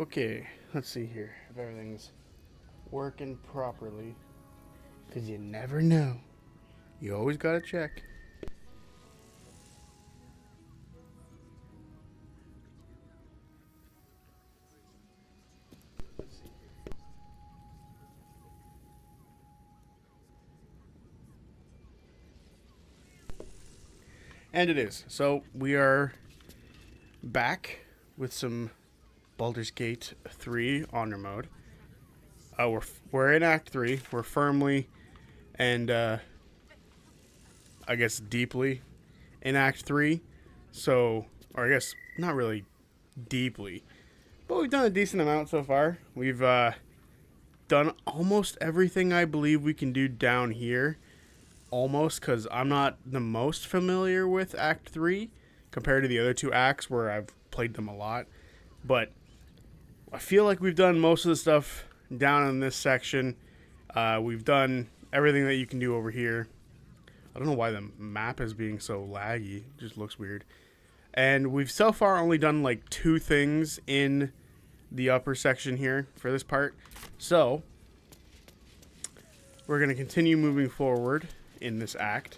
Okay, let's see here if everything's working properly. Because you never know. You always gotta check. And it is. So we are back with some Baldur's Gate 3 Honor Mode. We're in Act 3. We're firmly and I guess deeply in Act 3. So, or I guess not really deeply, but we've done a decent amount so far. We've done almost everything I believe we can do down here. Almost, because I'm not the most familiar with Act 3 compared to the other two acts where I've played them a lot. But I feel like we've done most of the stuff down in this section. We've done everything that you can do over here. I don't know why the map is being so laggy. It just looks weird. And we've so far only done like 2 things in the upper section here for this part. So we're going to continue moving forward in this act.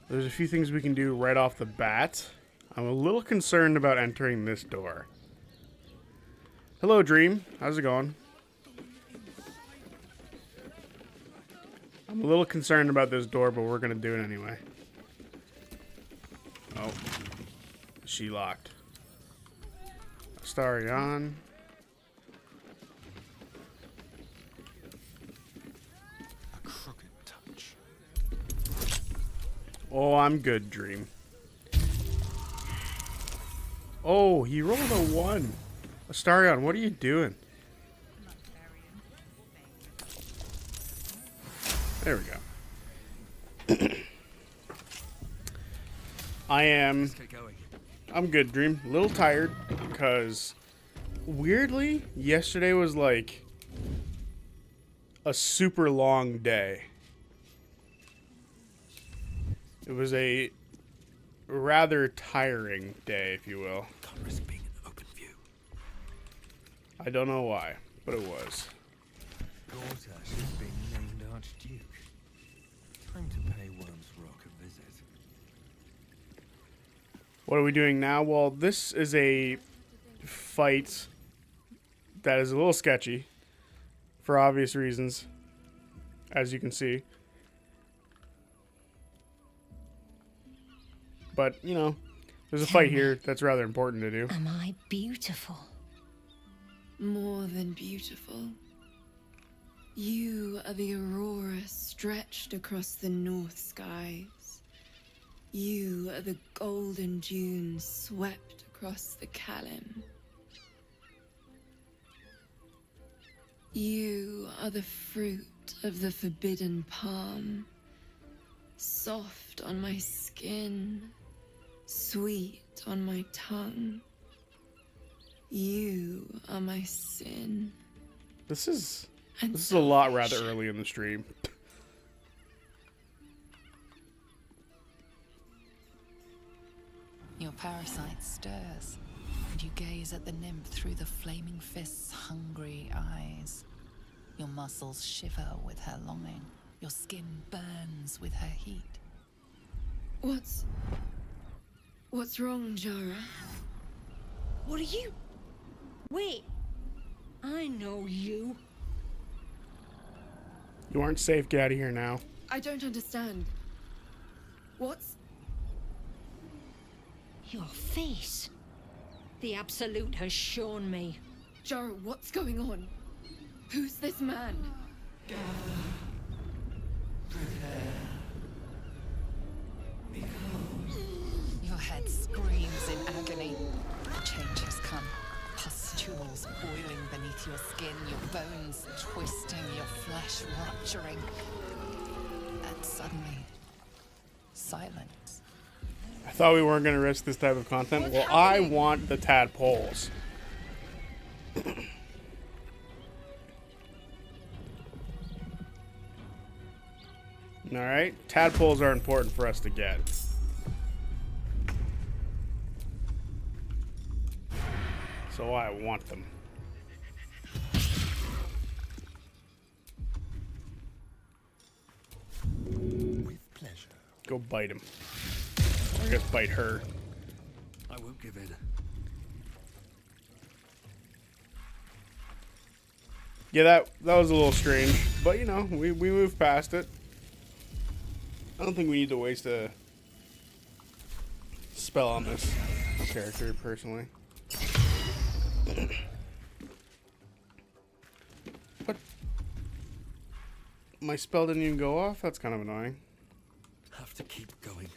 There's a few things we can do right off the bat. I'm a little concerned about entering this door. Hello, Dream. How's it going? I'm a little concerned about this door, but we're going to do it anyway. Oh. She locked. Starion. A crooked touch. Oh, I'm good, Dream. Oh, he rolled a 1. Starion, what are you doing? There we go. I'm good, Dream. A little tired because weirdly, yesterday was like a super long day. It was a rather tiring day, if you will. Can't risk being in open view. I don't know why, but it was. Gortash is being named Archduke. Time to pay Worm's Rock a visit. What are we doing now? Well, this is a fight that is a little sketchy for obvious reasons, as you can see. But, you know, there's a fight here that's rather important to do. Am I beautiful? More than beautiful. You are the aurora stretched across the north skies. You are the golden dunes swept across the Kalim. You are the fruit of the forbidden palm, soft on my skin, sweet on my tongue. You are my sin. This is And a lot rather salvation. early in the stream. Your parasite stirs, and you gaze at the nymph through the flaming fist's hungry eyes. Your muscles shiver with her longing. Your skin burns with her heat. What's wrong, Jara? What are you? Wait. I know you. You aren't safe. Get out of here now. I don't understand. What's... Your face. The Absolute has shown me. Jara, what's going on? Who's this man? Your head screams in agony. Change has come. Pustules boiling beneath your skin, your bones twisting, your flesh rupturing. And suddenly, silence. I thought we weren't going to risk this type of content. What's Well, happening? I want the tadpoles. Alright, tadpoles are important for us to get. So I want them. With pleasure. Go bite him. Or I guess bite her. I won't give in. Yeah, that was a little strange. But, you know, we moved past it. I don't think we need to waste a spell on this character, personally. What? My spell didn't even go off? That's kind of annoying. Have to keep going.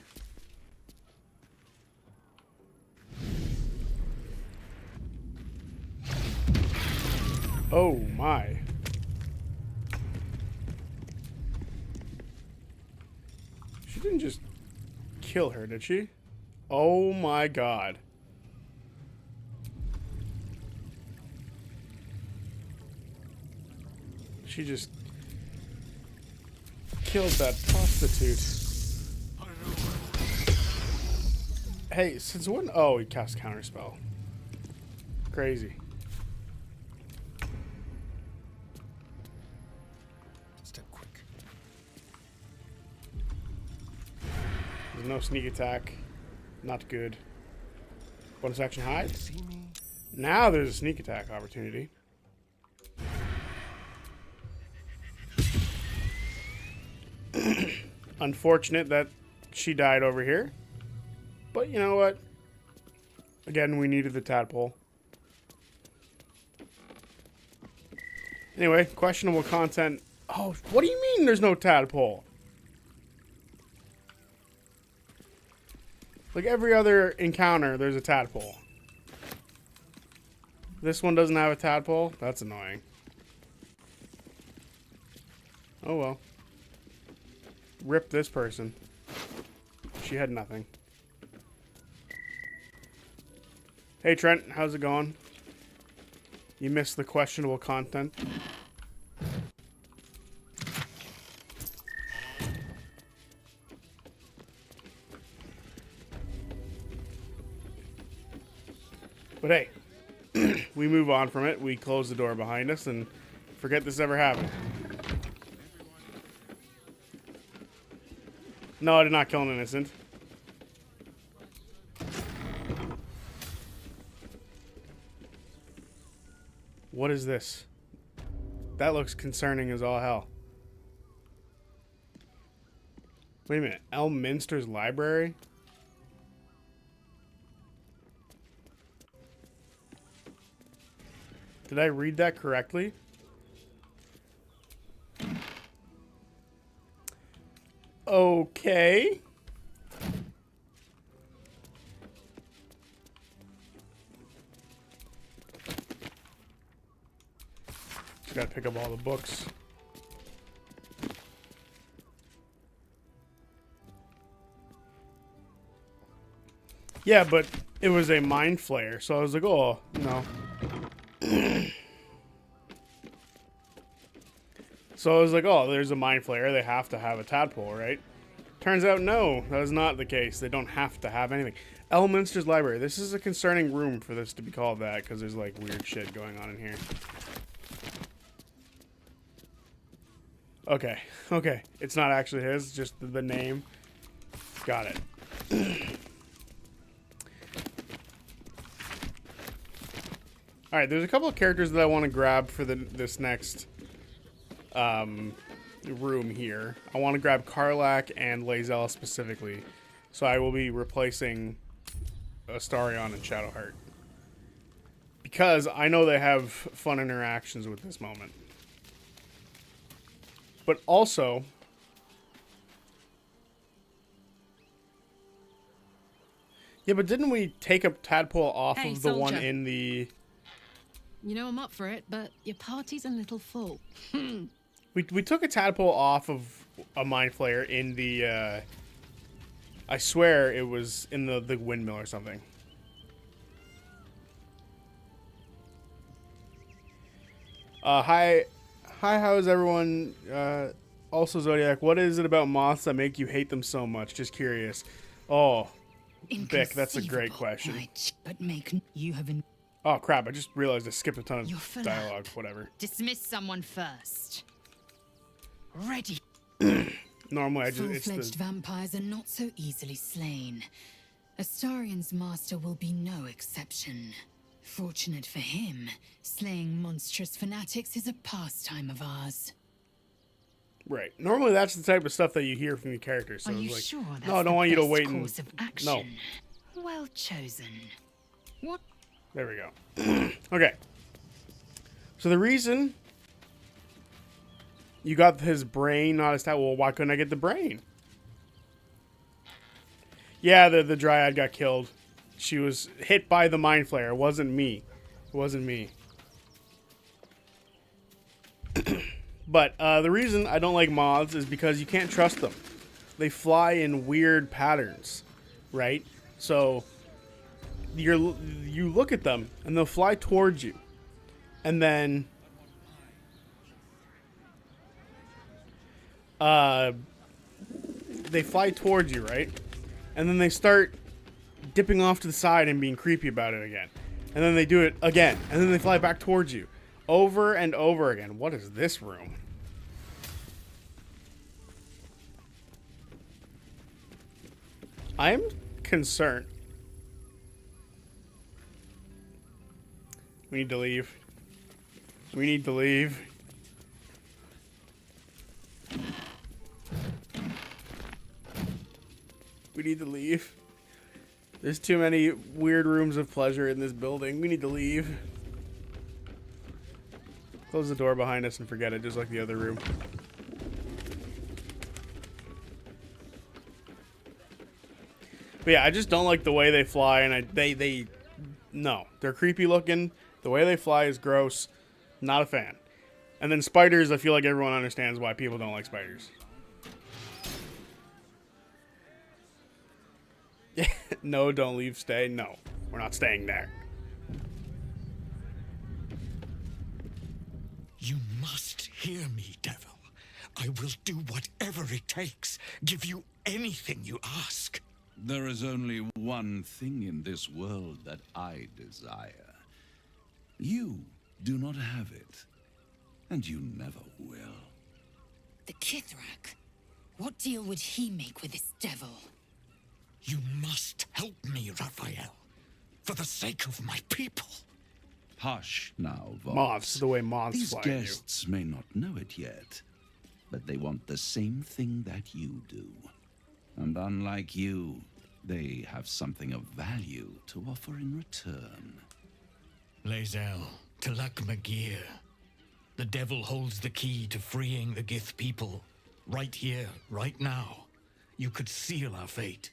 Oh my. She didn't just kill her, did she? Oh my god. She just killed that prostitute. Hey, since when? Oh, he cast counterspell. Crazy. Step quick. There's no sneak attack. Not good. Bonus action hide. See me? Now there's a sneak attack opportunity. Unfortunate that she died over here. But you know what? Again, we needed the tadpole. Anyway, questionable content. Oh, what do you mean there's no tadpole? Like every other encounter, there's a tadpole. This one doesn't have a tadpole? That's annoying. Oh well. Rip this person. She had nothing. Hey Trent, how's it going? You missed the questionable content. But hey, we move on from it. We close the door behind us and forget this ever happened. No, I did not kill an innocent. What is this? That looks concerning as all hell. Wait a minute. Elminster's library? Did I read that correctly? Okay. Just gotta pick up all the books. Yeah, but it was a mind flayer, so I was like, oh, no. So I was like, oh, there's a mind flayer. They have to have a tadpole, right? Turns out, no, that is not the case. They don't have to have anything. Elminster's library. This is a concerning room for this to be called that, because there's, like, weird shit going on in here. Okay, okay. It's not actually his, just the name. Got it. Alright, there's a couple of characters that I want to grab for this next room here. I want to grab Karlach and Lae'zel specifically. So I will be replacing Astarion and Shadowheart. Because I know they have fun interactions with this moment. But also... Yeah, but didn't we take a tadpole off Hey, of the one soldier. in the... You know I'm up for it, but your party's a little full. We took a tadpole off of a mind flayer in the, I swear it was in the windmill or something. Hi, how's everyone? Also, Zodiac, what is it about moths that make you hate them so much? Just curious. Oh, Vic, that's a great question. But you have Oh, crap. I just realized I skipped a ton You're of full dialogue. up. Whatever. dismiss someone first. Ready. Normally, it's Full-fledged the... vampires are not so easily slain. Astarion's master will be no exception. Fortunate for him, slaying monstrous fanatics is a pastime of ours. Right. Normally, that's the type of stuff that you hear from the characters. So Are it's you like, sure that's no, I don't the want you to best wait and... course of action? No. Well chosen. What? There we go. Okay. So the reason you got his brain, not his tat. Well, why couldn't I get the brain? Yeah, the dryad got killed. She was hit by the mind flayer. It wasn't me. It wasn't me. But the reason I don't like moths is because you can't trust them. They fly in weird patterns, right? So you look at them and they'll fly towards you, and then they fly towards you, right? And then they start dipping off to the side and being creepy about it again. And then they do it again, and then they fly back towards you. Over and over again. What is this room? I'm concerned. We need to leave. We need to leave. We need to leave. There's too many weird rooms of pleasure in this building. We need to leave. Close the door behind us and forget it, just like the other room. But yeah, I just don't like the way they fly, and no, they're creepy looking. The way they fly is gross. Not a fan. And then spiders, I feel like everyone understands why people don't like spiders. No, don't leave, stay. No, we're not staying there. You must hear me, devil. I will do whatever it takes. Give you anything you ask. There is only one thing in this world that I desire. You do not have it, and you never will. The Kithrak. What deal would he make with this devil? You must help me, Raphael. For the sake of my people. Hush now, Vox. Moths, the way moths These fly at you. guests may not know it yet, but they want the same thing that you do. And unlike you, they have something of value to offer in return. Lae'zel, Talak Magir. The devil holds the key to freeing the Gith people. Right here, right now. You could seal our fate.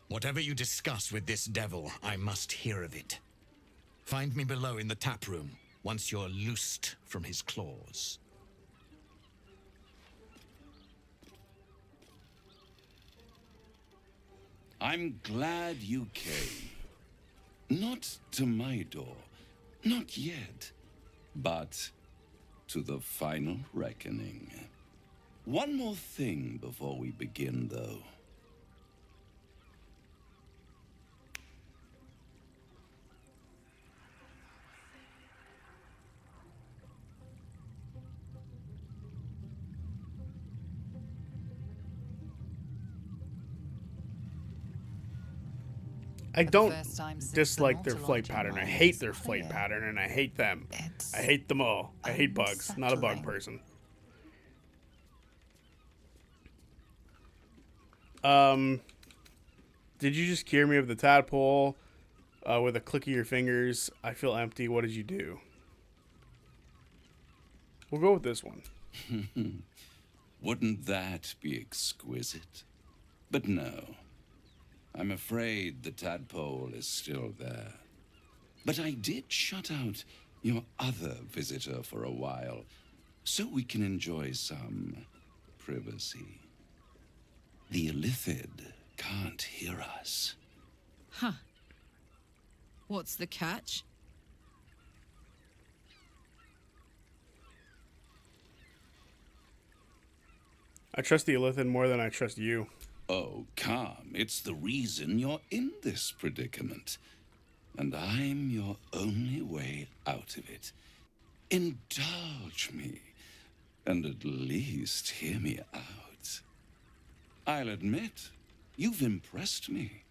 Whatever you discuss with this devil, I must hear of it. Find me below in the tap room, once you're loosed from his claws. I'm glad you came. Not to my door, not yet, but to the final reckoning. One more thing before we begin, though. I For the don't first time since dislike the their flight Nautilogy pattern. I mine hate is their flight clear. pattern, and I hate them. It's I hate them all. I hate bugs. Not a bug unsettling. person. Did you just cure me of the tadpole with a click of your fingers? I feel empty. What did you do? We'll go with this one. Wouldn't that be exquisite? But no. I'm afraid the tadpole is still there. But I did shut out your other visitor for a while, so we can enjoy some privacy. The Illithid can't hear us. Huh. What's the catch? I trust the Illithid more than I trust you. Oh, calm. It's the reason you're in this predicament. And I'm your only way out of it. Indulge me, and at least hear me out. I'll admit, you've impressed me.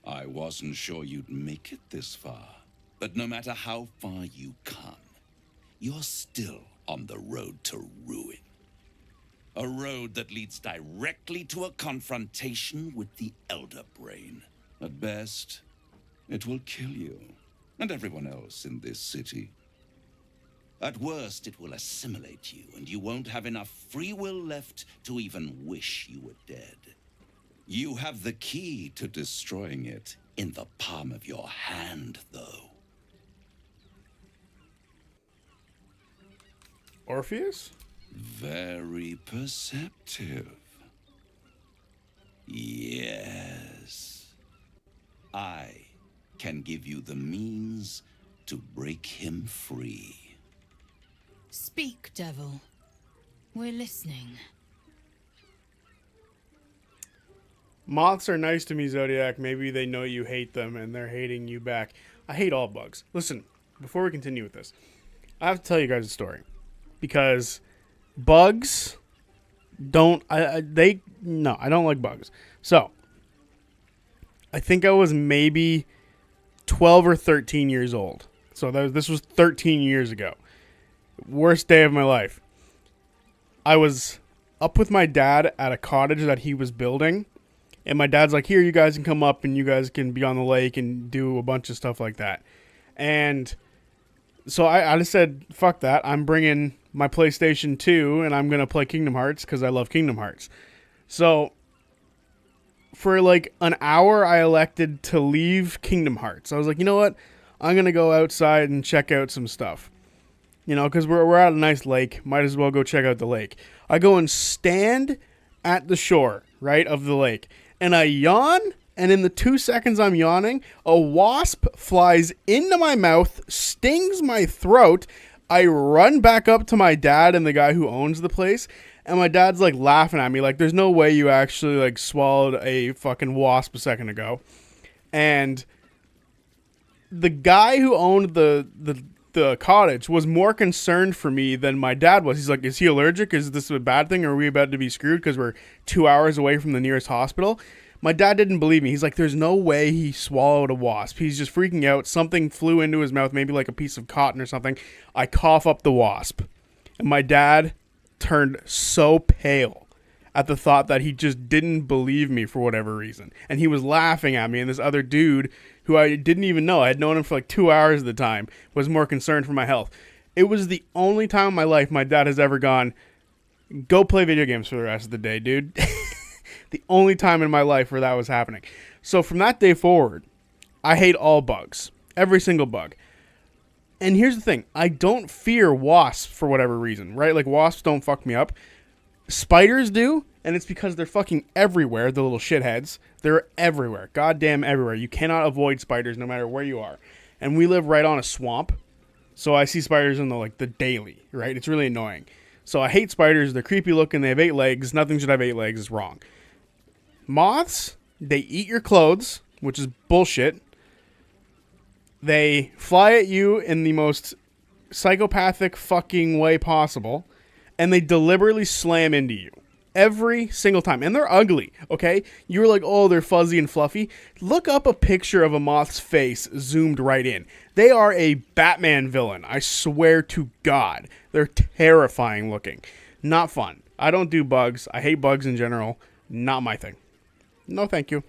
I wasn't sure you'd make it this far. But no matter how far you come, you're still on the road to ruin. A road that leads directly to a confrontation with the Elder Brain. At best, it will kill you and everyone else in this city. At worst, it will assimilate you, and you won't have enough free will left to even wish you were dead. You have the key to destroying it in the palm of your hand, though. Orpheus? Very perceptive. Yes. I can give you the means to break him free. Speak, devil. We're listening. Moths are nice to me, Zodiac. Maybe they know you hate them and they're hating you back. I hate all bugs. Listen, before we continue with this, I have to tell you guys a story. Because bugs I don't like bugs. So, I think I was maybe 12 or 13 years old. So this was 13 years ago. Worst day of my life. I was up with my dad at a cottage that he was building. And my dad's like, here, you guys can come up and you guys can be on the lake and do a bunch of stuff like that. And so I just said, fuck that. I'm bringing my PlayStation 2 and I'm going to play Kingdom Hearts because I love Kingdom Hearts. So for like an hour, I elected to leave Kingdom Hearts. I was like, you know what? I'm going to go outside and check out some stuff. You know, because we're at a nice lake. Might as well go check out the lake. I go and stand at the shore, right, of the lake. And I yawn, and in the 2 seconds I'm yawning, a wasp flies into my mouth, stings my throat. I run back up to my dad and the guy who owns the place, and my dad's like laughing at me like, there's no way you actually like swallowed a fucking wasp a second ago. And the guy who owned the cottage was more concerned for me than my dad was. He's like, is he allergic? Is this a bad thing? Are we about to be screwed because we're 2 hours away from the nearest hospital? My dad didn't believe me. He's like, there's no way he swallowed a wasp. He's just freaking out. Something flew into his mouth, maybe like a piece of cotton or something. I cough up the wasp. And my dad turned so pale at the thought that he just didn't believe me for whatever reason. And he was laughing at me, and this other dude who I didn't even know, I had known him for like 2 hours at the time, was more concerned for my health. It was the only time in my life my dad has ever gone, go play video games for the rest of the day, dude. The only time in my life where that was happening. So from that day forward, I hate all bugs. Every single bug. And here's the thing. I don't fear wasps for whatever reason, right? Like wasps don't fuck me up. Spiders do, and it's because they're fucking everywhere, the little shitheads. They're everywhere. Goddamn everywhere. You cannot avoid spiders no matter where you are. And we live right on a swamp, so I see spiders in the daily, right? It's really annoying. So I hate spiders. They're creepy looking. They have 8 legs. Nothing should have 8 legs. It's wrong. Moths, they eat your clothes, which is bullshit. They fly at you in the most psychopathic fucking way possible, and they deliberately slam into you every single time. And they're ugly, okay? You were like, oh, they're fuzzy and fluffy. Look up a picture of a moth's face zoomed right in. They are a Batman villain. I swear to God. They're terrifying looking. Not fun. I don't do bugs. I hate bugs in general. Not my thing. No, thank you.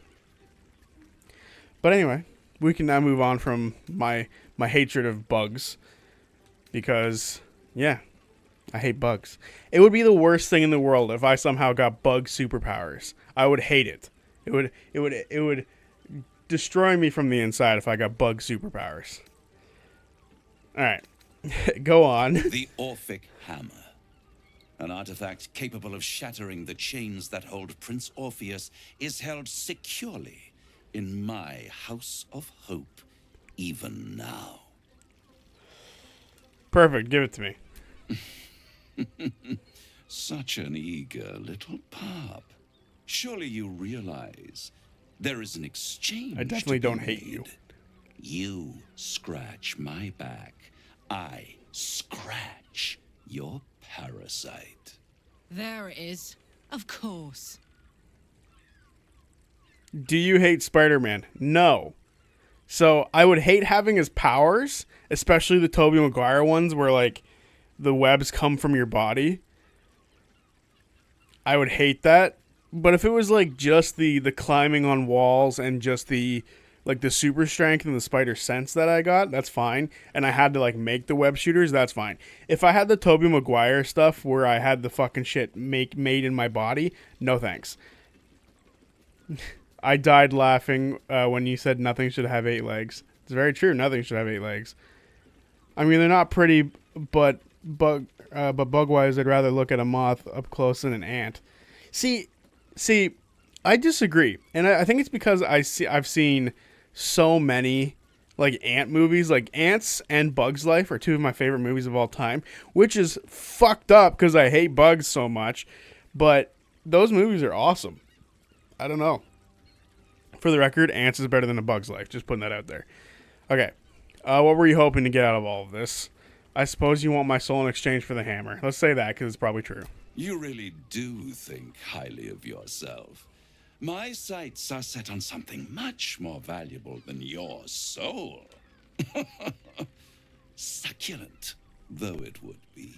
But anyway, we can now move on from my hatred of bugs. Because, yeah, I hate bugs. It would be the worst thing in the world if I somehow got bug superpowers. I would hate it. It would destroy me from the inside if I got bug superpowers. All right. Go on. The Orphic Hammer. An artifact capable of shattering the chains that hold Prince Orpheus is held securely in my House of Hope, even now. Perfect. Give it to me. Such an eager little pup. Surely you realize there is an exchange. I definitely to be don't hate you. made. You scratch my back. I scratch your parasite. There it is. Of course. Do you hate Spider-Man? No. So I would hate having his powers, especially the Tobey Maguire ones where like the webs come from your body. I would hate that. But if it was like just the climbing on walls and just the like the super strength and the spider sense that I got, that's fine. And I had to like make the web shooters, that's fine. If I had the Tobey Maguire stuff where I had the fucking shit made in my body, no thanks. I died laughing when you said nothing should have 8 legs. It's very true. Nothing should have 8 legs. I mean, they're not pretty, but bug-wise, I'd rather look at a moth up close than an ant. See, I disagree, and I think it's because I've seen so many like ant movies. Like Ants and Bugs Life are 2 of my favorite movies of all time, which is fucked up because I hate bugs so much. But those movies are awesome. I don't know. For the record, Ants is better than A Bug's Life. Just putting that out there. Okay. What were you hoping to get out of all of this? I suppose you want my soul in exchange for the hammer. Let's say that, because it's probably true. You really do think highly of yourself. My sights are set on something much more valuable than your soul. Succulent though it would be.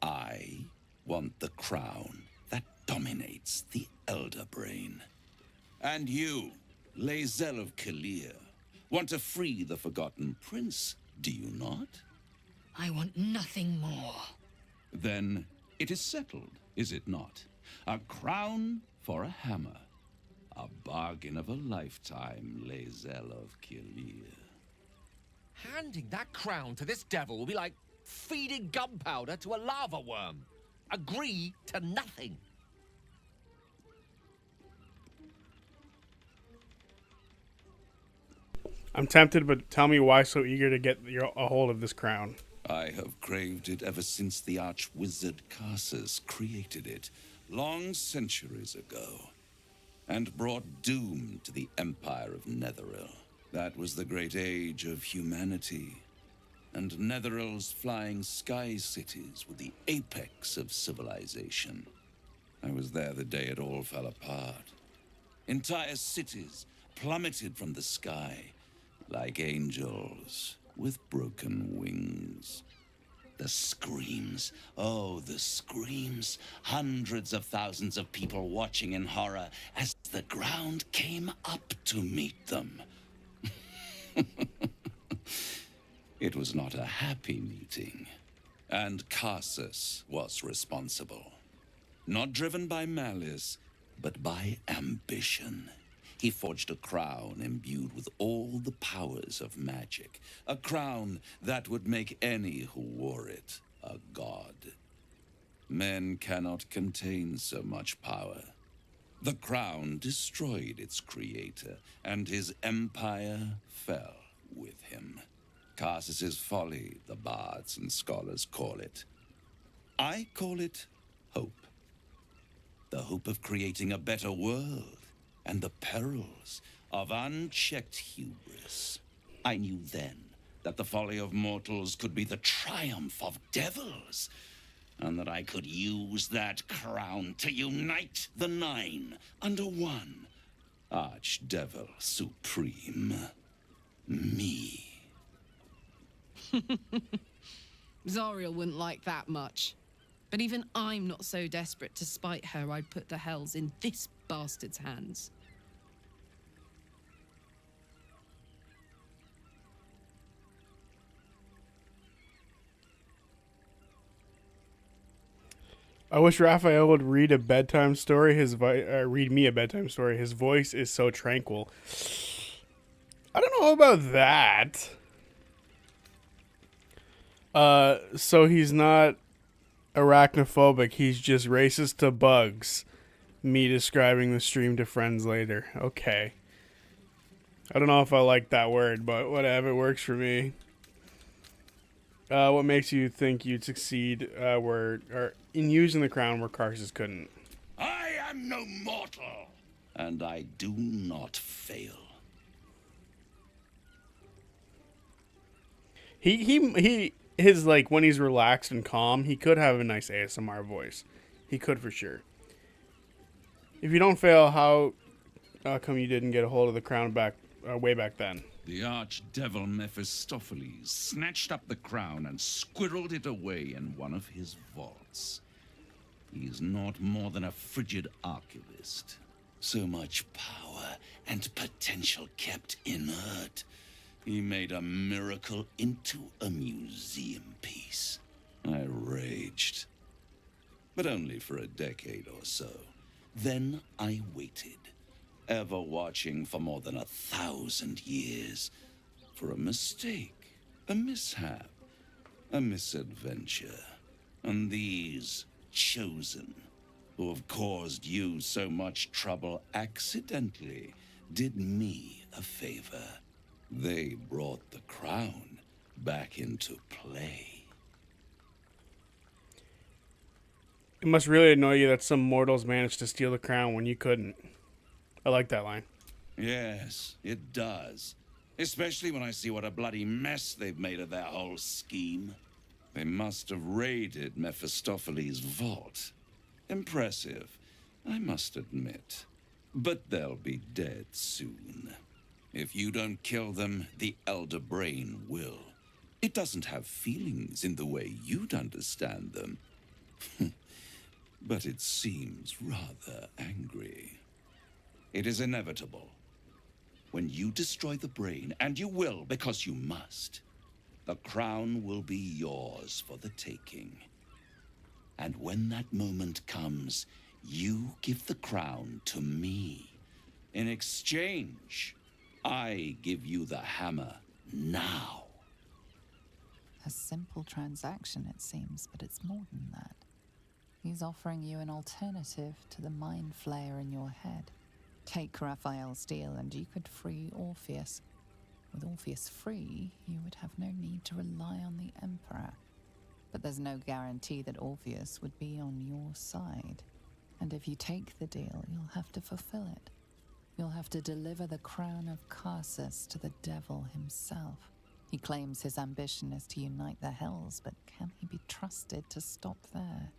I want the crown that dominates the Elder Brain. And you, Lae'zel of Kalir, want to free the Forgotten Prince, do you not? I want nothing more. Then it is settled, is it not? A crown for a hammer. A bargain of a lifetime, Lae'zel of Kalir. Handing that crown to this devil will be like feeding gunpowder to a lava worm. Agree to nothing. I'm tempted, but tell me why so eager to get a hold of this crown. I have craved it ever since the arch-wizard Karsus created it, long centuries ago, and brought doom to the Empire of Netheril. That was the great age of humanity, and Netheril's flying sky cities were the apex of civilization. I was there the day it all fell apart. Entire cities plummeted from the sky, like angels with broken wings. The screams, oh, the screams. Hundreds of thousands of people watching in horror as the ground came up to meet them. It was not a happy meeting, and Karsus was responsible. Not driven by malice, but by ambition. He forged a crown imbued with all the powers of magic. A crown that would make any who wore it a god. Men cannot contain so much power. The crown destroyed its creator, and his empire fell with him. Karsus's folly, the bards and scholars call it. I call it hope. The hope of creating a better world. And the perils of unchecked hubris. I knew then that the folly of mortals could be the triumph of devils, and that I could use that crown to unite the 9 under one Archdevil Supreme. Me. Zariel wouldn't like that much. But even I'm not so desperate to spite her I'd put the hells in this bastard's hands. I wish Raphael would read a bedtime story. Read me a bedtime story. His voice is so tranquil. I don't know about that. So he's not arachnophobic. He's just racist to bugs. Me describing the stream to friends later. Okay. I don't know if I like that word, but whatever. It works for me. What makes you think you'd succeed? in using the crown where Karsus couldn't. I am no mortal, and I do not fail. His, like, when he's relaxed and calm, he could have a nice ASMR voice. He could for sure. If you don't fail, how come you didn't get a hold of the crown way back then? The archdevil Mephistopheles snatched up the crown and squirreled it away in one of his vaults. He is not more than a frigid archivist. So much power and potential kept inert. He made a miracle into a museum piece. I raged. But only for a decade or so. Then I waited, ever watching for more than 1,000 years. For a mistake, a mishap, a misadventure. And these chosen, who have caused you so much trouble accidentally, did me a favor. They brought the crown back into play. It must really annoy you that some mortals managed to steal the crown when you couldn't. I like that line. Yes, it does. Especially when I see what a bloody mess they've made of their whole scheme. They must have raided Mephistopheles' vault. Impressive, I must admit. But they'll be dead soon. If you don't kill them, the Elder Brain will. It doesn't have feelings in the way you'd understand them. But it seems rather angry. It is inevitable. When you destroy the brain, and you will because you must, the crown will be yours for the taking. And when that moment comes, you give the crown to me. In exchange, I give you the hammer now. A simple transaction, it seems, but it's more than that. He's offering you an alternative to the mind flayer in your head. Take Raphael's deal and you could free Orpheus. With Orpheus free, you would have no need to rely on the Emperor. But there's no guarantee that Orpheus would be on your side. And if you take the deal, you'll have to fulfill it. You'll have to deliver the crown of Karsus to the devil himself. He claims his ambition is to unite the Hells, but can he be trusted to stop there?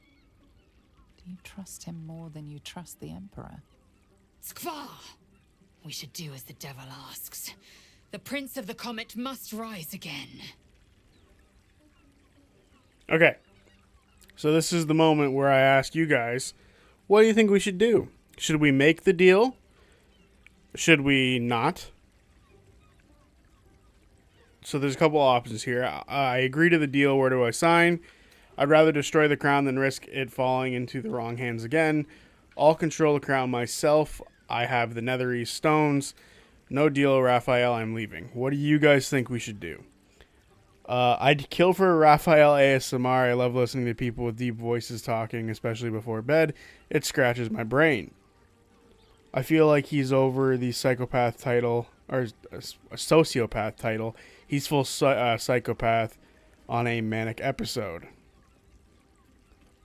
Do you trust him more than you trust the Emperor? Skvar! We should do as the devil asks. The Prince of the Comet must rise again. Okay. So this is the moment where I ask you guys, what do you think we should do? Should we make the deal? Should we not? So there's a couple options here. I agree to the deal. Where do I sign? I'd rather destroy the crown than risk it falling into the wrong hands again. I'll control the crown myself. I have the Nether East stones. No deal, Raphael. I'm leaving. What do you guys think we should do? I'd kill for Raphael ASMR. I love listening to people with deep voices talking, especially before bed. It scratches my brain. I feel like he's over the psychopath title, or a sociopath title. He's full psychopath on a manic episode.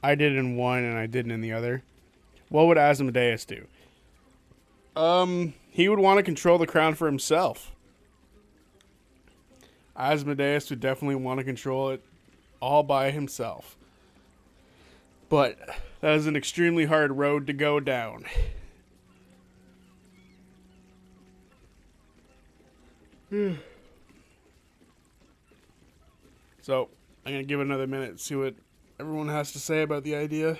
I did it in one and I didn't in the other. What would Asmodeus do? He would want to control the crown for himself. Asmodeus would definitely want to control it all by himself. But that is an extremely hard road to go down. So, I'm going to give it another minute, see what everyone has to say about the idea.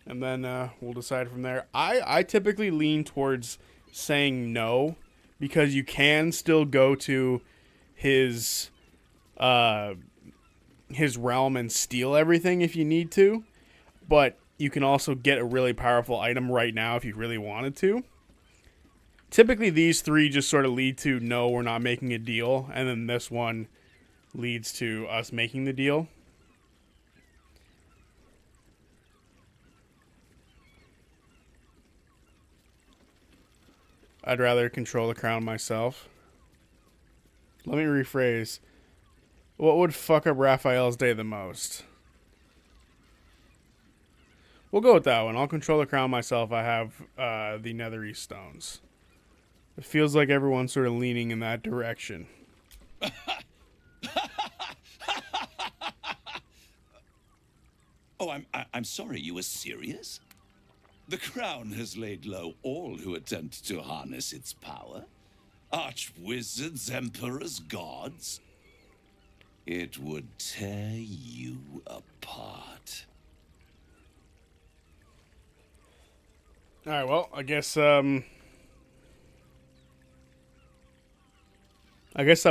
And then we'll decide from there. I typically lean towards saying no, because you can still go to his realm and steal everything if you need to. But you can also get a really powerful item right now if you really wanted to. Typically, these three just sort of lead to, no, we're not making a deal. And then this one leads to us making the deal. I'd rather control the crown myself. Let me rephrase. What would fuck up Raphael's day the most? We'll go with that one. I'll control the crown myself. I have the Nethery stones. It feels like everyone's sort of leaning in that direction. Oh, I'm sorry, you were serious? The crown has laid low all who attempt to harness its power. Archwizards, emperors, gods. It would tear you apart. Alright, well, I guess that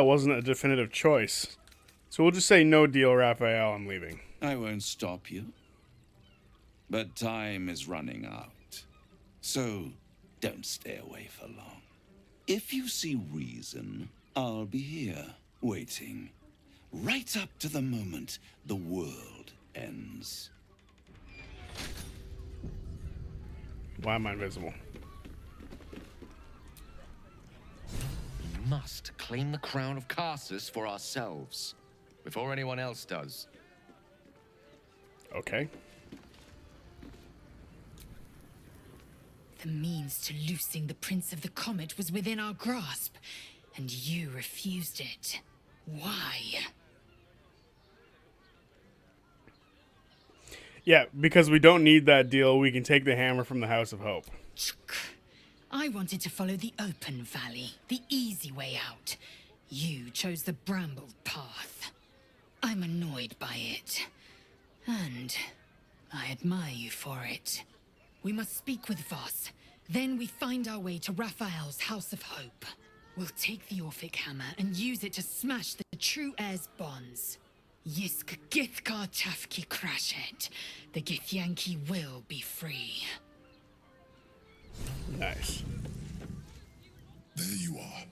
wasn't a definitive choice. So we'll just say no deal, Raphael, I'm leaving. I won't stop you. But time is running out. So don't stay away for long. If you see reason, I'll be here, waiting. Right up to the moment the world ends. Why am I invisible? We must claim the crown of Karsus for ourselves, before anyone else does. Okay. The means to loosing the Prince of the Comet was within our grasp, and you refused it. Why? Yeah, because we don't need that deal. We can take the hammer from the House of Hope. I wanted to follow the open valley, the easy way out. You chose the brambled path. I'm annoyed by it. And I admire you for it. We must speak with Voss. Then we find our way to Raphael's House of Hope. We'll take the Orphic hammer and use it to smash the true heir's bonds. Yisk Githkar Tafki Krashet. The Githyanki will be free. Nice. There you are.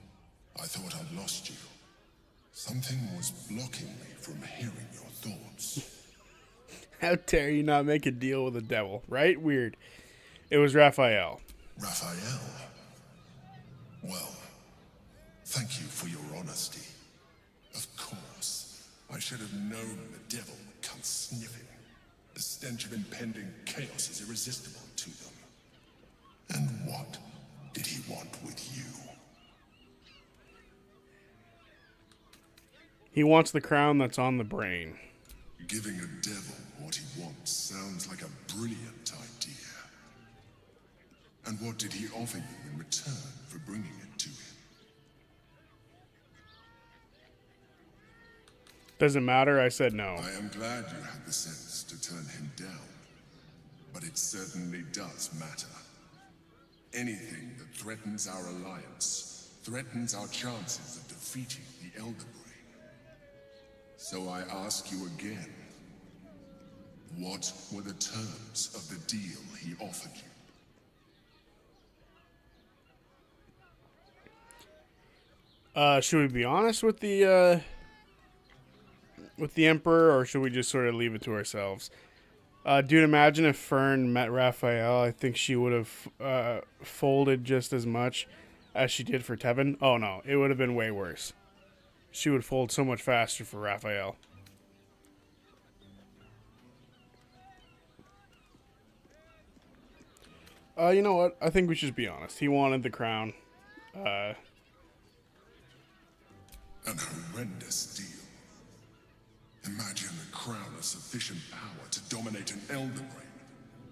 I thought I'd lost you. Something was blocking me from hearing your thoughts. How dare you not make a deal with the devil, right? Weird. It was Raphael. Raphael? Well, thank you for your honesty. Of course, I should have known the devil would come sniffing. The stench of impending chaos is irresistible to them. And what did he want with you? He wants the crown that's on the brain. Giving a devil what he wants sounds like a brilliant idea. And what did he offer you in return for bringing it to him? Doesn't matter, I said no. I am glad you had the sense to turn him down. But it certainly does matter. Anything that threatens our alliance threatens our chances of defeating the Elder Brain. So I ask you again, what were the terms of the deal he offered you? Should we be honest with the Emperor, or should we just sort of leave it to ourselves? Dude, imagine if Fern met Raphael. I think she would have folded just as much as she did for Tevin. Oh no, it would have been way worse. She would fold so much faster for Raphael. You know what? I think we should be honest. He wanted the crown. An horrendous deal. Imagine a crown of sufficient power to dominate an Elder Brain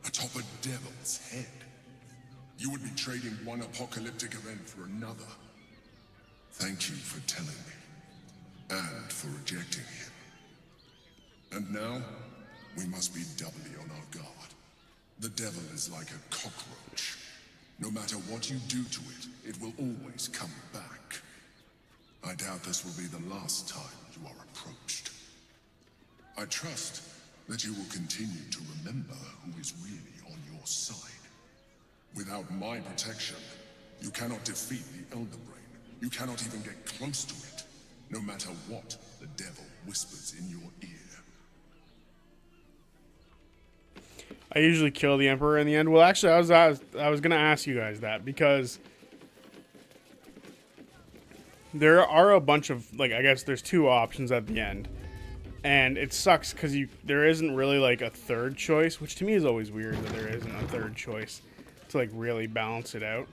atop a devil's head. You would be trading one apocalyptic event for another. Thank you for telling me. And for rejecting him. And now, we must be doubly on our guard. The devil is like a cockroach. No matter what you do to it, it will always come back. I doubt this will be the last time you are approached. I trust that you will continue to remember who is really on your side. Without my protection, you cannot defeat the Elder Brain. You cannot even get close to it, no matter what the devil whispers in your ear. I usually kill the Emperor in the end. Well, actually, I was gonna ask you guys that because there are a bunch of, like, I guess there's two options at the end. And it sucks because there isn't really like a third choice, which to me is always weird that there isn't a third choice to like really balance it out.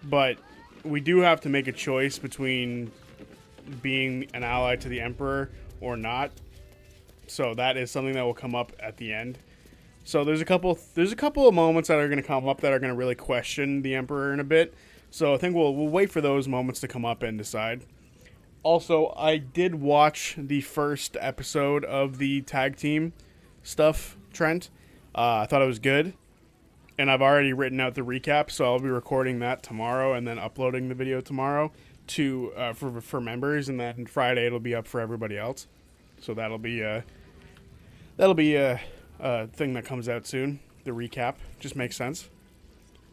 But we do have to make a choice between being an ally to the Emperor or not. So that is something that will come up at the end. So there's a couple of moments that are going to come up that are going to really question the Emperor in a bit. So I think we'll wait for those moments to come up and decide. Also, I did watch the first episode of the tag team stuff, Trent. I thought it was good. And I've already written out the recap, so I'll be recording that tomorrow and then uploading the video tomorrow to for members, and then Friday it'll be up for everybody else. So that'll be a thing that comes out soon. The recap just makes sense.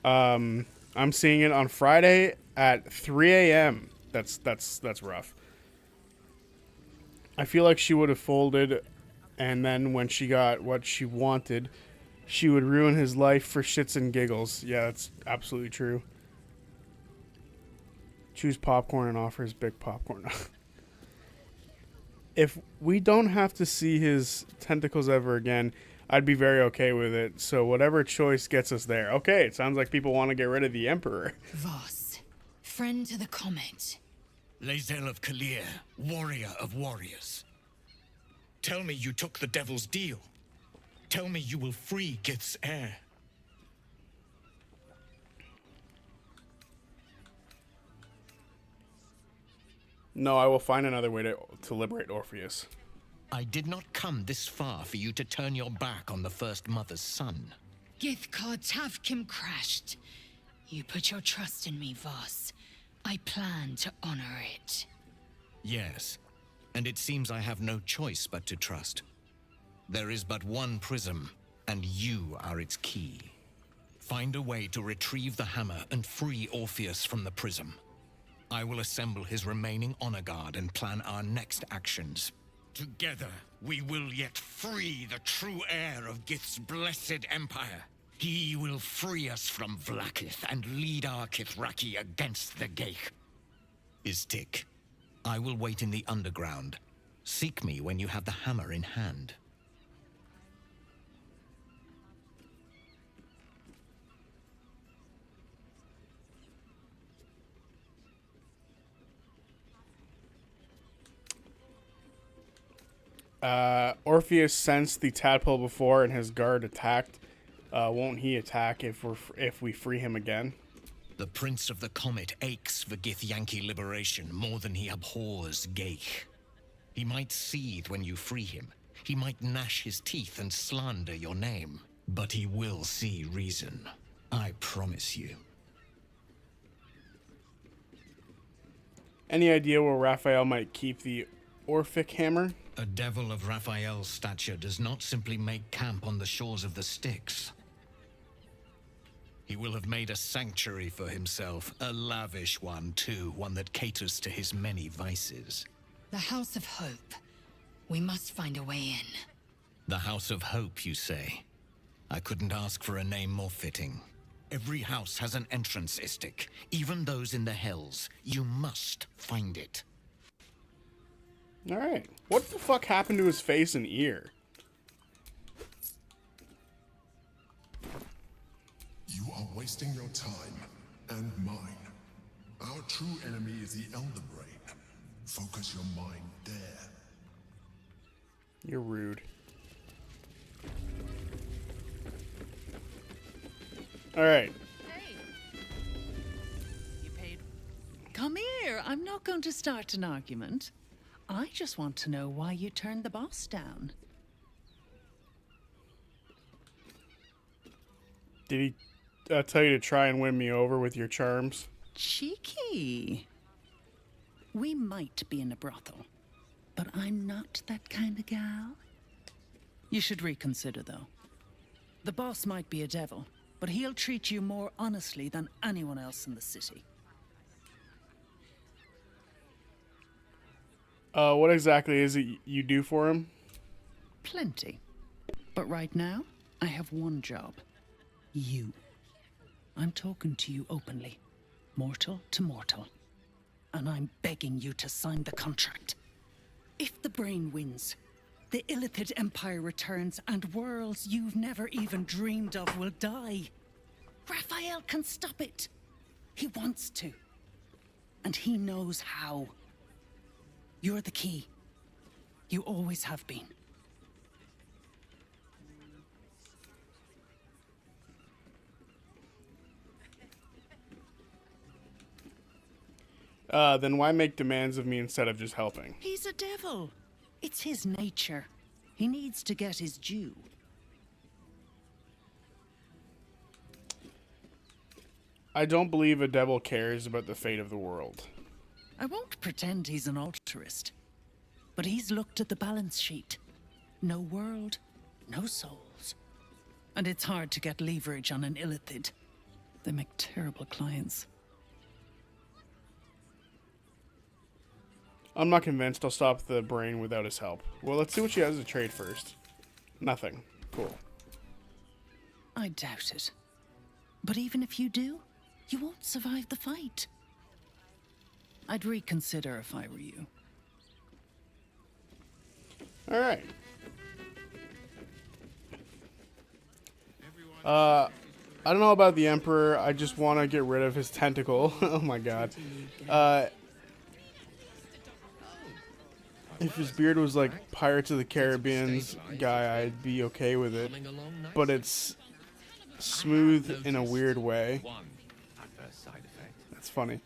I'm seeing it on Friday at 3 a.m. That's rough. I feel like she would have folded, and then when she got what she wanted, she would ruin his life for shits and giggles. Yeah, that's absolutely true. Choose popcorn and offers big popcorn. If we don't have to see his tentacles ever again, I'd be very okay with it. So whatever choice gets us there. Okay, it sounds like people want to get rid of the Emperor. Voss, friend to the comet. Lae'zel of Kalir, warrior of warriors. Tell me you took the devil's deal. Tell me you will free Gith's heir. No, I will find another way to liberate Orpheus. I did not come this far for you to turn your back on the First Mother's son. Githkar Tavkim crashed. You put your trust in me, Voss. I plan to honor it. Yes, and it seems I have no choice but to trust. There is but one prism, and you are its key. Find a way to retrieve the hammer and free Orpheus from the prism. I will assemble his remaining honor guard and plan our next actions. Together, we will yet free the true heir of Gith's blessed empire. He will free us from Vlaakith and lead our Kithraki against the Geich. Istik, I will wait in the underground. Seek me when you have the hammer in hand. Orpheus sensed the tadpole before and his guard attacked. Won't he attack if we free him again? The Prince of the Comet aches for Githyanki liberation more than he abhors Geich. He might seethe when you free him. He might gnash his teeth and slander your name. But he will see reason. I promise you. Any idea where Raphael might keep the Orphic hammer? A devil of Raphael's stature does not simply make camp on the shores of the Styx. He will have made a sanctuary for himself, a lavish one too, one that caters to his many vices. The House of Hope. We must find a way in. The House of Hope, you say? I couldn't ask for a name more fitting. Every house has an entrance, Istik, even those in the Hells. You must find it. Alright. What the fuck happened to his face and ear? You are wasting your time and mine. Our true enemy is the Elder Brain. Focus your mind there. You're rude. Alright. Hey. You paid. Come here. I'm not going to start an argument. I just want to know why you turned the boss down. Did he tell you to try and win me over with your charms? Cheeky. We might be in a brothel, but I'm not that kind of gal. You should reconsider, though. The boss might be a devil, but he'll treat you more honestly than anyone else in the city. What exactly is it you do for him? Plenty. But right now, I have one job. You. I'm talking to you openly. Mortal to mortal. And I'm begging you to sign the contract. If the brain wins, The Illithid Empire returns, and worlds you've never even dreamed of will die. Raphael can stop it. He wants to. And he knows how. You're the key. You always have been. Then why make demands of me instead of just helping? He's a devil. It's his nature. He needs to get his due. I don't believe a devil cares about the fate of the world. I won't pretend he's an altruist. But he's looked at the balance sheet. No world, no souls. And it's hard to get leverage on an Illithid. They make terrible clients. I'm not convinced I'll stop the brain without his help. Well, let's see what she has to trade first. Nothing. Cool. I doubt it. But even if you do, you won't survive the fight. I'd reconsider if I were you. Alright. I don't know about the Emperor. I just want to get rid of his tentacle. Oh my god. If his beard was like Pirates of the Caribbean's guy, I'd be okay with it. But it's smooth in a weird way. That's funny.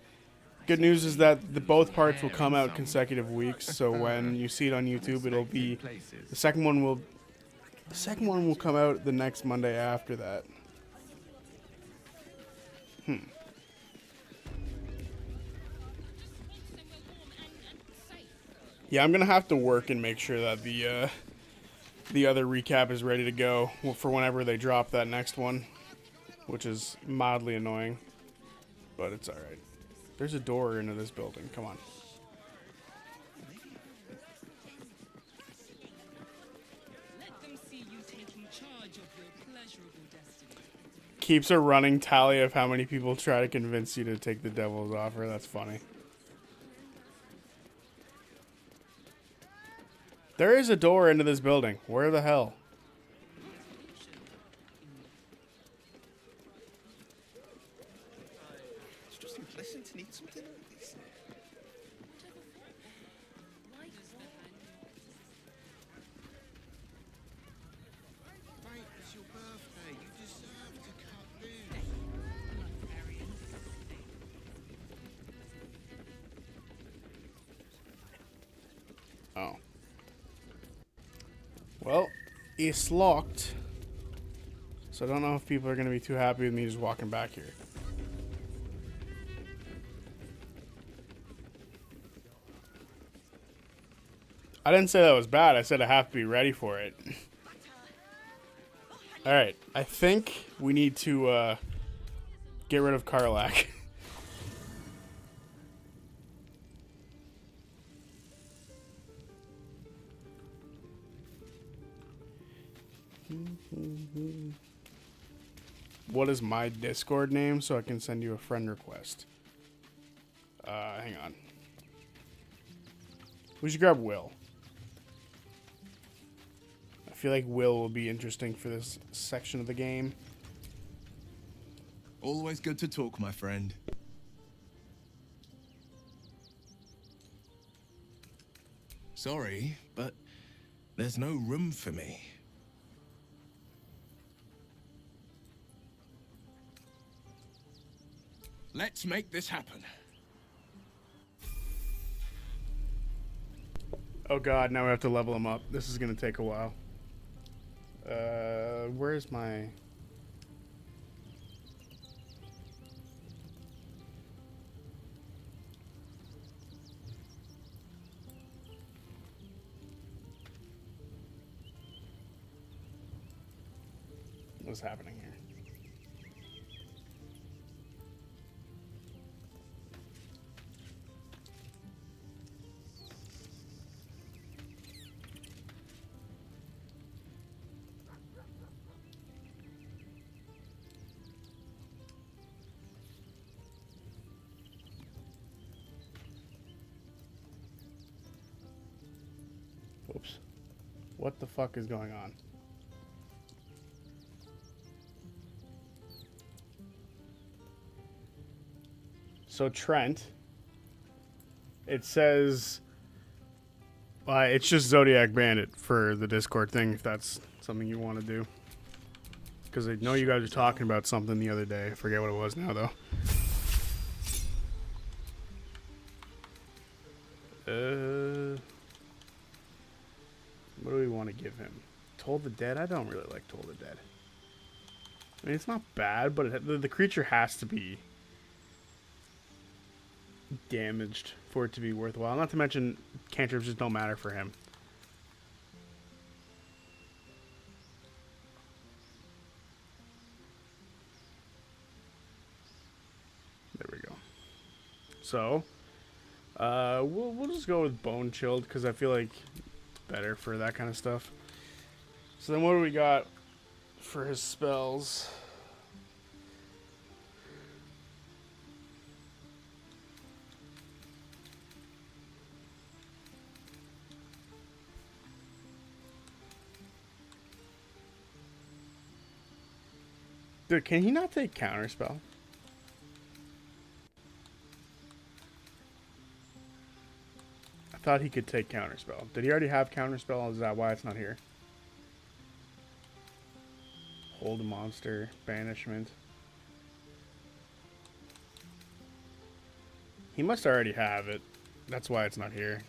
Good news is that both parts will come out consecutive weeks, so when you see it on YouTube, it'll be the second one will come out the next Monday after that. Yeah, I'm gonna have to work and make sure that the other recap is ready to go for whenever they drop that next one, which is mildly annoying, but it's all right. There's a door into this building. Come on. Keeps a running tally of how many people try to convince you to take the devil's offer. That's funny. There is a door into this building. Where the hell? It's just unpleasant to need something like this. Mate, it's your birthday. You deserve to cut loose. Oh. Well, it's locked. So I don't know if people are going to be too happy with me just walking back here. I didn't say that was bad. I said I have to be ready for it. Alright, I think we need to get rid of Karlach. What is my Discord name so I can send you a friend request? Hang on. We should grab Will. I feel like Will will be interesting for this section of the game. Always good to talk, my friend. Sorry, but there's no room for me. Let's make this happen. Oh god, now we have to level him up. This is gonna take a while. Where's my... What's happening here? Whoops. What the fuck is going on? So Trent, it says it's just Zodiac Bandit for the Discord thing, if that's something you want to do. Because I know you guys were talking about something the other day. I forget what it was now, though. What do we want to give him? Toll the Dead? I don't really like Toll the Dead. I mean, it's not bad, but the creature has to be damaged for it to be worthwhile. Not to mention, cantrips just don't matter for him. There we go. So, we'll just go with Bone Chilled, because I feel like it's better for that kind of stuff. So then what do we got for his spells? Dude, can he not take Counterspell? I thought he could take Counterspell. Did he already have Counterspell? Is that why it's not here? Hold a monster. Banishment. He must already have it. That's why it's not here.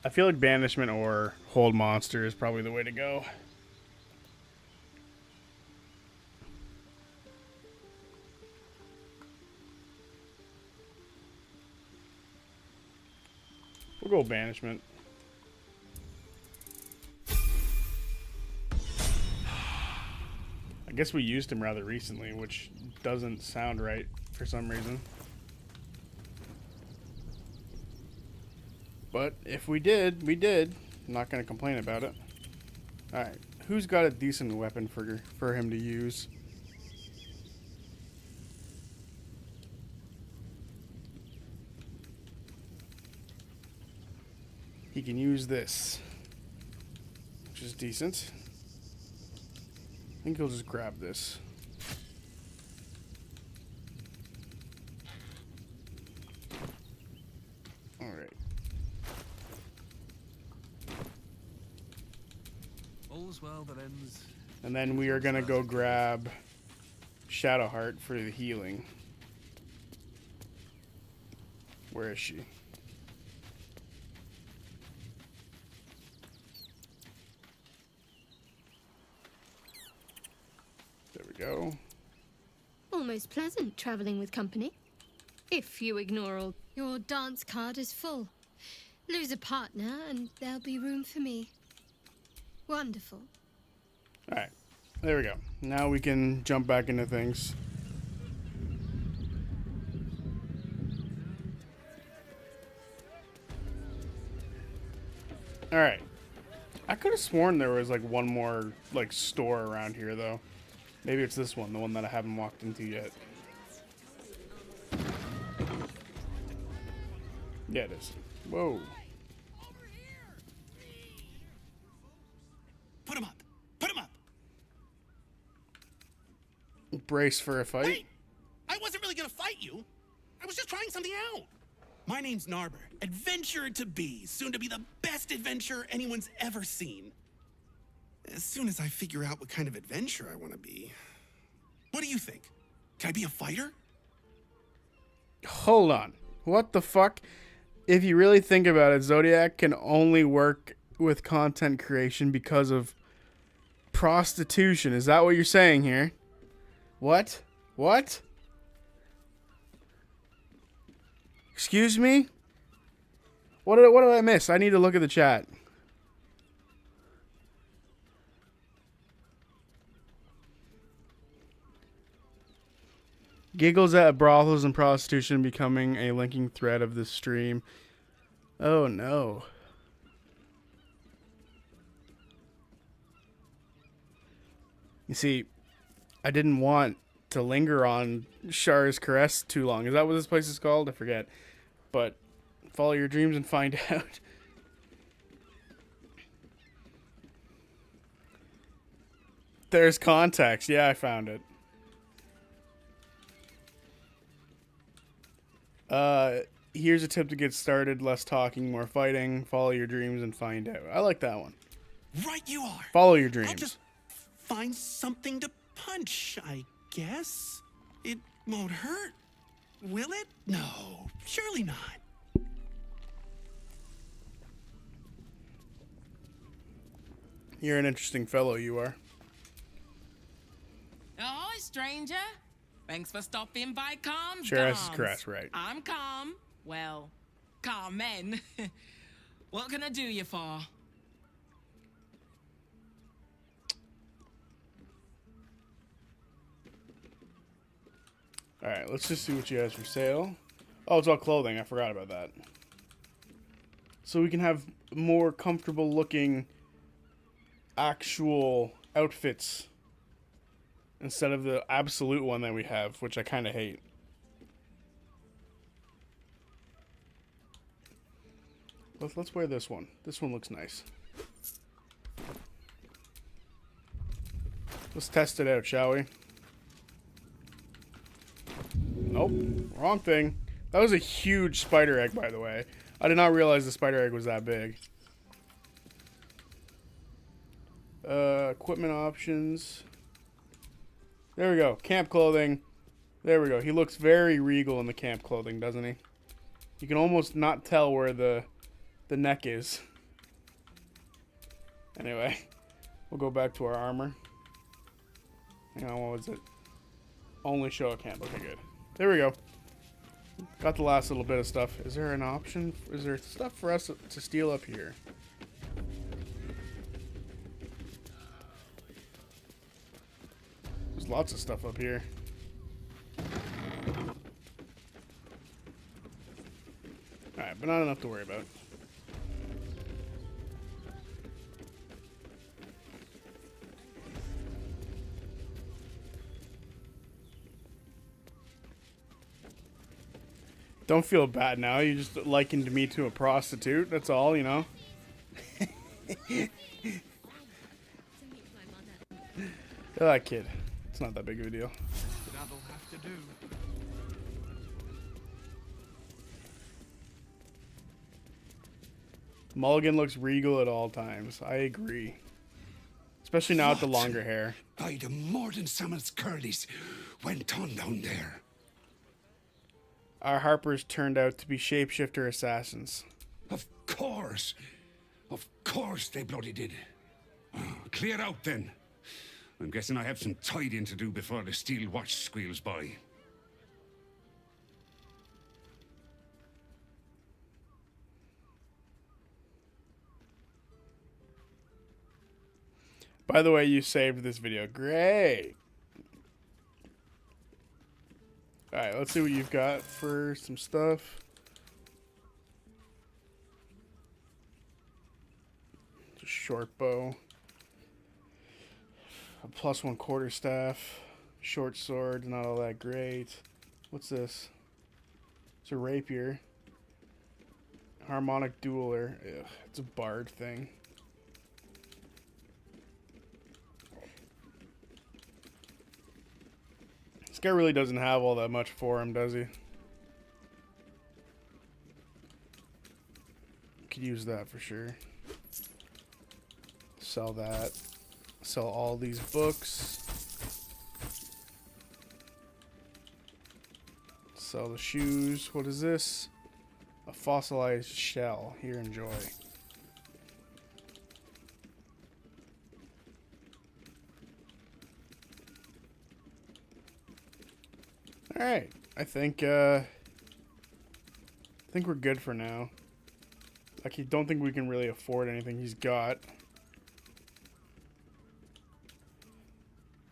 I feel like Banishment or Hold Monster is probably the way to go. We'll go Banishment. I guess we used him rather recently, which doesn't sound right for some reason. But if we did, we did. I'm not going to complain about it. Alright, who's got a decent weapon for him to use? He can use this, which is decent. I think he'll just grab this. Alright. All's well that ends. And then we are going to go grab Shadowheart for the healing. Where is she? There we go. Almost pleasant traveling with company. If you ignore all... Your dance card is full. Lose a partner and there'll be room for me. Wonderful. Alright, there we go. Now we can jump back into things. Alright. I could have sworn there was like one more like store around here though. Maybe it's this one, the one that I haven't walked into yet. Yeah, it is. Whoa. Put him up! Put him up! Brace for a fight. Hey! I wasn't really gonna fight you. I was just trying something out. My name's Narber, adventurer to be, soon to be the best adventurer anyone's ever seen. As soon as I figure out what kind of adventurer I want to be. What do you think? Can I be a fighter? Hold on. What the fuck? If you really think about it, Zodiac can only work with content creation because of prostitution. Is that what you're saying here? What? What? Excuse me? What did I miss? I need to look at the chat. Giggles at brothels and prostitution becoming a linking thread of this stream. Oh no. You see, I didn't want to linger on Char's caress too long. Is that what this place is called? I forget. But follow your dreams and find out. There's context. Yeah, I found it. Here's a tip to get started. Less talking, more fighting. Follow your dreams and find out. I like that one. Right you are. Follow your dreams. I'll just find something to punch, I guess. It won't hurt, will it? No, surely not. You're an interesting fellow, you are. Ahoy, stranger. Thanks for stopping by Calm's Sure, this is Dance. correct, right. I'm Calm. Well, Carmen. What can I do you for? Alright, let's just see what she has for sale. Oh, it's all clothing. I forgot about that. So we can have more comfortable looking actual outfits instead of the absolute one that we have, which I kind of hate. Let's wear this one. This one looks nice. Let's test it out, shall we? Nope, wrong thing. That was a huge spider egg, by the way. I did not realize the spider egg was that big. Equipment options. There we go. Camp clothing. There we go. He looks very regal in the camp clothing, doesn't he? You can almost not tell where the neck is. Anyway, we'll go back to our armor. Hang on, what was it? Only show a camp. Okay, good. There we go. Got the last little bit of stuff. Is there an option? Is there stuff for us to steal up here? There's lots of stuff up here. Alright, but not enough to worry about. Don't feel bad now. You just likened me to a prostitute. That's all, you know. Look at that kid. It's not that big of a deal. That'll have to do. Mulligan looks regal at all times. I agree. Especially now with the longer hair. By the Morden Summon's curlies went on down there. Our Harpers turned out to be shapeshifter assassins. Of course they bloody did. Clear out then. I'm guessing I have some tidying to do before the steel watch squeals by. By the way, you saved this video. Great. Alright, let's see what you've got for some stuff. Just short bow. A +1 quarterstaff. Short sword, not all that great. What's this? It's a rapier. Harmonic dueler. Ugh, it's a bard thing. This guy really doesn't have all that much for him, does he? Could use that for sure. Sell that. Sell all these books. Sell the shoes. What is this? A fossilized shell. Here, enjoy. Alright, I think we're good for now. I don't think we can really afford anything he's got.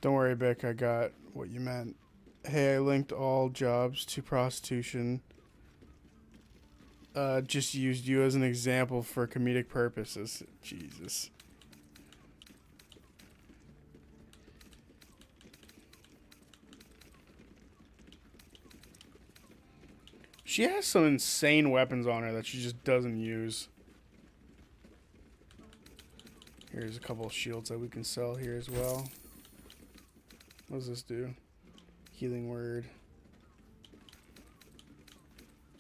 Don't worry, Bick, I got what you meant. Hey, I linked all jobs to prostitution. Just used you as an example for comedic purposes. Jesus. She has some insane weapons on her that she just doesn't use. Here's a couple of shields that we can sell here as well. What does this do? Healing word.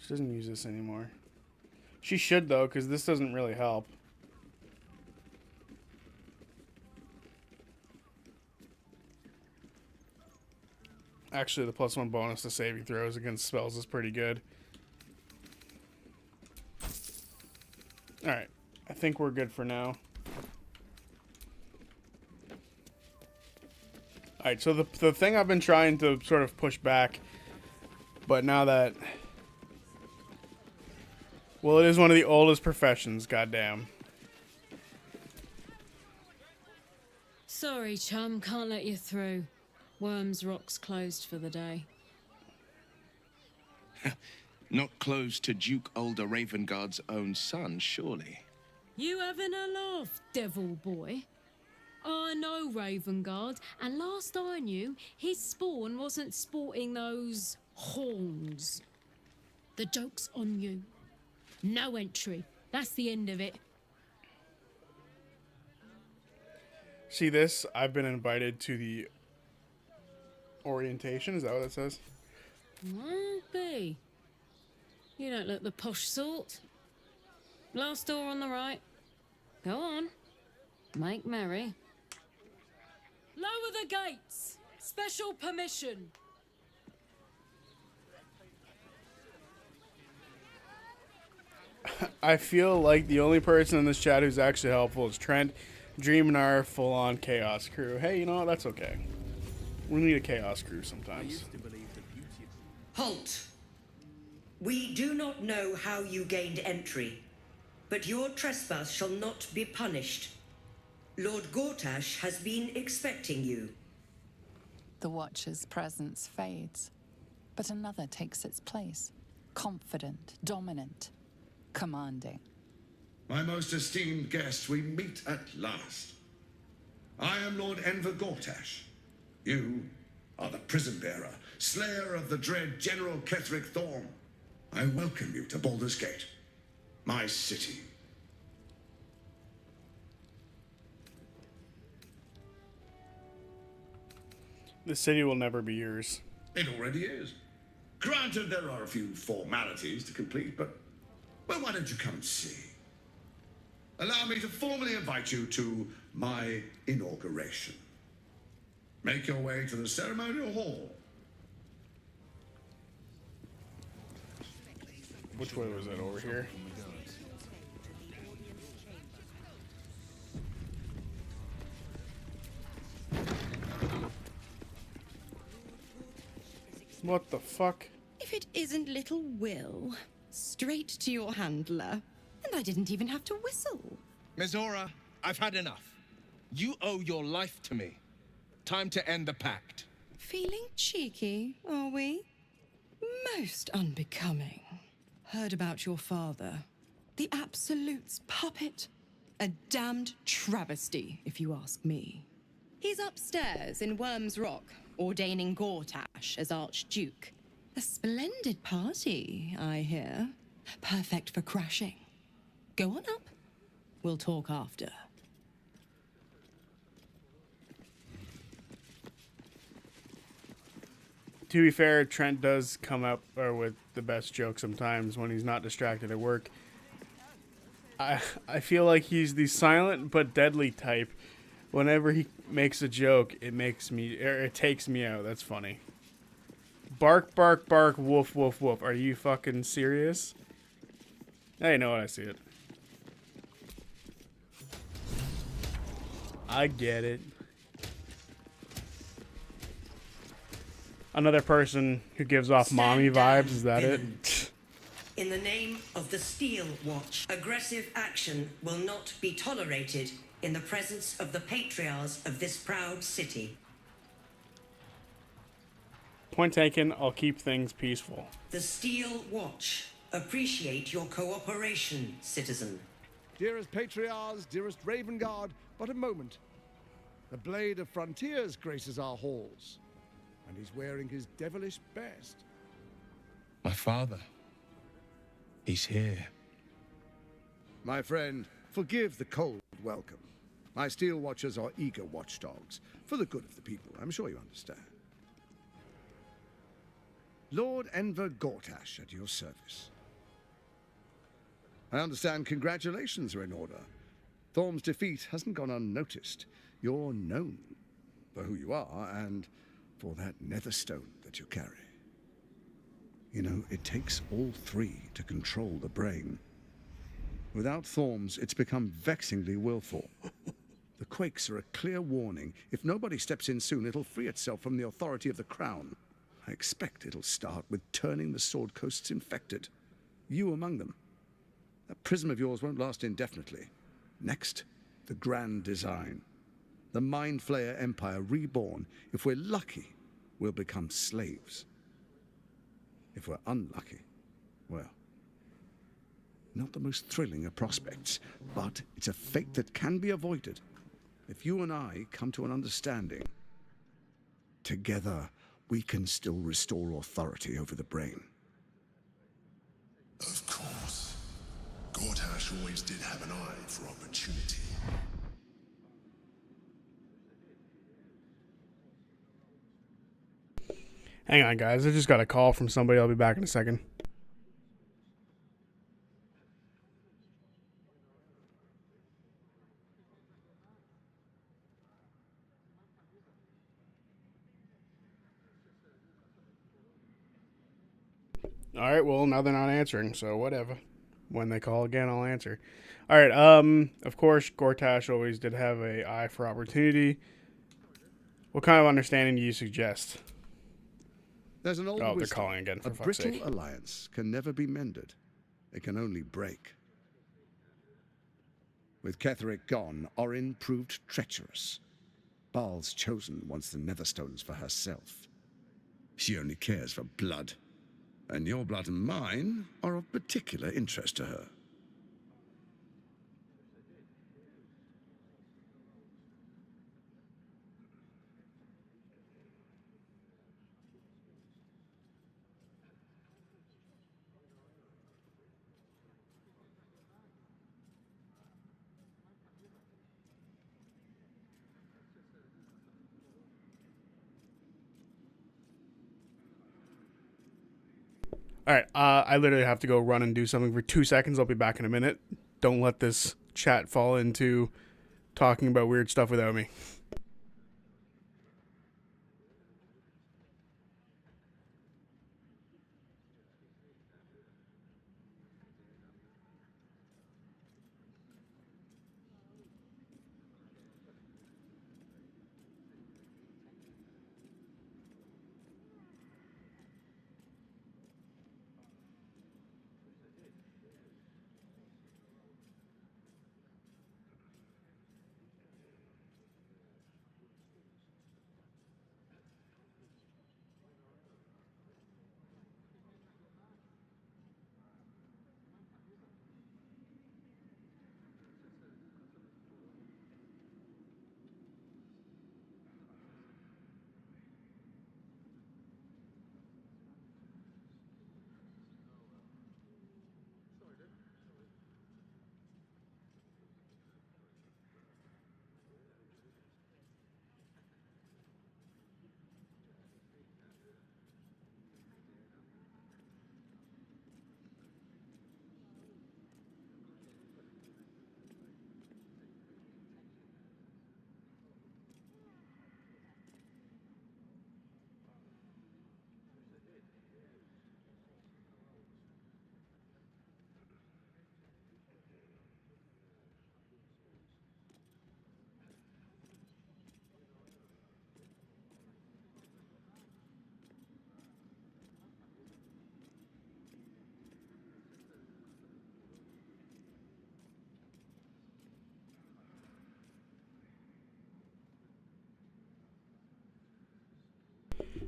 She doesn't use this anymore. She should though, because this doesn't really help. Actually, the +1 bonus to saving throws against spells is pretty good. Alright, I think we're good for now. Alright, so the thing I've been trying to sort of push back, but now that... Well, it is one of the oldest professions, goddamn. Sorry, chum, can't let you through. Worms Rock's closed for the day. Not closed to Duke Older Ravengard's own son, surely. You having a laugh, devil boy? I know Ravengard, and last I knew, his spawn wasn't sporting those horns. The joke's on you. No entry. That's the end of it. See this? I've been invited to the orientation. Is that what it says? Might be. You don't look the posh sort. Last door on the right. Go on. Make merry. Lower the gates. Special permission. I feel like the only person in this chat who's actually helpful is Trent, Dream, and our full-on chaos crew. Hey, you know what? That's okay. We need a chaos crew sometimes. Halt! We do not know how you gained entry, but your trespass shall not be punished. Lord Gortash has been expecting you. The Watcher's presence fades, but another takes its place. Confident, dominant, commanding. My most esteemed guest, we meet at last. I am Lord Enver Gortash. You are the prison bearer, slayer of the dread General Ketheric Thorm. I welcome you to Baldur's Gate, my city. The city will never be yours. It already is. Granted, there are a few formalities to complete, but well, why don't you come see? Allow me to formally invite you to my inauguration. Make your way to the ceremonial hall. Which way was that? Over here? What the fuck? If it isn't little Will, straight to your handler. And I didn't even have to whistle. Mizora, I've had enough. You owe your life to me. Time to end the pact. Feeling cheeky, are we? Most unbecoming. Heard about your father. The Absolute's puppet. A damned travesty, if you ask me. He's upstairs in Worms Rock, ordaining Gortash as Archduke. A splendid party, I hear. Perfect for crashing. Go on up. We'll talk after. To be fair, Trent does come up with the best joke sometimes when he's not distracted at work. I feel like he's the silent but deadly type. Whenever he makes a joke, it takes me out. That's funny. Bark, bark, bark, woof, woof, woof. Are you fucking serious? I know it. I see it. I get it. Another person who gives off mommy vibes, is that it? In the name of the Steel Watch, aggressive action will not be tolerated in the presence of the patriarchs of this proud city. Point taken, I'll keep things peaceful. The Steel Watch appreciate your cooperation, citizen. Dearest patriarchs, dearest Ravengard, but a moment. The Blade of Frontiers graces our halls, and he's wearing his devilish best. My father. He's here. My friend, forgive the cold welcome. My Steel Watchers are eager watchdogs, for the good of the people, I'm sure you understand. Lord Enver Gortash at your service. I understand congratulations are in order. Thorm's defeat hasn't gone unnoticed. You're known for who you are and for that nether stone that you carry. You know, it takes all three to control the brain. Without Thorm's, it's become vexingly willful. The quakes are a clear warning. If nobody steps in soon, it'll free itself from the authority of the crown. I expect it'll start with turning the Sword Coasts infected. You among them. That prism of yours won't last indefinitely. Next, the grand design. The Mind Flayer Empire reborn. If we're lucky, we'll become slaves. If we're unlucky, well, not the most thrilling of prospects, but it's a fate that can be avoided. If you and I come to an understanding, together we can still restore authority over the brain. Of course. Gortash always did have an eye for opportunity. Hang on, guys. I just got a call from somebody. I'll be back in a second. Alright, well, now they're not answering, so whatever. When they call again, I'll answer. Alright, of course, Gortash always did have an eye for opportunity. What kind of understanding do you suggest? There's an old they're wisdom. calling again, for A fuck's brittle sake. alliance can never be mended. It can only break. With Ketheric gone, Orin proved treacherous. Baal's chosen wants the Netherstones for herself. She only cares for blood. And your blood and mine are of particular interest to her. Alright, I literally have to go run and do something for 2 seconds. I'll be back in a minute. Don't let this chat fall into talking about weird stuff without me.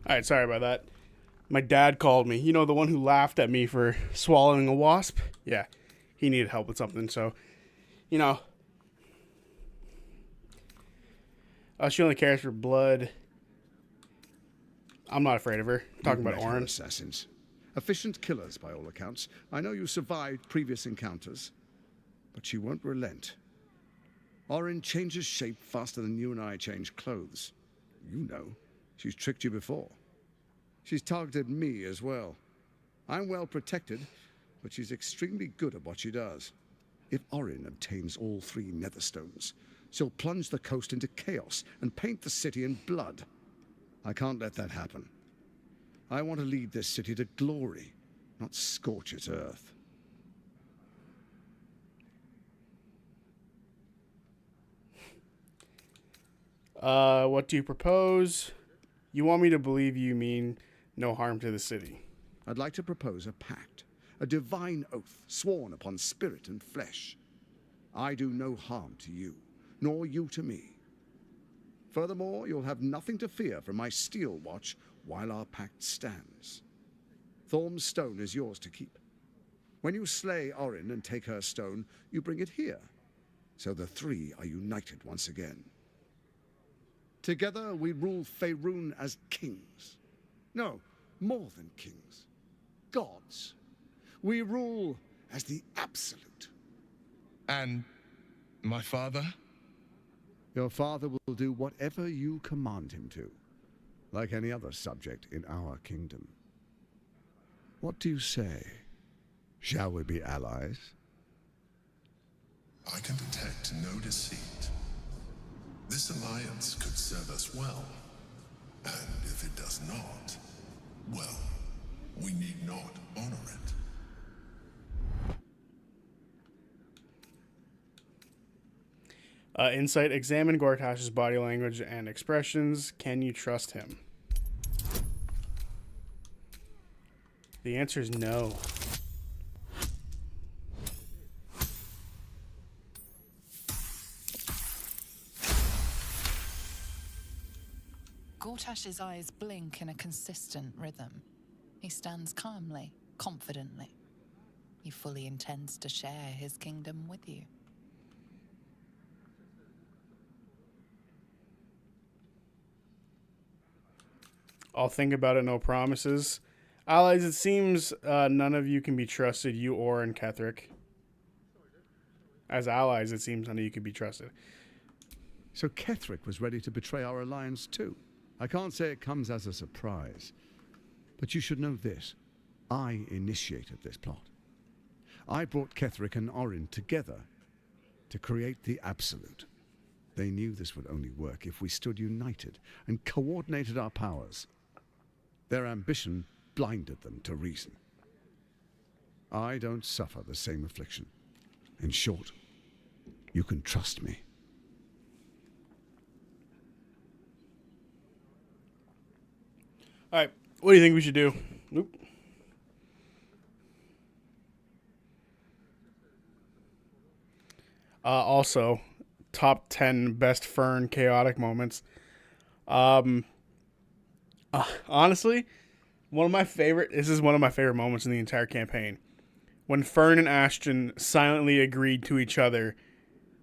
Alright, sorry about that. My dad called me. You know, the one who laughed at me for swallowing a wasp? Yeah, he needed help with something, so, you know. She only cares for blood. I'm not afraid of her. Talking about Met her Orin. assassins. Efficient killers, by all accounts. I know you survived previous encounters, but she won't relent. Orin changes shape faster than you and I change clothes. You know, she's tricked you before. She's targeted me as well. I'm well protected, but she's extremely good at what she does. If Orin obtains all 3 Netherstones, she'll plunge the coast into chaos and paint the city in blood. I can't let that happen. I want to lead this city to glory, not scorch its earth. What do you propose? You want me to believe you mean no harm to the city? I'd like to propose a pact, a divine oath sworn upon spirit and flesh. I do no harm to you, nor you to me. Furthermore, you'll have nothing to fear from my steel watch while our pact stands. Thorm's stone is yours to keep. When you slay Orin and take her stone, you bring it here, so the 3 are united once again. Together we rule Faerun as kings. No, more than kings. Gods. We rule as the absolute. And my father? Your father will do whatever you command him to, like any other subject in our kingdom. What do you say? Shall we be allies? I can detect no deceit. This alliance could serve us well. And if it does not, well, we need not honor it. Insight. Examine Gortash's body language and expressions. Can you trust him? The answer is no. Gortash's eyes blink in a consistent rhythm. He stands calmly, confidently. He fully intends to share his kingdom with you. I'll think about it, no promises. Allies, it seems none of you can be trusted, you or and Ketherick. As allies, it seems none of you can be trusted. So Ketherick was ready to betray our alliance too. I can't say it comes as a surprise, but you should know this. I initiated this plot. I brought Ketherick and Orin together to create the Absolute. They knew this would only work if we stood united and coordinated our powers. Their ambition blinded them to reason. I don't suffer the same affliction. In short, you can trust me. All right, what do you think we should do? Nope. Also, top 10 best Fern chaotic moments. Honestly, this is one of my favorite moments in the entire campaign. When Fern and Ashton silently agreed to each other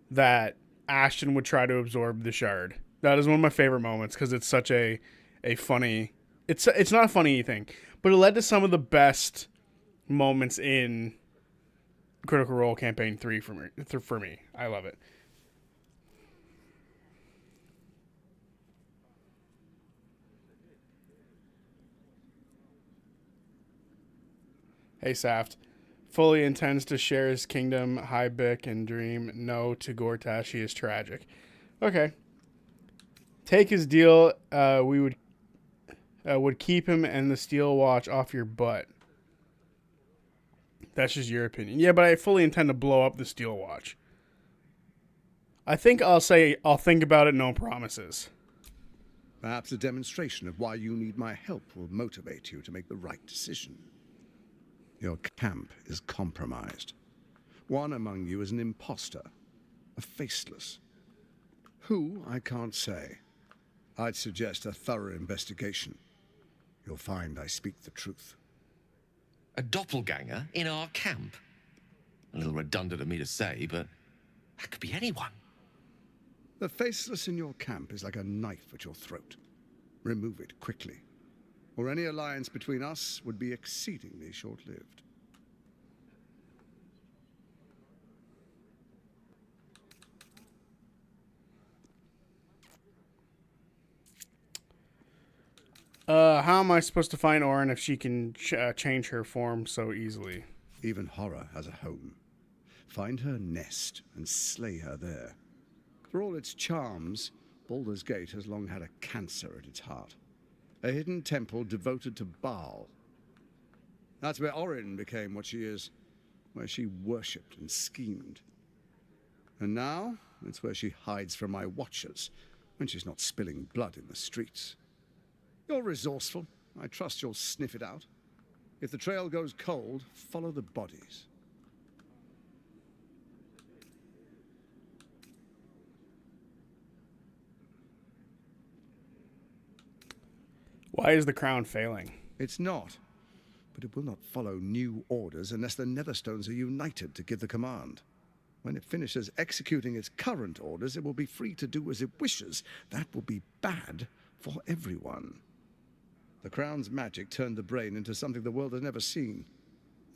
that Ashton would try to absorb the shard. That is one of my favorite moments because it's such a funny... It's not a funny thing, but it led to some of the best moments in Critical Role Campaign 3 for me. I love it. Hey, Saft. Fully intends to share his kingdom, Hybic and Dream. No to Gortash, he is tragic. Okay. Take his deal. We would keep him and the steel watch off your butt. That's just your opinion. Yeah, but I fully intend to blow up the steel watch. I think I'll think about it, no promises. Perhaps a demonstration of why you need my help will motivate you to make the right decision. Your camp is compromised. One among you is an imposter, a faceless. Who, I can't say. I'd suggest a thorough investigation. You'll find I speak the truth. A doppelganger in our camp? A little redundant of me to say, but that could be anyone. The faceless in your camp is like a knife at your throat. Remove it quickly. or any alliance between us would be exceedingly short-lived. How am I supposed to find Orin if she can change her form so easily? Even horror has a home. Find her nest and slay her there. For all its charms, Baldur's Gate has long had a cancer at its heart. A hidden temple devoted to Baal. That's where Orin became what she is, where she worshipped and schemed. And now, it's where she hides from my watchers, when she's not spilling blood in the streets. You're resourceful. I trust you'll sniff it out. If the trail goes cold, follow the bodies. Why is the crown failing? It's not. But it will not follow new orders unless the Netherstones are united to give the command. When it finishes executing its current orders, it will be free to do as it wishes. That will be bad for everyone. The crown's magic turned the brain into something the world has never seen.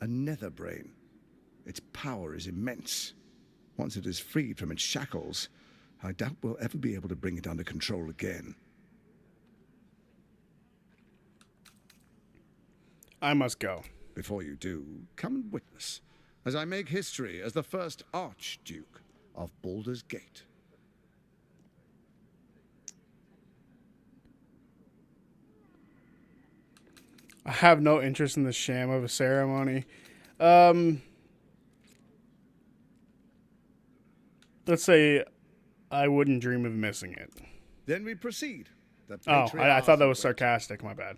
A nether brain. Its power is immense. Once it is freed from its shackles, I doubt we'll ever be able to bring it under control again. I must go. Before you do, come and witness, as I make history as the first Archduke of Baldur's Gate. I have no interest in the sham of a ceremony. Let's say I wouldn't dream of missing it. Then we proceed. I thought that was sarcastic. My bad.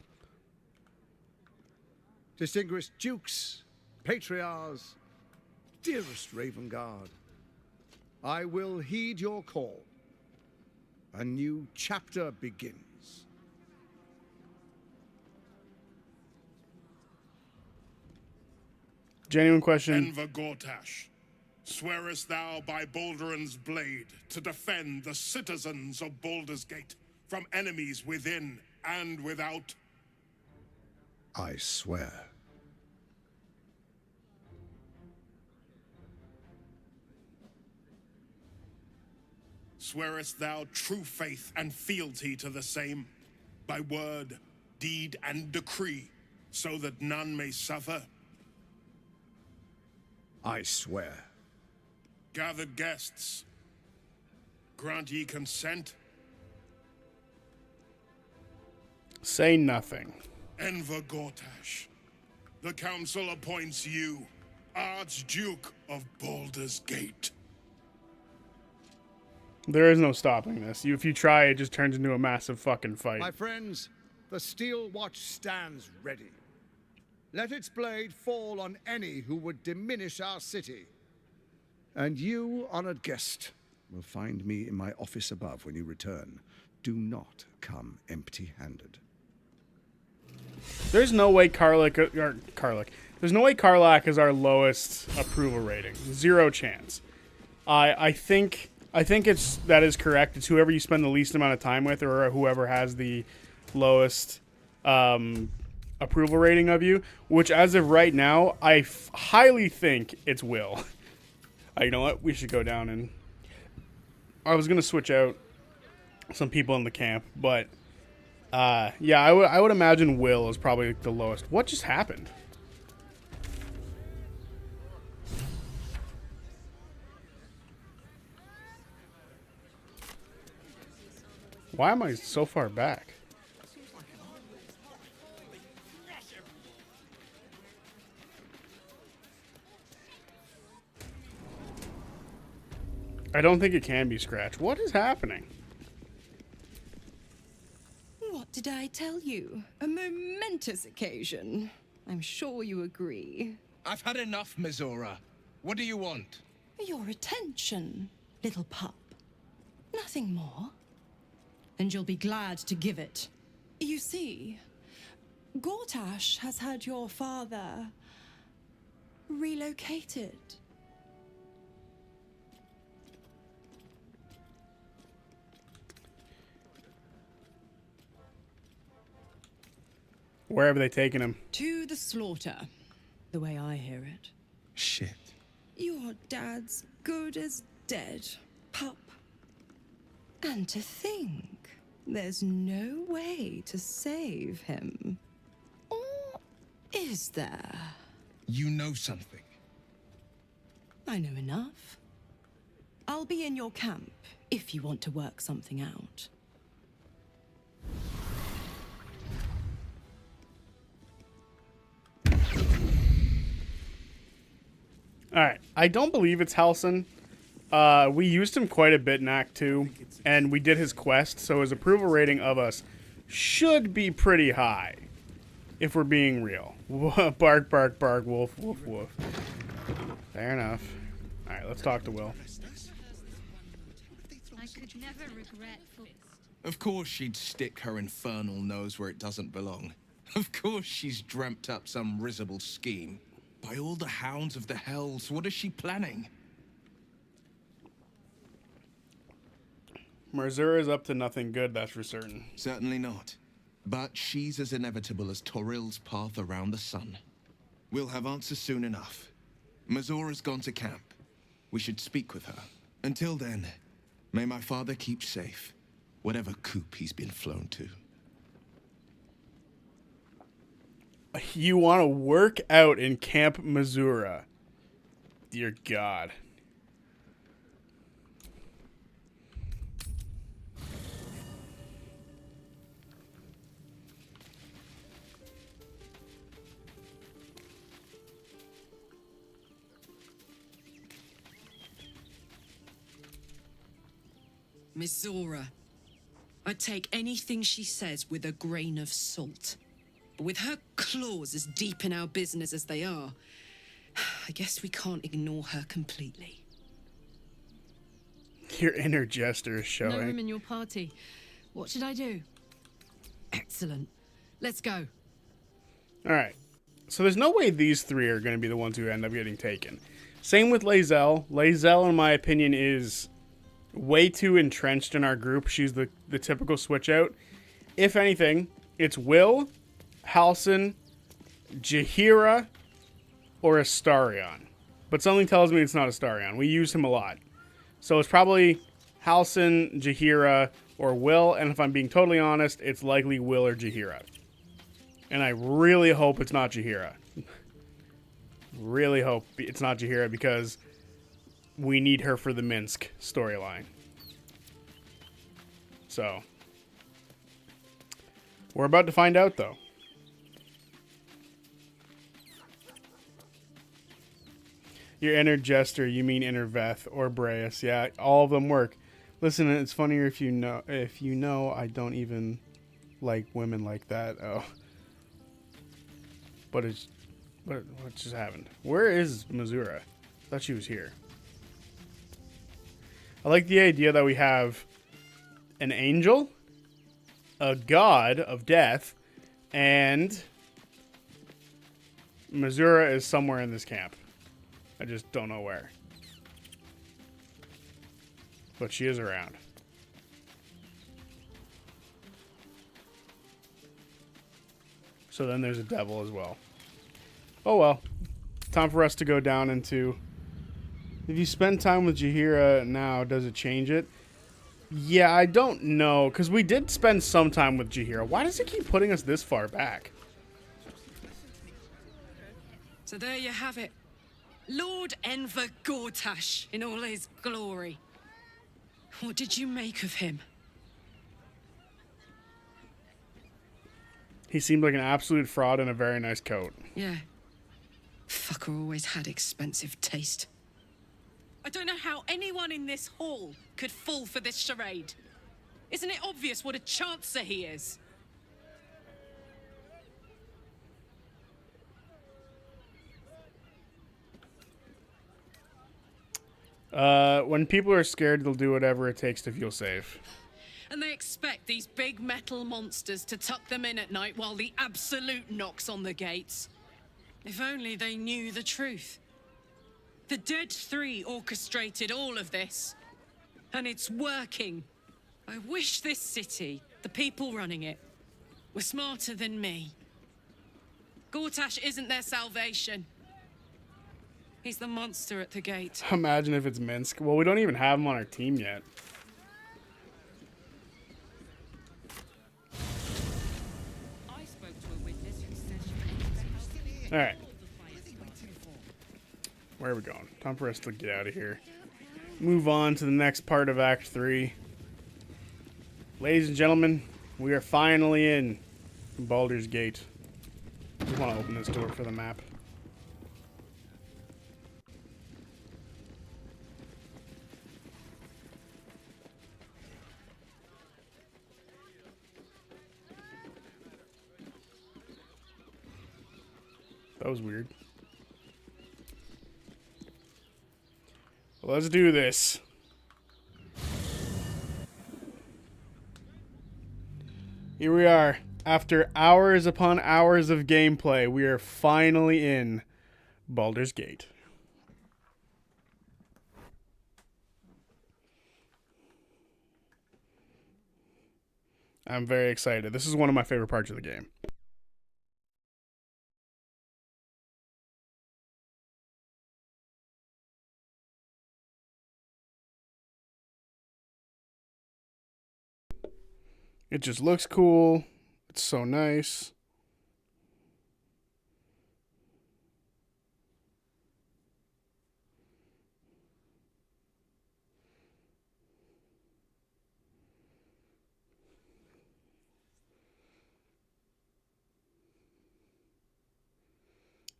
Distinguished dukes, patriarchs, dearest Ravengard, I will heed your call. A new chapter begins. Genuine question. Enver Gortash, swearest thou by Balduran's blade to defend the citizens of Baldur's Gate from enemies within and without? I swear. Swearest thou true faith and fealty to the same, by word, deed, and decree, so that none may suffer? I swear. Gathered guests, grant ye consent? Say nothing. Enver Gortash, the council appoints you Archduke of Baldur's Gate. There is no stopping this. If you try, it just turns into a massive fucking fight. My friends, the Steel Watch stands ready. Let its blade fall on any who would diminish our city. And you, honored guest, will find me in my office above when you return. Do not come empty-handed. There's no way There's no way Karlach is our lowest approval rating. Zero chance. I think that is correct. It's whoever you spend the least amount of time with, or whoever has the lowest approval rating of you. Which, as of right now, I highly think it's Will. You know what? We should go down and. I was gonna switch out some people in the camp, but yeah, I would imagine Will is probably the lowest. What just happened? Why am I so far back? I don't think it can be scratched. What is happening? What did I tell you? A momentous occasion. I'm sure you agree. I've had enough, Mizora. What do you want? Your attention, little pup. Nothing more. And you'll be glad to give it. You see, Gortash has had your father relocated. Where have they taken him? To the slaughter, the way I hear it. Shit. Your dad's good as dead, pup. And to think, there's no way to save him. Or is there? You know something. I know enough. I'll be in your camp if you want to work something out. Alright, I don't believe it's Halsin. We used him quite a bit in Act 2, and we did his quest, so his approval rating of us should be pretty high, if we're being real. Bark, bark, bark, wolf, wolf, wolf. Fair enough. Alright, let's talk to Will. I could never regret for... Of course she'd stick her infernal nose where it doesn't belong. Of course she's dreamt up some risible scheme. By all the hounds of the hells, what is she planning? Missoura's up to nothing good, that's for certain. Certainly not. But she's as inevitable as Toril's path around the sun. We'll have answers soon enough. Missoura's gone to camp. We should speak with her. Until then, may my father keep safe, whatever coop he's been flown to. You want to work out in Camp Missoura. Dear God. Miss Zora, I'd take anything she says with a grain of salt. But with her claws as deep in our business as they are, I guess we can't ignore her completely. Your inner jester is No room showing. in your party. What should I do? Excellent. Let's go. Alright. So there's no way these three are going to be the ones who end up getting taken. Same with Lae'zel. Lae'zel, in my opinion, is way too entrenched in our group. She's the typical switch out. If anything, it's Will, Halsin, Jaheira, or Astarion. But something tells me it's not Astarion. We use him a lot. So it's probably Halsin, Jaheira, or Will. And if I'm being totally honest, it's likely Will or Jaheira. And I really hope it's not Jaheira. Really hope it's not Jaheira because we need her for the Minsk storyline. So we're about to find out, though. Your inner jester, you mean inner Veth or Breus. Yeah, all of them work. Listen, it's funnier if you know. If you know, I don't even like women like that. Oh, but it's what just happened? Where is Missoura? I thought she was here. I like the idea that we have an angel, a god of death, and Missoura is somewhere in this camp. I just don't know where. But she is around. So then there's a devil as well. Oh well. Time for us to go down into... If you spend time with Jaheira now, does it change it? Yeah, I don't know. Because we did spend some time with Jaheira. Why does it keep putting us this far back? So there you have it. Lord Enver Gortash in all his glory. What did you make of him? He seemed like an absolute fraud in a very nice coat. Yeah. Fucker always had expensive taste. I don't know how anyone in this hall could fall for this charade. Isn't it obvious what a chancer he is? When people are scared, they'll do whatever it takes to feel safe. And they expect these big metal monsters to tuck them in at night while the Absolute knocks on the gates. If only they knew the truth. The Dead Three orchestrated all of this. And it's working. I wish this city, the people running it, were smarter than me. Gortash isn't their salvation. He's the monster at the gate. Imagine if it's Minsk. Well, we don't even have him on our team yet. Alright. Where are we going? Time for us to get out of here. Move on to the next part of Act 3. Ladies and gentlemen, we are finally in Baldur's Gate. I just want to open this door for the map. That was weird. Let's do this. Here we are. After hours upon hours of gameplay, we are finally in Baldur's Gate. I'm very excited. This is one of my favorite parts of the game. It just looks cool. It's so nice.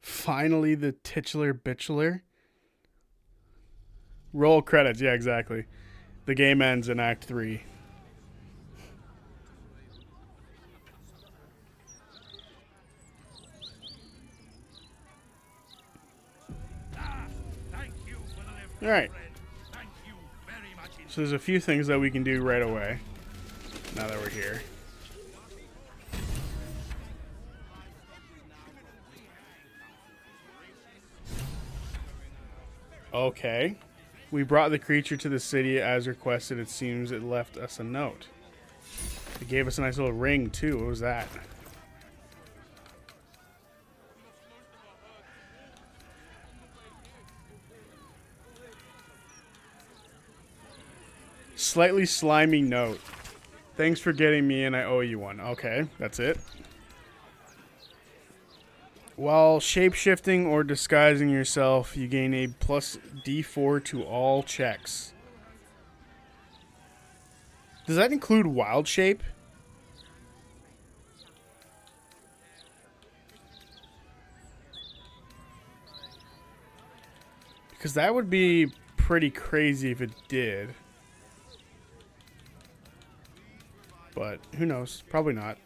Finally, the titular bitchular. Roll credits. Yeah, exactly. The game ends in Act 3. Alright. So there's a few things that we can do right away. Now that we're here. Okay. We brought the creature to the city as requested. It seems it left us a note. It gave us a nice little ring too. What was that? Slightly slimy note. Thanks for getting me in. I owe you one. Okay, that's it. While shape-shifting or disguising yourself, you gain a plus D4 to all checks. Does that include wild shape? Because that would be pretty crazy if it did. But who knows? Probably not.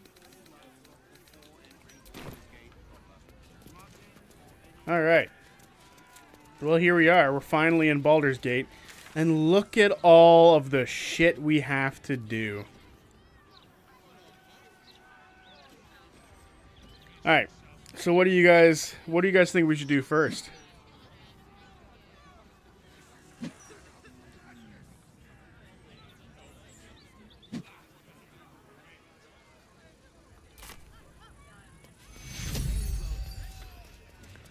Alright. Well, here we are. We're finally in Baldur's Gate. And look at all of the shit we have to do. Alright. So what do you guys think we should do first?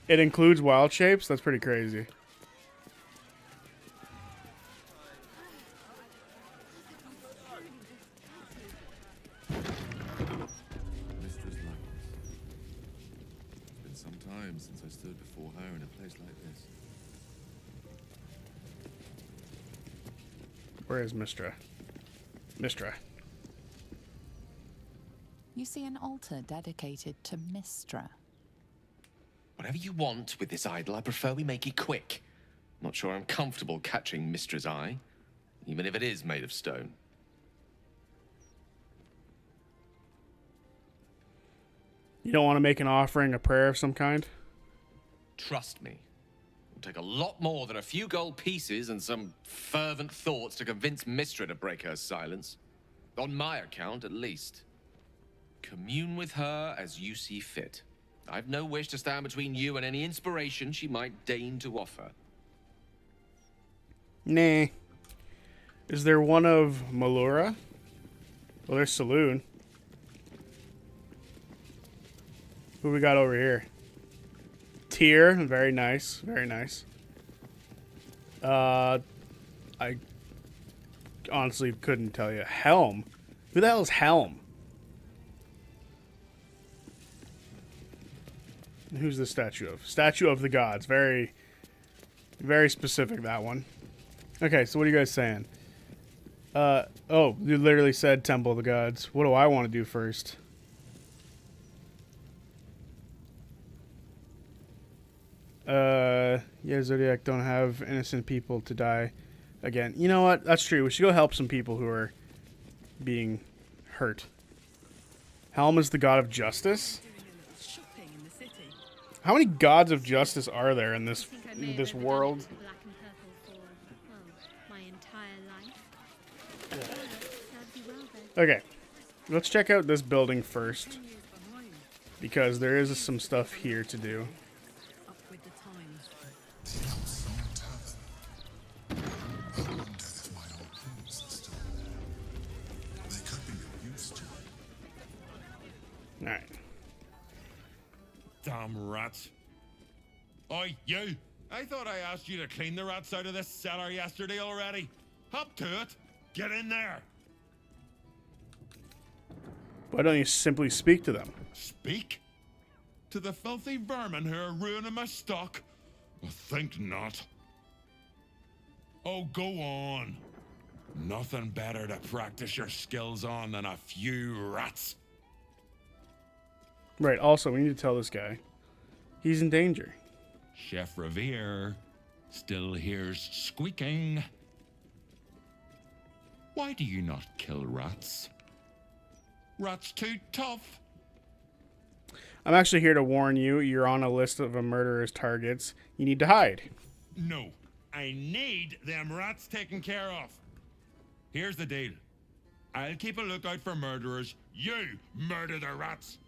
It includes wild shapes? That's pretty crazy. Mistress Luckless. It's been some time since I stood before her in a place like this. Where is Mistra? Mistra. You see an altar dedicated to Mistra. Whatever you want with this idol, I prefer we make it quick. Not sure I'm comfortable catching Mistra's eye, even if it is made of stone. You don't want to make an offering, a prayer of some kind? Trust me. It'll take a lot more than a few gold pieces and some fervent thoughts to convince Mistra to break her silence. On my account, at least. Commune with her as you see fit. I've no wish to stand between you and any inspiration she might deign to offer. Nah. Is there one of Malura? Well, there's Saloon. Who we got over here? Tyr, very nice, very nice. I honestly couldn't tell you. Helm. Who the hell is Helm? Who's the statue of? Statue of the gods. Very, very specific, that one. Okay, so what are you guys saying? Oh, you literally said Temple of the Gods. What do I want to do first? Yeah, Zodiac don't have innocent people to die again. You know what? That's true. We should go help some people who are being hurt. Helm is the god of justice? How many gods of justice are there in this world? Okay, let's check out this building first, because there is some stuff here to do. Alright. Damn rats. Oi, you! I thought I asked you to clean the rats out of this cellar yesterday already. Hop to it. Get in there. Why don't you simply speak to them? Speak? To the filthy vermin who are ruining my stock? I think not. Oh, go on. Nothing better to practice your skills on than a few rats. Right, also, we need to tell this guy. He's in danger. Chef Revere still hears squeaking. Why do you not kill rats? Rats too tough. I'm actually here to warn you. You're on a list of a murderer's targets. You need to hide. No, I need them rats taken care of. Here's the deal. I'll keep a lookout for murderers. You murder the rats.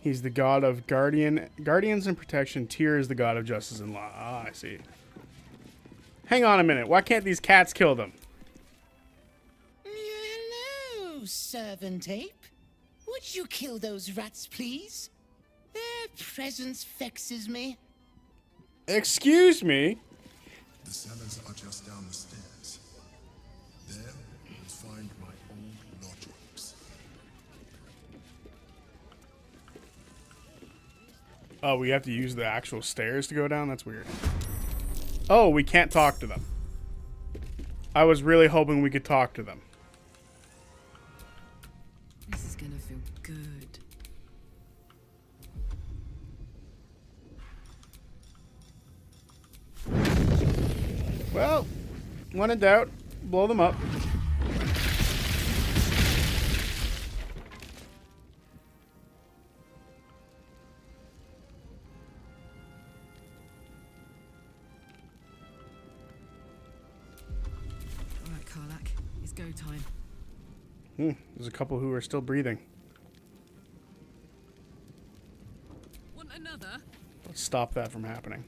He's the god of guardians and protection. Tyr is the god of justice and law. Ah, I see. Hang on a minute. Why can't these cats kill them? Hello, servant ape. Would you kill those rats, please? Their presence vexes me. Excuse me? The cellars are just down the stairs. There, you'll find my old lodgings. Oh, we have to use the actual stairs to go down? That's weird. Oh, we can't talk to them. I was really hoping we could talk to them. This is gonna feel good. Well, when in doubt, blow them up. Alright, Karlak, it's go time. There's a couple who are still breathing. Want another? Let's stop that from happening.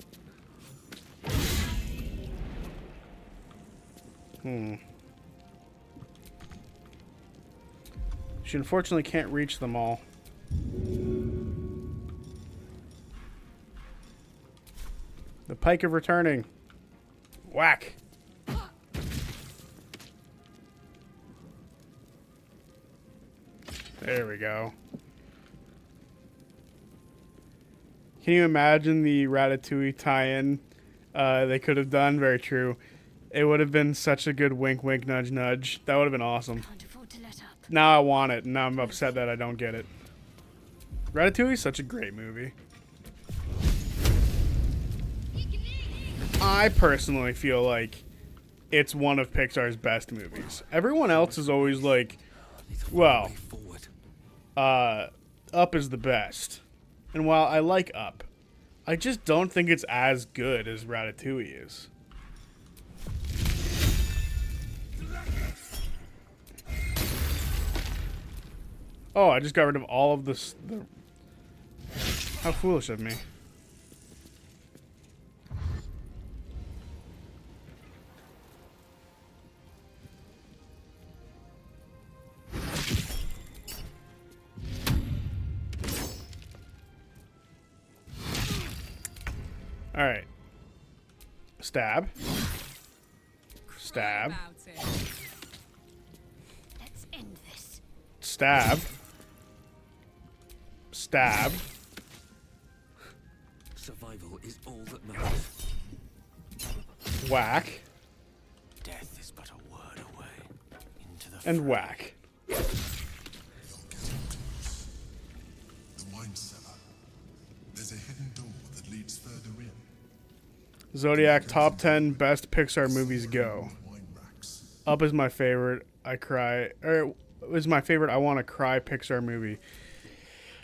She unfortunately can't reach them all. The pike of returning. Whack. There we go. Can you imagine the Ratatouille tie-in they could have done? Very true. It would have been such a good wink, wink, nudge, nudge. That would have been awesome. Now I want it, and now I'm upset that I don't get it. Ratatouille is such a great movie. I personally feel like it's one of Pixar's best movies. Everyone else is always like, well, Up is the best. And while I like Up, I just don't think it's as good as Ratatouille is. Oh, I just got rid of all of this. How foolish of me. All right. Stab. Stab. Let's end this. Stab. Stab. Survival is all that matters. Whack. Death is but a word away. Into the And whack. The wine cellar. There's a hidden door that leads further in. Zodiac top 10 best Pixar movies go. Up is my favorite. I cry. Or is my favorite. I want to cry Pixar movie.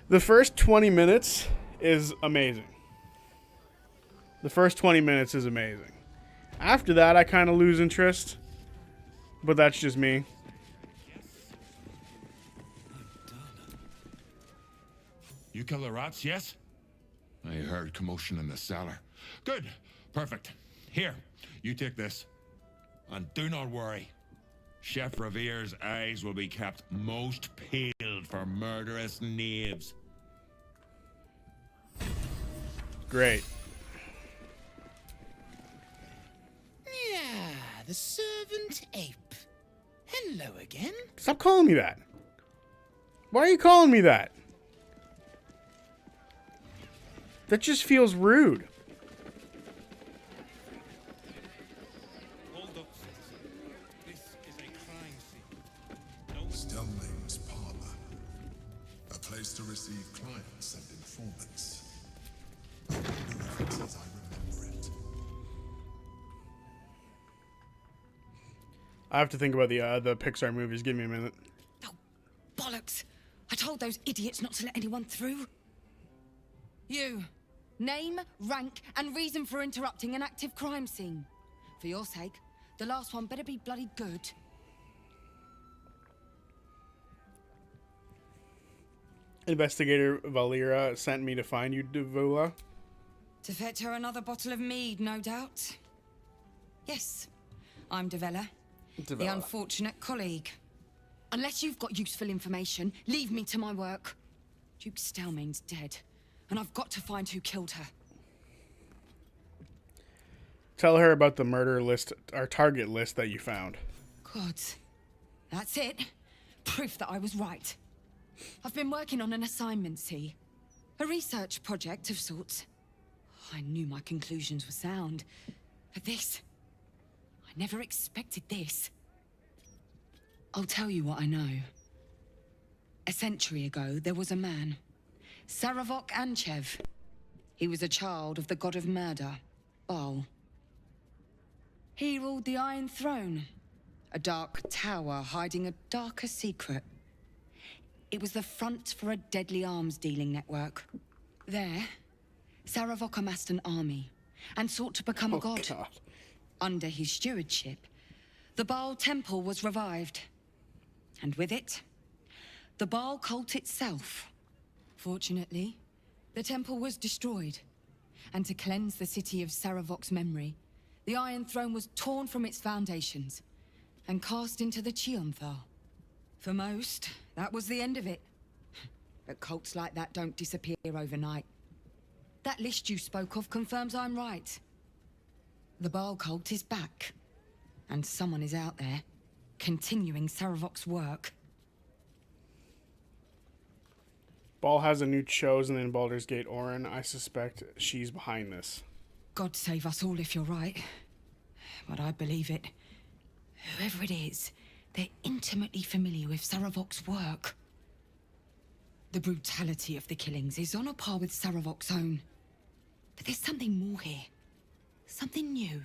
The first 20 minutes is amazing. The first 20 minutes is amazing. After that, I kind of lose interest. But that's just me. You kill the rats, yes? I heard commotion in the cellar. Good. Perfect. Here, you take this. And do not worry. Chef Revere's eyes will be kept most peeled for murderous knaves. Great. Yeah, the servant ape. Hello again. Stop calling me that. Why are you calling me that? That just feels rude. Hold up, citizen. This is a crime scene. Stellmane's parlor. A place to receive clients and informants. I wonder if it's as I remember it. I have to think about the Pixar movies. Give me a minute. Bollocks! I told those idiots not to let anyone through. You. Name, rank, and reason for interrupting an active crime scene. For your sake, the last one better be bloody good. Investigator Valera sent me to find you, Davula. To fetch her another bottle of mead, no doubt. Yes, I'm Davella, the unfortunate colleague. Unless you've got useful information, leave me to my work. Duke Stellmane's dead, and I've got to find who killed her. Tell her about the murder list, our target list that you found. God, that's it. Proof that I was right. I've been working on an assignment, see? A research project of sorts. I knew my conclusions were sound. But this... I never expected this. I'll tell you what I know. A century ago, there was a man. Saravok Anchev. He was a child of the god of murder, Baal. He ruled the Iron Throne, a dark tower hiding a darker secret. It was the front for a deadly arms-dealing network. There, Saravok amassed an army and sought to become a god. Under his stewardship, the Baal Temple was revived. And with it, the Baal cult itself. Fortunately, the temple was destroyed. And to cleanse the city of Saravok's memory, the Iron Throne was torn from its foundations and cast into the Chionthar. For most, that was the end of it. But cults like that don't disappear overnight. That list you spoke of confirms I'm right. The Baal cult is back. And someone is out there, continuing Saravok's work. Baal has a new chosen in Baldur's Gate, Orin. I suspect she's behind this. God save us all if you're right. But I believe it. Whoever it is, they're intimately familiar with Saravok's work. The brutality of the killings is on a par with Saravok's own. But there's something more here. Something new.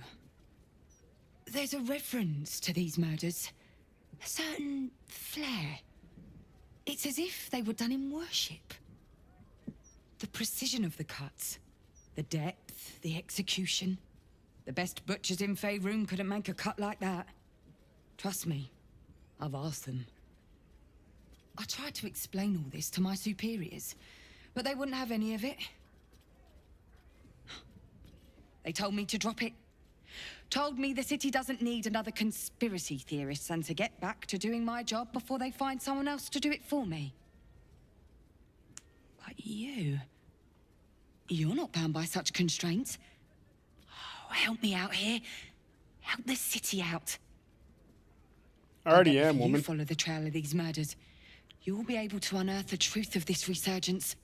There's a reference to these murders. A certain flair. It's as if they were done in worship. The precision of the cuts. The depth, the execution. The best butchers in Faerun couldn't make a cut like that. Trust me, I've asked them. I tried to explain all this to my superiors, but they wouldn't have any of it. They told me to drop it. Told me the city doesn't need another conspiracy theorist and to get back to doing my job before they find someone else to do it for me. But you're not bound by such constraints. help me out here. Help the city out. I already If am, you woman. follow the trail of these murders, you'll be able to unearth the truth of this resurgence.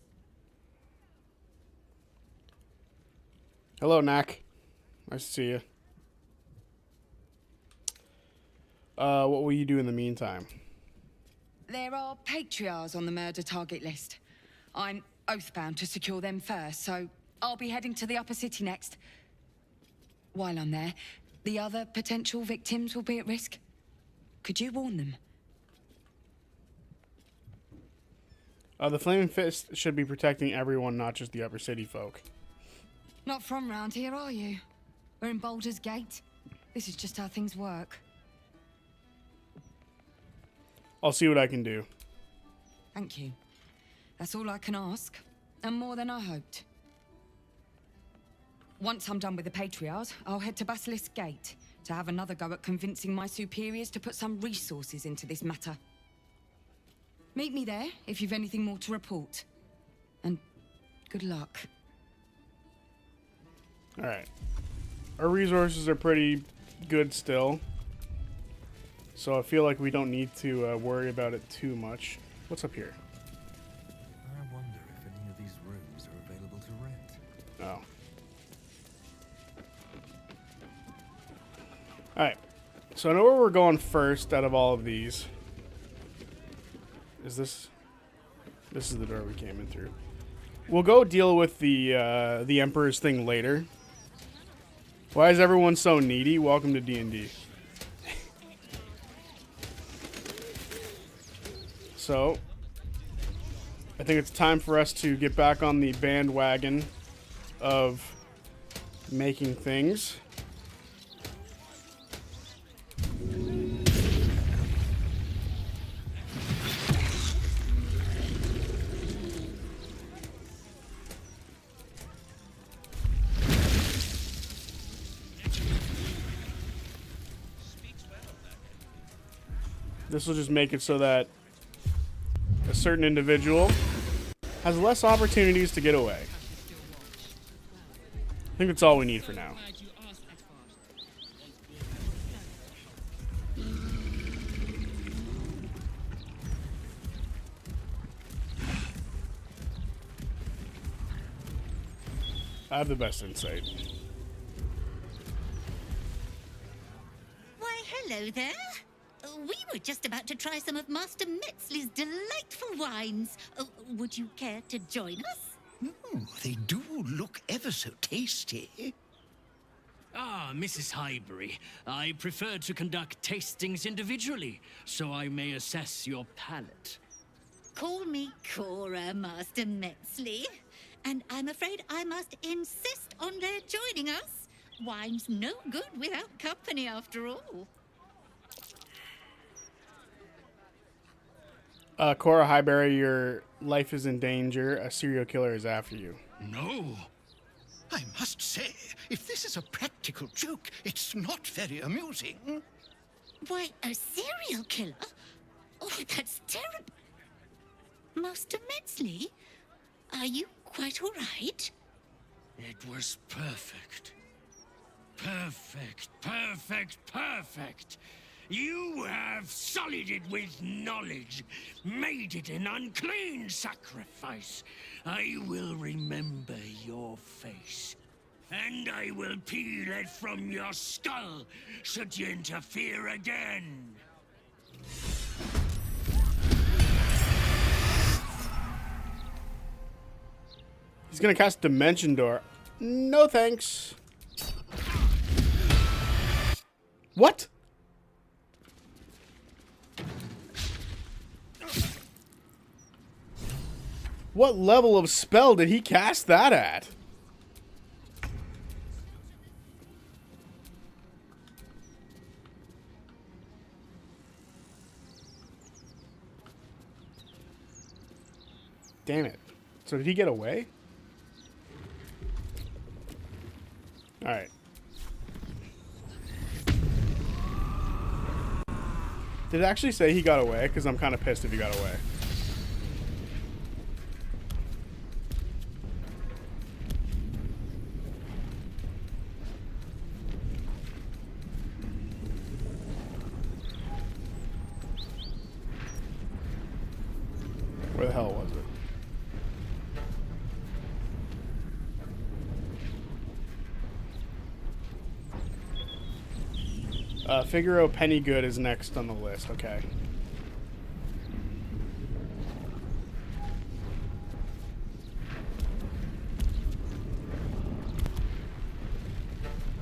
Hello, Knack. Nice to see you. What will you do in the meantime? There are patriarchs on the murder target list. I'm oathbound to secure them first, so I'll be heading to the upper city next. While I'm there, the other potential victims will be at risk. Could you warn them? The Flaming Fist should be protecting everyone, not just the upper city folk. Not from round here, are you? We're in Baldur's Gate. This is just how things work. I'll see what I can do. Thank you. That's all I can ask, and more than I hoped. Once I'm done with the Patriarchs, I'll head to Basilisk Gate to have another go at convincing my superiors to put some resources into this matter. Meet me there if you've anything more to report. And good luck. Alright. Our resources are pretty good still. So I feel like we don't need to worry about it too much. What's up here? I wonder if any of these rooms are available to rent. Oh. Alright. So I know where we're going first out of all of these. Is this... This is the door we came in through. We'll go deal with the Emperor's thing later. Why is everyone so needy? Welcome to D&D. So, I think it's time for us to get back on the bandwagon of making things. This will just make it so that a certain individual has less opportunities to get away. I think that's all we need for now. I have the best insight. Why, hello there. We were just about to try some of Master Metzley's delightful wines. Would you care to join us? They do look ever so tasty. Ah, Mrs. Highbury, I prefer to conduct tastings individually, so I may assess your palate. Call me Cora, Master Metzley. And I'm afraid I must insist on their joining us. Wine's no good without company, after all. Cora Highbury, your life is in danger. A serial killer is after you. No. I must say, if this is a practical joke, it's not very amusing. Why, a serial killer? Oh, that's terrible. Master Metzley, are you quite all right? It was perfect. Perfect, perfect, perfect. You have sullied it with knowledge, made it an unclean sacrifice. I will remember your face, and I will peel it from your skull should you interfere again. He's gonna cast Dimension Door. No thanks. What? What level of spell did he cast that at? Damn it. So did he get away? Alright. Did it actually say he got away? Because I'm kind of pissed if he got away. Where the hell was it? Figaro Pennygood is next on the list. Okay.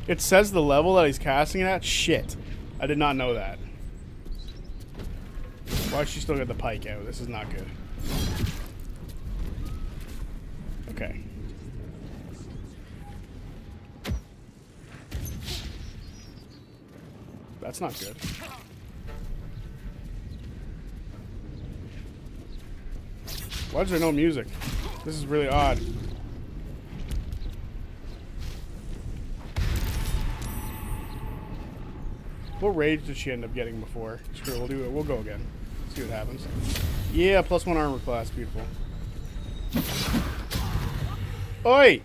It says the level that he's casting it at? Shit. I did not know that. Why she still got the pike out? This is not good. Okay. That's not good. Why is there no music? This is really odd. What rage did she end up getting before? Screw it, we'll do it. We'll go again. See what happens. Yeah, +1 armor class. Beautiful. Oi!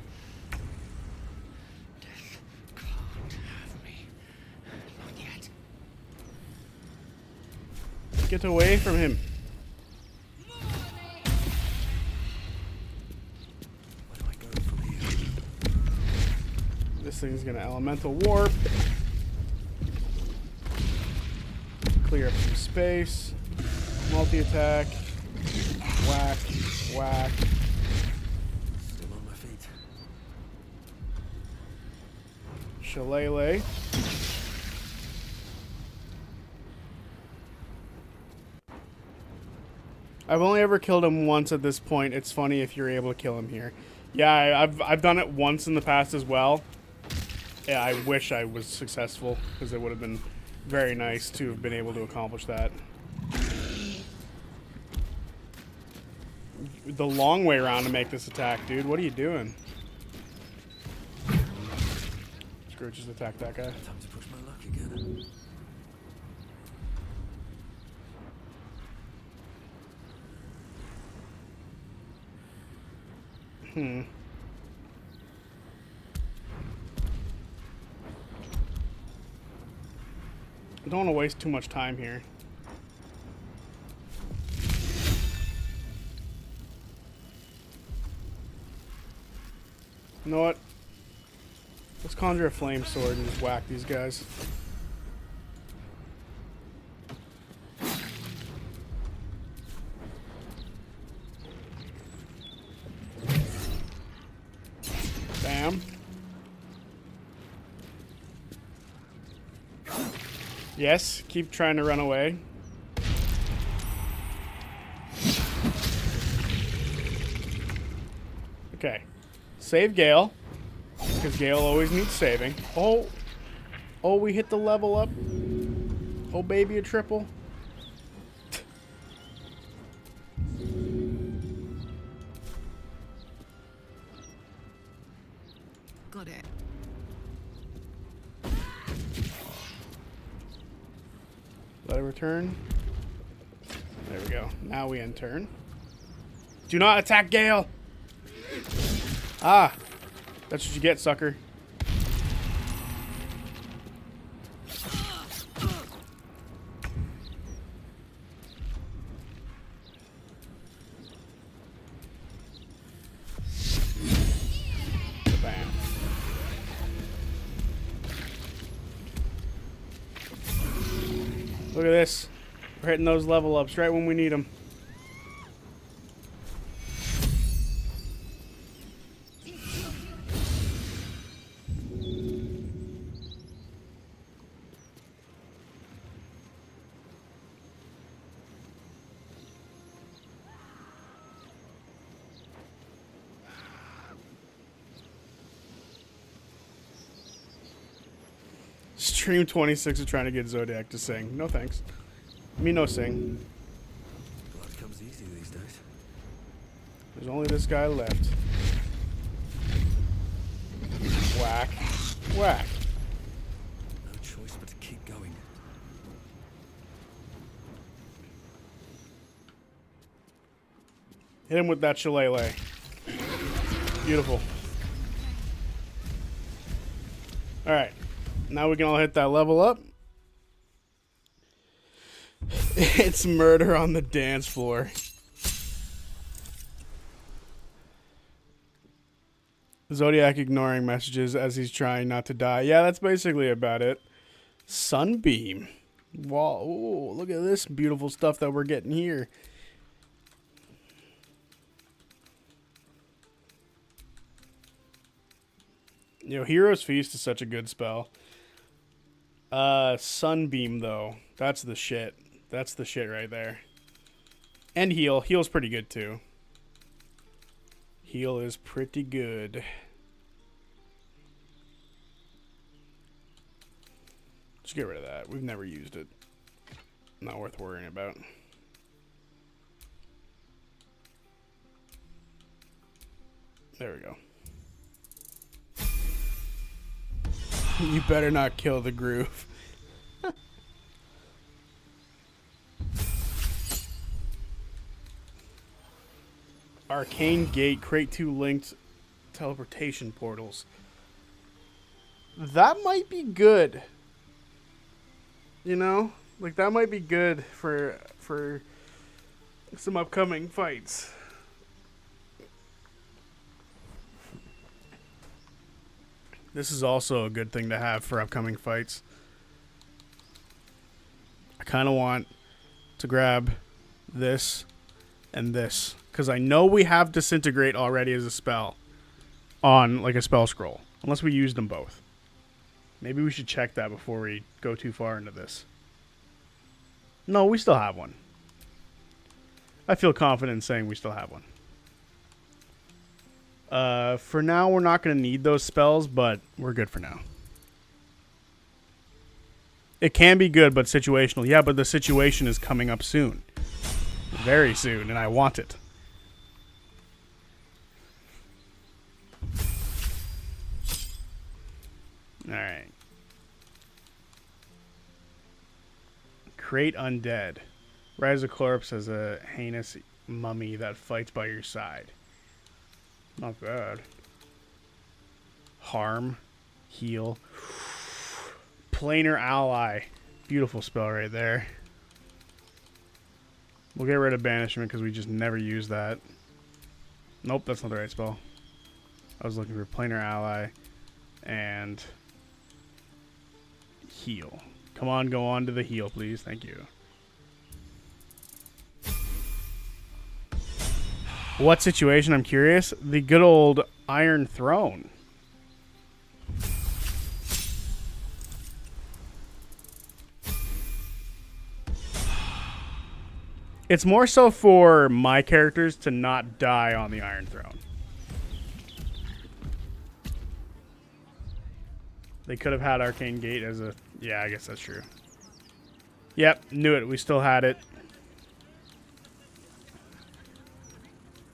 Get away from him. This thing's gonna elemental warp. Clear up some space. Multi-attack. Whack. Whack. Still on my feet. Shillelagh. I've only ever killed him once at this point. It's funny if you're able to kill him here. Yeah, I've done it once in the past as well. Yeah, I wish I was successful because it would have been very nice to have been able to accomplish that. The long way around to make this attack, dude. What are you doing? Screw it, just attack that guy. Time to push my luck again. I don't want to waste too much time here. You know what? Let's conjure a flame sword and just whack these guys. Bam. Yes, keep trying to run away. Okay. Save Gale. Because Gale always needs saving. Oh. Oh, we hit the level up. Oh, baby, a triple. Got it. Let it return. There we go. Now we end turn. Do not attack Gale! Ah! That's what you get, sucker. Bam. Look at this. We're hitting those level ups right when we need them. Stream 26 is trying to get Zodiac to sing. No thanks. Me no sing. Blood comes easy these days. There's only this guy left. Whack. Whack. No choice but to keep going. Hit him with that shillelagh. Beautiful. Alright. Now we can all hit that level up. It's murder on the dance floor. Zodiac ignoring messages as he's trying not to die. Yeah, that's basically about it. Sunbeam. Wow, ooh, look at this beautiful stuff that we're getting here. You know, Hero's Feast is such a good spell. Sunbeam, though. That's the shit. That's the shit right there. And Heal. Heal's pretty good, too. Heal is pretty good. Just get rid of that. We've never used it. Not worth worrying about. There we go. You better not kill the groove. Arcane Gate, create 2 linked teleportation portals. That might be good. You know? Like, that might be good for some upcoming fights. This is also a good thing to have for upcoming fights. I kind of want to grab this and this, because I know we have Disintegrate already as a spell on, like, a spell scroll, unless we used them both. Maybe we should check that before we go too far into this. No, we still have one. I feel confident in saying we still have one. For now, we're not going to need those spells, but we're good for now. It can be good, but situational. Yeah, but the situation is coming up soon. Very soon, and I want it. Alright. Create Undead. Rise a corpse as a heinous mummy that fights by your side. Not bad. Harm. Heal. Planar Ally. Beautiful spell right there. We'll get rid of Banishment because we just never use that. Nope, that's not the right spell. I was looking for Planar Ally and Heal. Come on, go on to the heal, please. Thank you. What situation? I'm curious. The good old Iron Throne. It's more so for my characters to not die on the Iron Throne. They could have had Arcane Gate as a... Yeah, I guess that's true. Yep, knew it. We still had it.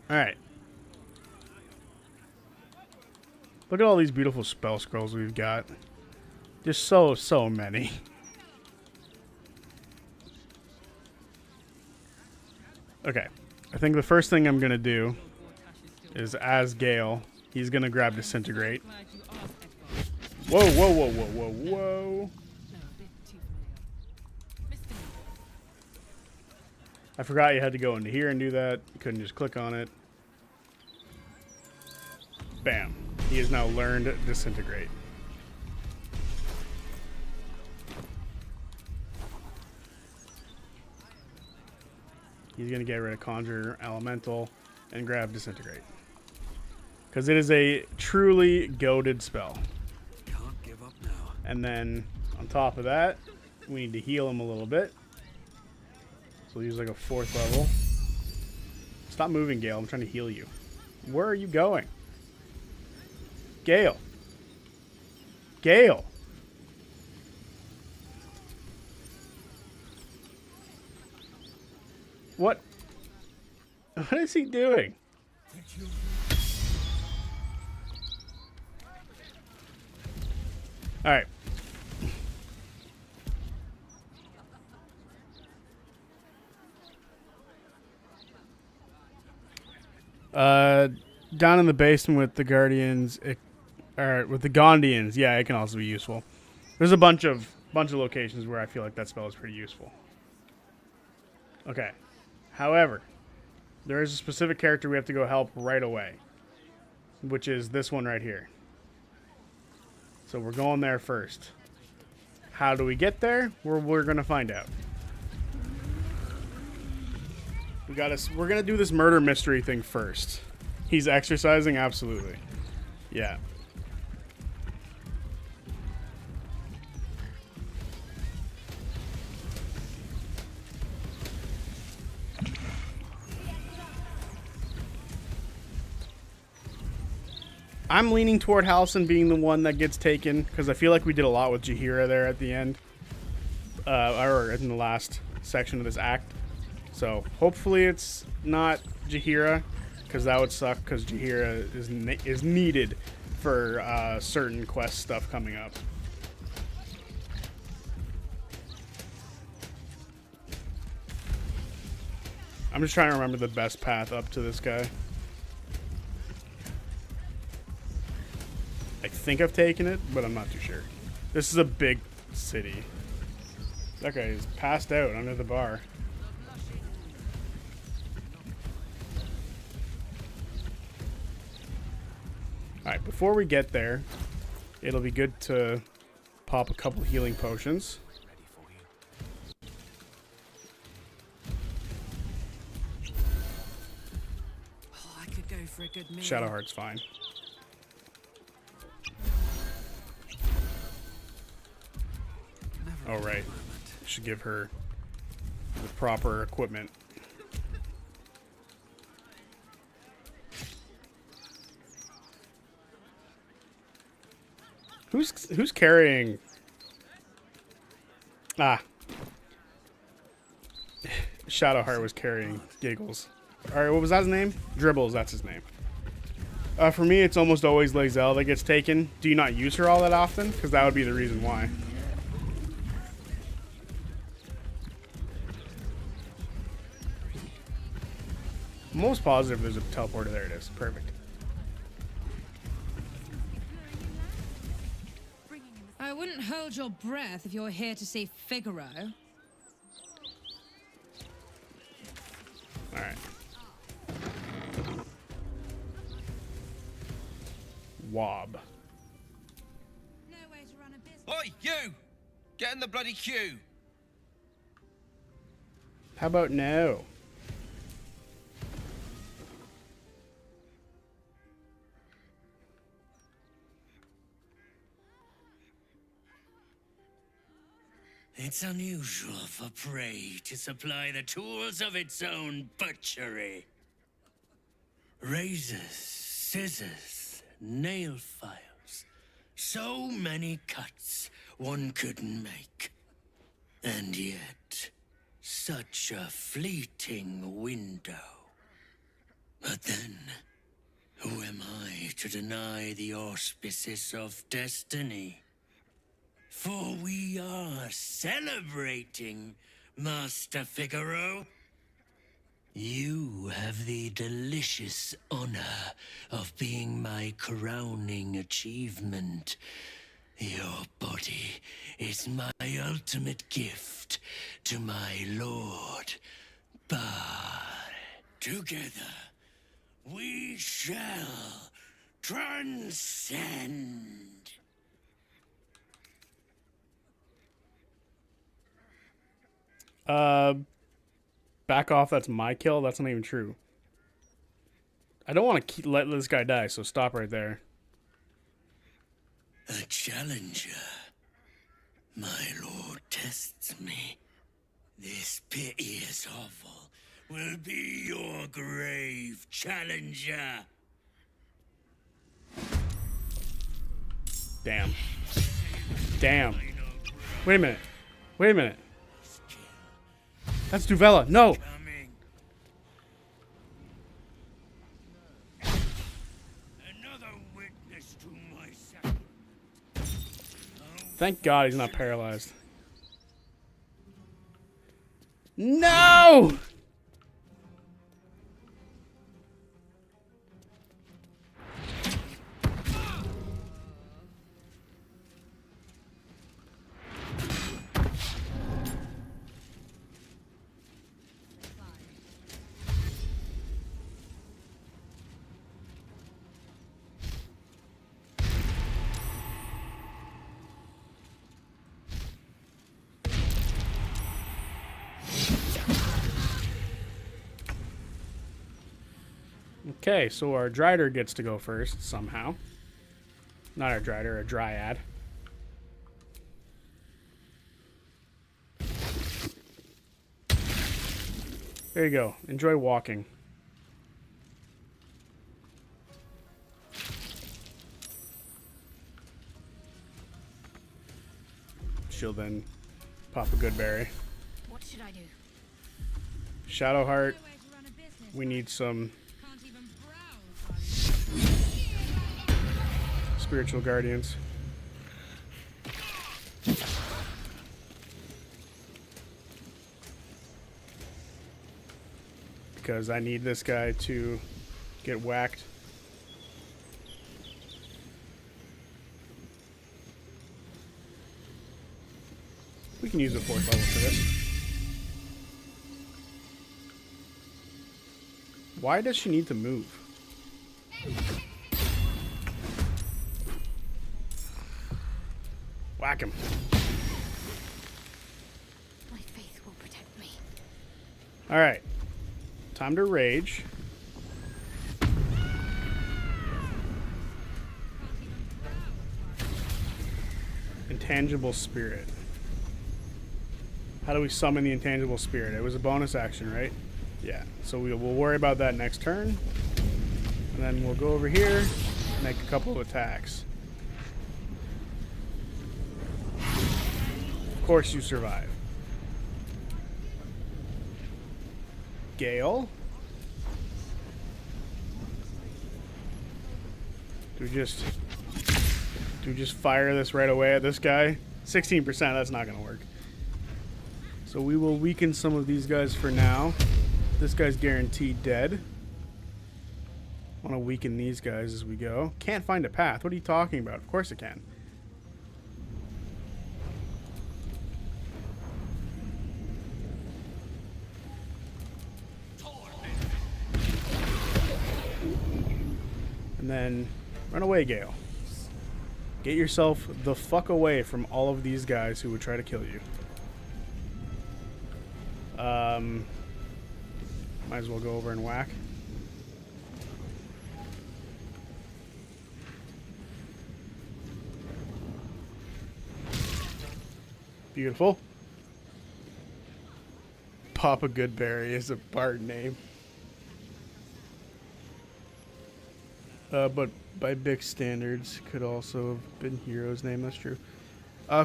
Alright. Look at all these beautiful spell scrolls we've got. Just so many. Okay. I think the first thing I'm going to do is, as Gale, he's going to grab Disintegrate. Whoa, whoa, whoa, whoa, whoa, whoa. I forgot you had to go into here and do that. You couldn't just click on it. Bam. He has now learned Disintegrate. He's going to get rid of Conjure Elemental and grab Disintegrate. Because it is a truly goated spell. Can't give up now. And then, on top of that, we need to heal him a little bit. So we'll use like a 4th level. Stop moving, Gale. I'm trying to heal you. Where are you going? Gale. Gale. What? What is he doing? All right. Down in the basement with the Guardians, or with the Gondians, yeah, it can also be useful. There's a bunch of locations where I feel like that spell is pretty useful. Okay. However, there is a specific character we have to go help right away. which is this one right here. So we're going there first. How do we get there? We're gonna find out. We're gonna do this murder mystery thing first. He's exercising, absolutely. Yeah. I'm leaning toward Halsin being the one that gets taken, because I feel like we did a lot with Jaheira there at the end. Or in the last section of this act. So hopefully it's not Jaheira, because that would suck, because Jaheira is needed for certain quest stuff coming up. I'm just trying to remember the best path up to this guy. I think I've taken it, but I'm not too sure. This is a big city. That guy is passed out under the bar. Alright, before we get there, it'll be good to pop a couple healing potions. Oh, I could go for a good meal. Shadowheart's fine. Oh, right. Should give her the proper equipment. Who's carrying? Ah. Shadowheart was carrying Giggles. Alright, what was that his name? Dribbles, that's his name. For me, it's almost always Lae'zel that gets taken. Do you not use her all that often? Because that would be the reason why. I'm almost positive there's a teleporter. There it is. Perfect. I wouldn't hold your breath if you're here to see Figaro. Alright. Wob. Oi, you! Get in the bloody queue! How about no? It's unusual for prey to supply the tools of its own butchery. Razors, scissors, nail files. So many cuts one couldn't make. And yet, such a fleeting window. But then, who am I to deny the auspices of destiny? For we are celebrating, Master Figaro. You have the delicious honor of being my crowning achievement. Your body is my ultimate gift to my lord, Bar. Together, we shall transcend. Back off, that's my kill? That's not even true. I don't want to let this guy die, so stop right there. A challenger. My lord tests me. This piteous hovel will be your grave, challenger. Damn. Damn. Wait a minute. Wait a minute. That's Duvella. No. Thank God he's not paralyzed. No! Okay, so our Drider gets to go first somehow. Not our Drider, a Dryad. There you go. Enjoy walking. She'll then pop a good berry. What should I do? Shadowheart. We need some spiritual guardians. Because I need this guy to get whacked. We can use a 4th level for this. Why does she need to move? Whack him. My faith will protect me. Alright. Time to rage. Intangible spirit. How do we summon the intangible spirit? It was a bonus action, right? Yeah. So we'll worry about that next turn. And then we'll go over here, make a couple of attacks. Of course you survive. Gale. Do we just fire this right away at this guy? 16%, that's not gonna work. So we will weaken some of these guys for now. This guy's guaranteed dead. Want to weaken these guys as we go. Can't find a path. What are you talking about? Of course it can. And then run away, Gale. Get yourself the fuck away from all of these guys who would try to kill you. Might as well go over and whack. Beautiful. Papa Goodberry is a bard name. But by Bic standards, could also have been Hero's name. That's true.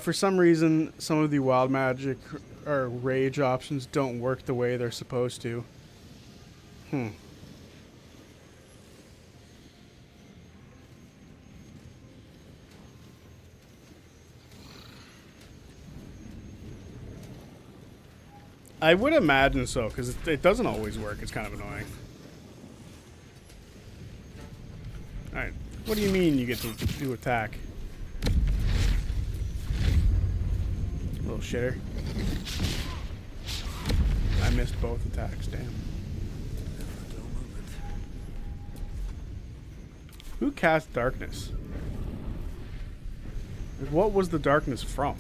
For some reason, some of the wild magic or rage options don't work the way they're supposed to. I would imagine so, because it doesn't always work. It's kind of annoying. Alright. What do you mean you get to do attack? Little shitter. I missed both attacks, damn. Who cast darkness? Like, what was the darkness from?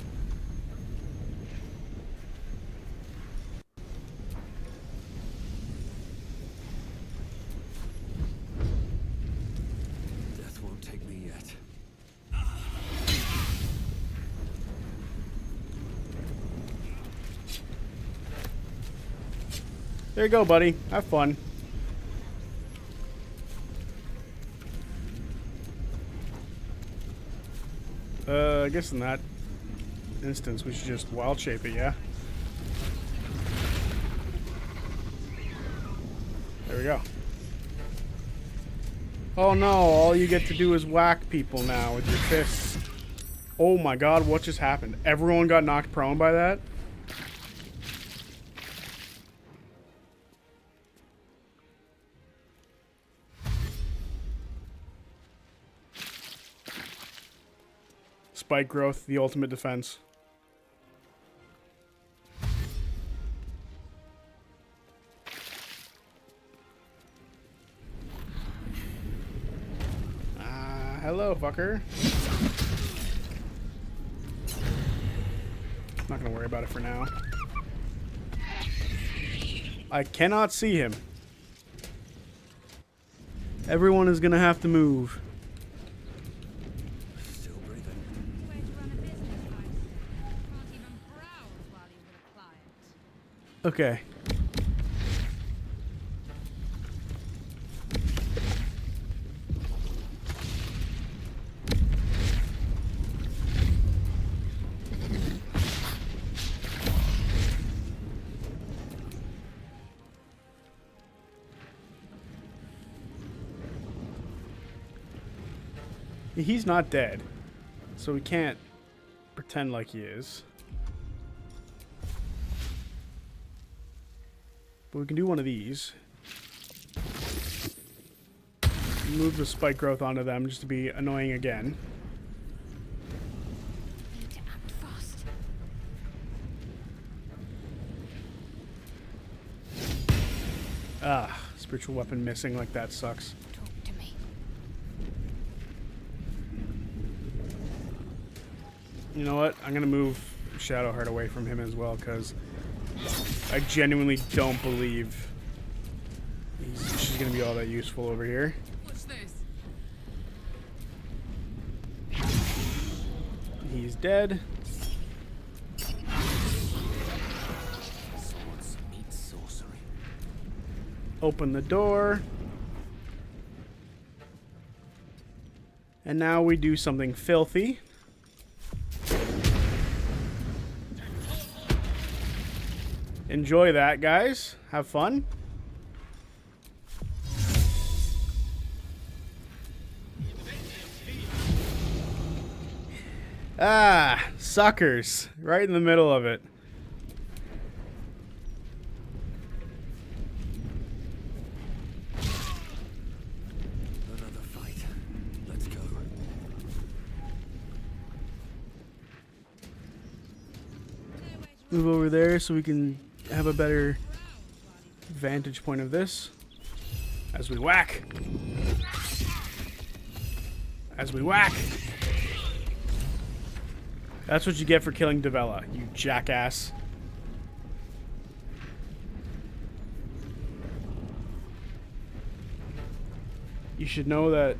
Death won't take me yet. There you go, buddy. Have fun. I guess in that instance, we should just wild shape it, yeah? There we go. Oh no, all you get to do is whack people now with your fists. Oh my god, what just happened? Everyone got knocked prone by that? Spike growth, the ultimate defense. Hello, fucker. Not gonna worry about it for now. I cannot see him. Everyone is gonna have to move. Still breathing. Okay. He's not dead, so we can't pretend like he is. But we can do one of these. Move the spike growth onto them just to be annoying again. Need to act fast. Ah, spiritual weapon missing, like that sucks. Talk to me. You know what? I'm gonna move Shadowheart away from him as well, because I genuinely don't believe she's gonna be all that useful over here. What's this? He's dead. Swords meet sorcery. Open the door. And now we do something filthy. Enjoy that, guys. Have fun. Ah, suckers. Right in the middle of it. Another fight. Let's go. Move over there so we can have a better vantage point of this. As we whack. As we whack. That's what you get for killing Davella, you jackass. You should know that.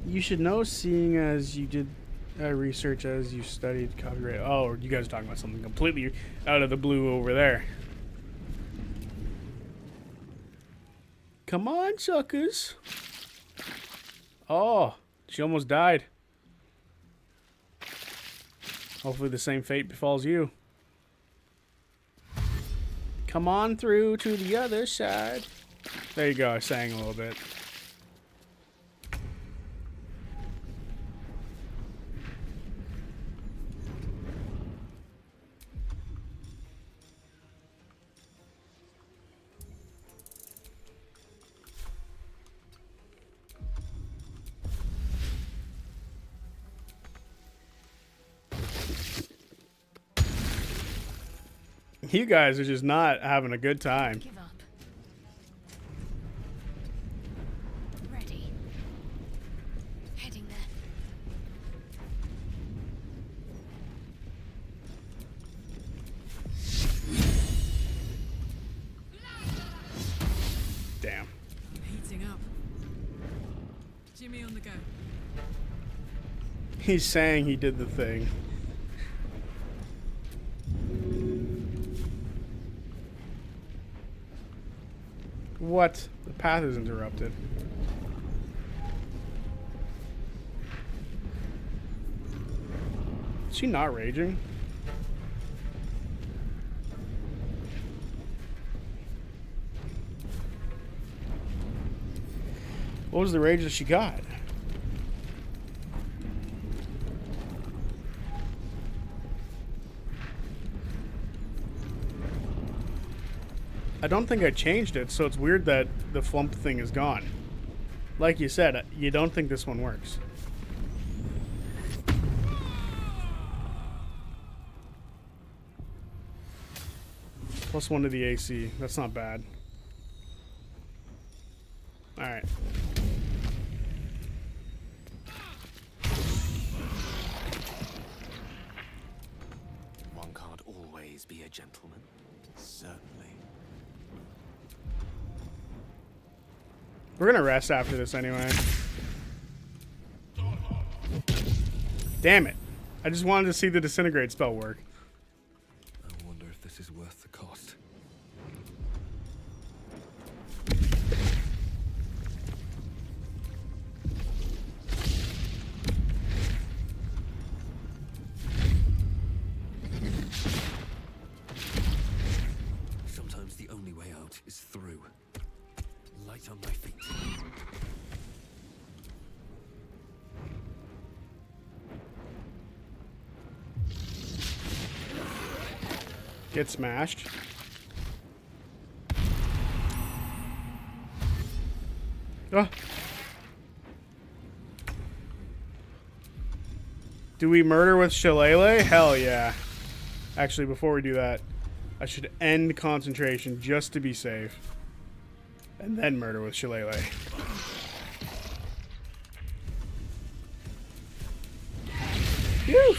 You should know, seeing as you did research as you studied copyright. Oh, you guys are talking about something completely out of the blue over there. Come on, suckers. Oh, she almost died. Hopefully the same fate befalls you. Come on through to the other side. There you go, I sang a little bit. You guys are just not having a good time. Give up. Ready. Heading there. Damn. Heating up. Jimmy on the go. He's saying he did the thing. What? The path is interrupted. Is she not raging? What was the rage that she got? I don't think I changed it, so it's weird that the flump thing is gone. Like you said, you don't think this one works. +1 to the AC. That's not bad. Alright. One can't always be a gentleman. Certainly. We're gonna rest after this anyway. Damn it. I just wanted to see the disintegrate spell work. I wonder if this is worth the cost. Sometimes the only way out is through. Light on my feet. Get smashed. Oh. Do we murder with Shillelagh? Hell yeah. Actually, before we do that, I should end concentration just to be safe. And then murder with Shillelagh. Phew.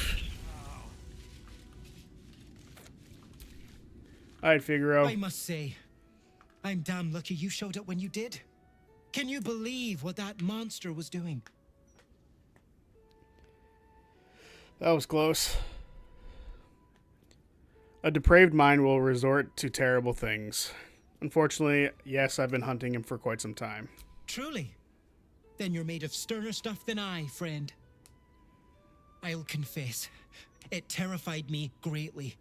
Alright, Figaro. I must say, I'm damn lucky you showed up when you did. Can you believe what that monster was doing? That was close. A depraved mind will resort to terrible things. Unfortunately, yes, I've been hunting him for quite some time. Truly? Then you're made of sterner stuff than I, friend. I'll confess, it terrified me greatly.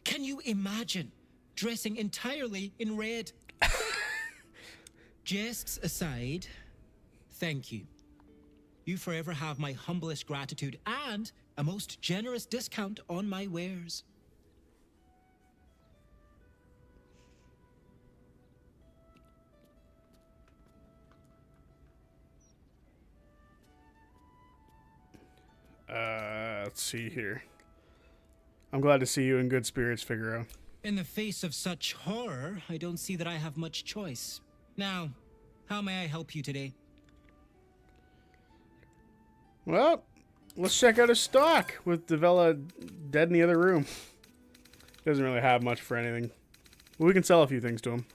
Can you imagine dressing entirely in red? Jests aside, thank you. You forever have my humblest gratitude and a most generous discount on my wares. Let's see here. I'm glad to see you in good spirits, Figaro. In the face of such horror, I don't see that I have much choice. Now, how may I help you today? Well, let's check out his stock with Devella dead in the other room. Doesn't really have much for anything. But we can sell a few things to him.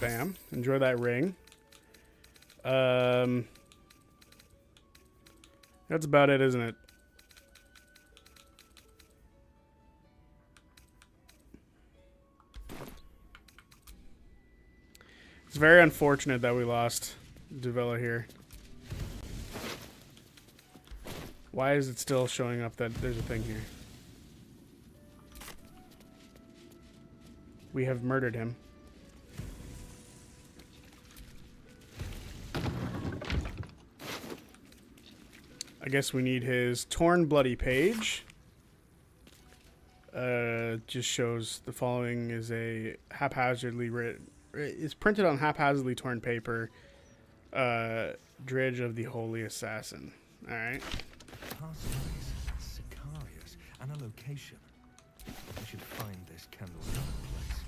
Bam. Enjoy that ring. That's about it, isn't it? It's very unfortunate that we lost Devella here. Why is it still showing up that there's a thing here? We have murdered him. I guess we need his torn bloody page. Just shows the following is a haphazardly written. It's printed on haphazardly torn paper. Dredge of the Holy Assassin. All right. Passages, Sicarius, and a location. I should find this candle place.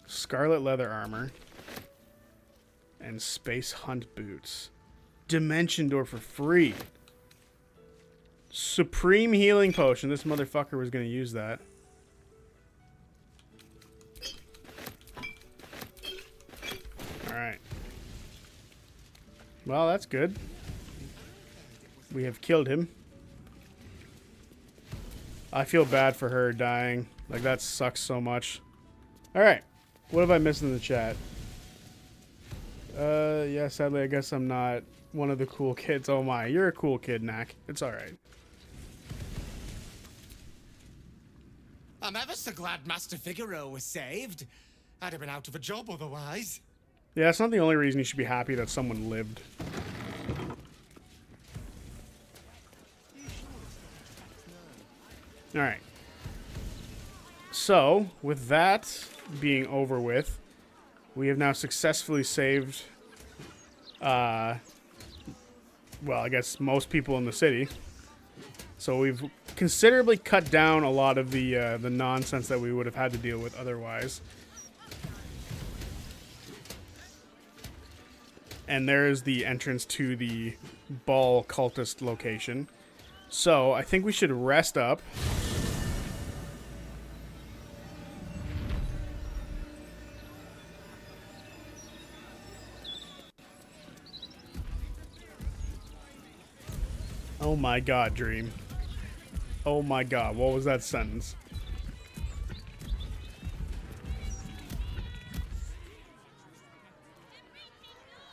Scarlet leather armor. And space hunt boots. Dimension door for free. Supreme healing potion. This motherfucker was going to use that. Alright. Well, that's good. We have killed him. I feel bad for her dying. Like, that sucks so much. Alright. What have I missed in the chat? Yeah, sadly, I guess I'm not one of the cool kids. Oh my, you're a cool kid, Knack. It's alright. I'm ever so glad Master Figaro was saved. I'd have been out of a job otherwise. Yeah, it's not the only reason you should be happy that someone lived. Alright. So, with that being over with, we have now successfully saved, well, I guess most people in the city. So we've considerably cut down a lot of the nonsense that we would have had to deal with otherwise. And there's the entrance to the Ball cultist location. So I think we should rest up. Oh my god, Dream. Oh my god, what was that sentence?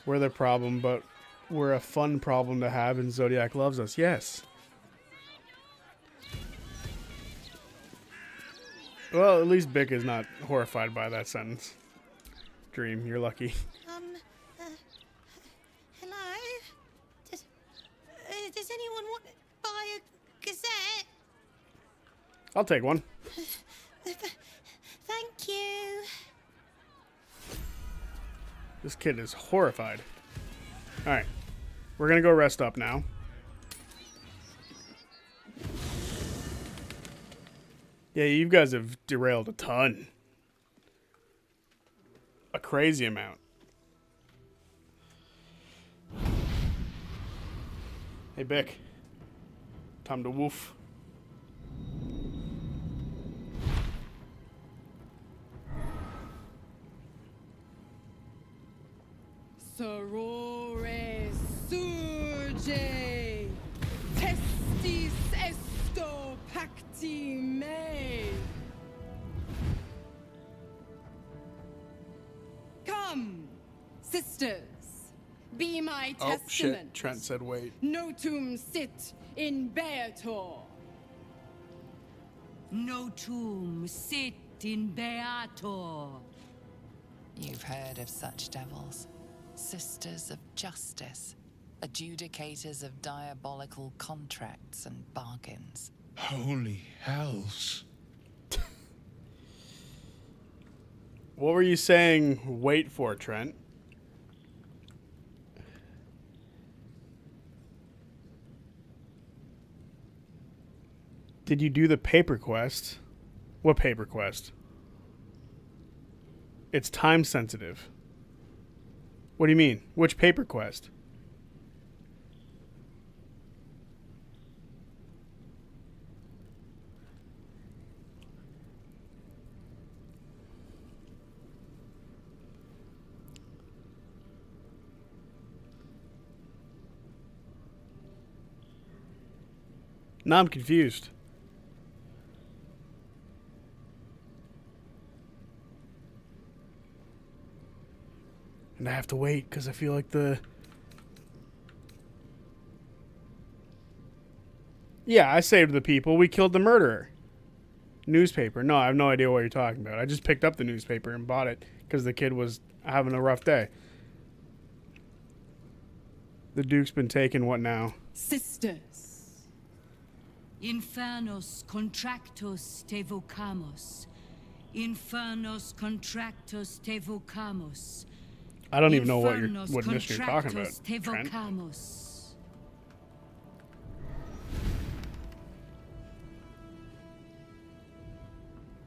We're the problem, but we're a fun problem to have, and Zodiac loves us. Yes. Well, at least Bick is not horrified by that sentence. Dream, you're lucky. Hello? Does anyone want to buy a gazette? I'll take one. Thank you. This kid is horrified. Alright. We're gonna go rest up now. Yeah, you guys have derailed a ton. A crazy amount. Hey, Bick. Time to woof. Sorore surge, testis esto pacti me. Come, sisters, be my Oh, testament. shit. Trent said wait. Notum sit in beator. Notum sit in beator. You've heard of such devils. Sisters of justice. Adjudicators of diabolical contracts and bargains. Holy hells. What were you saying wait for, Trent? Did you do the paper quest? What paper quest? It's time sensitive. What do you mean? Which paper quest? Now I'm confused. And I have to wait because I feel like the... Yeah, I saved the people. We killed the murderer. Newspaper. No, I have no idea what you're talking about. I just picked up the newspaper and bought it because the kid was having a rough day. The Duke's been taken. What now? Sisters. Infernos contractos te vocamos. Infernos contractos te vocamos. I don't even know what Infernos mission you're talking about, contractos te Trent. vocamos.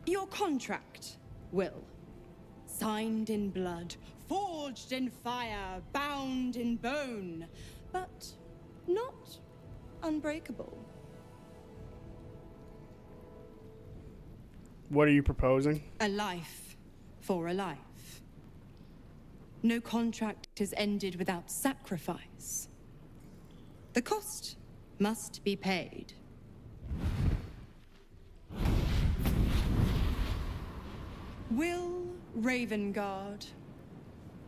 Your contract, Will. Signed in blood, forged in fire, bound in bone, but not unbreakable. What are you proposing? A life for a life. No contract is ended without sacrifice. The cost must be paid. Will Ravengard,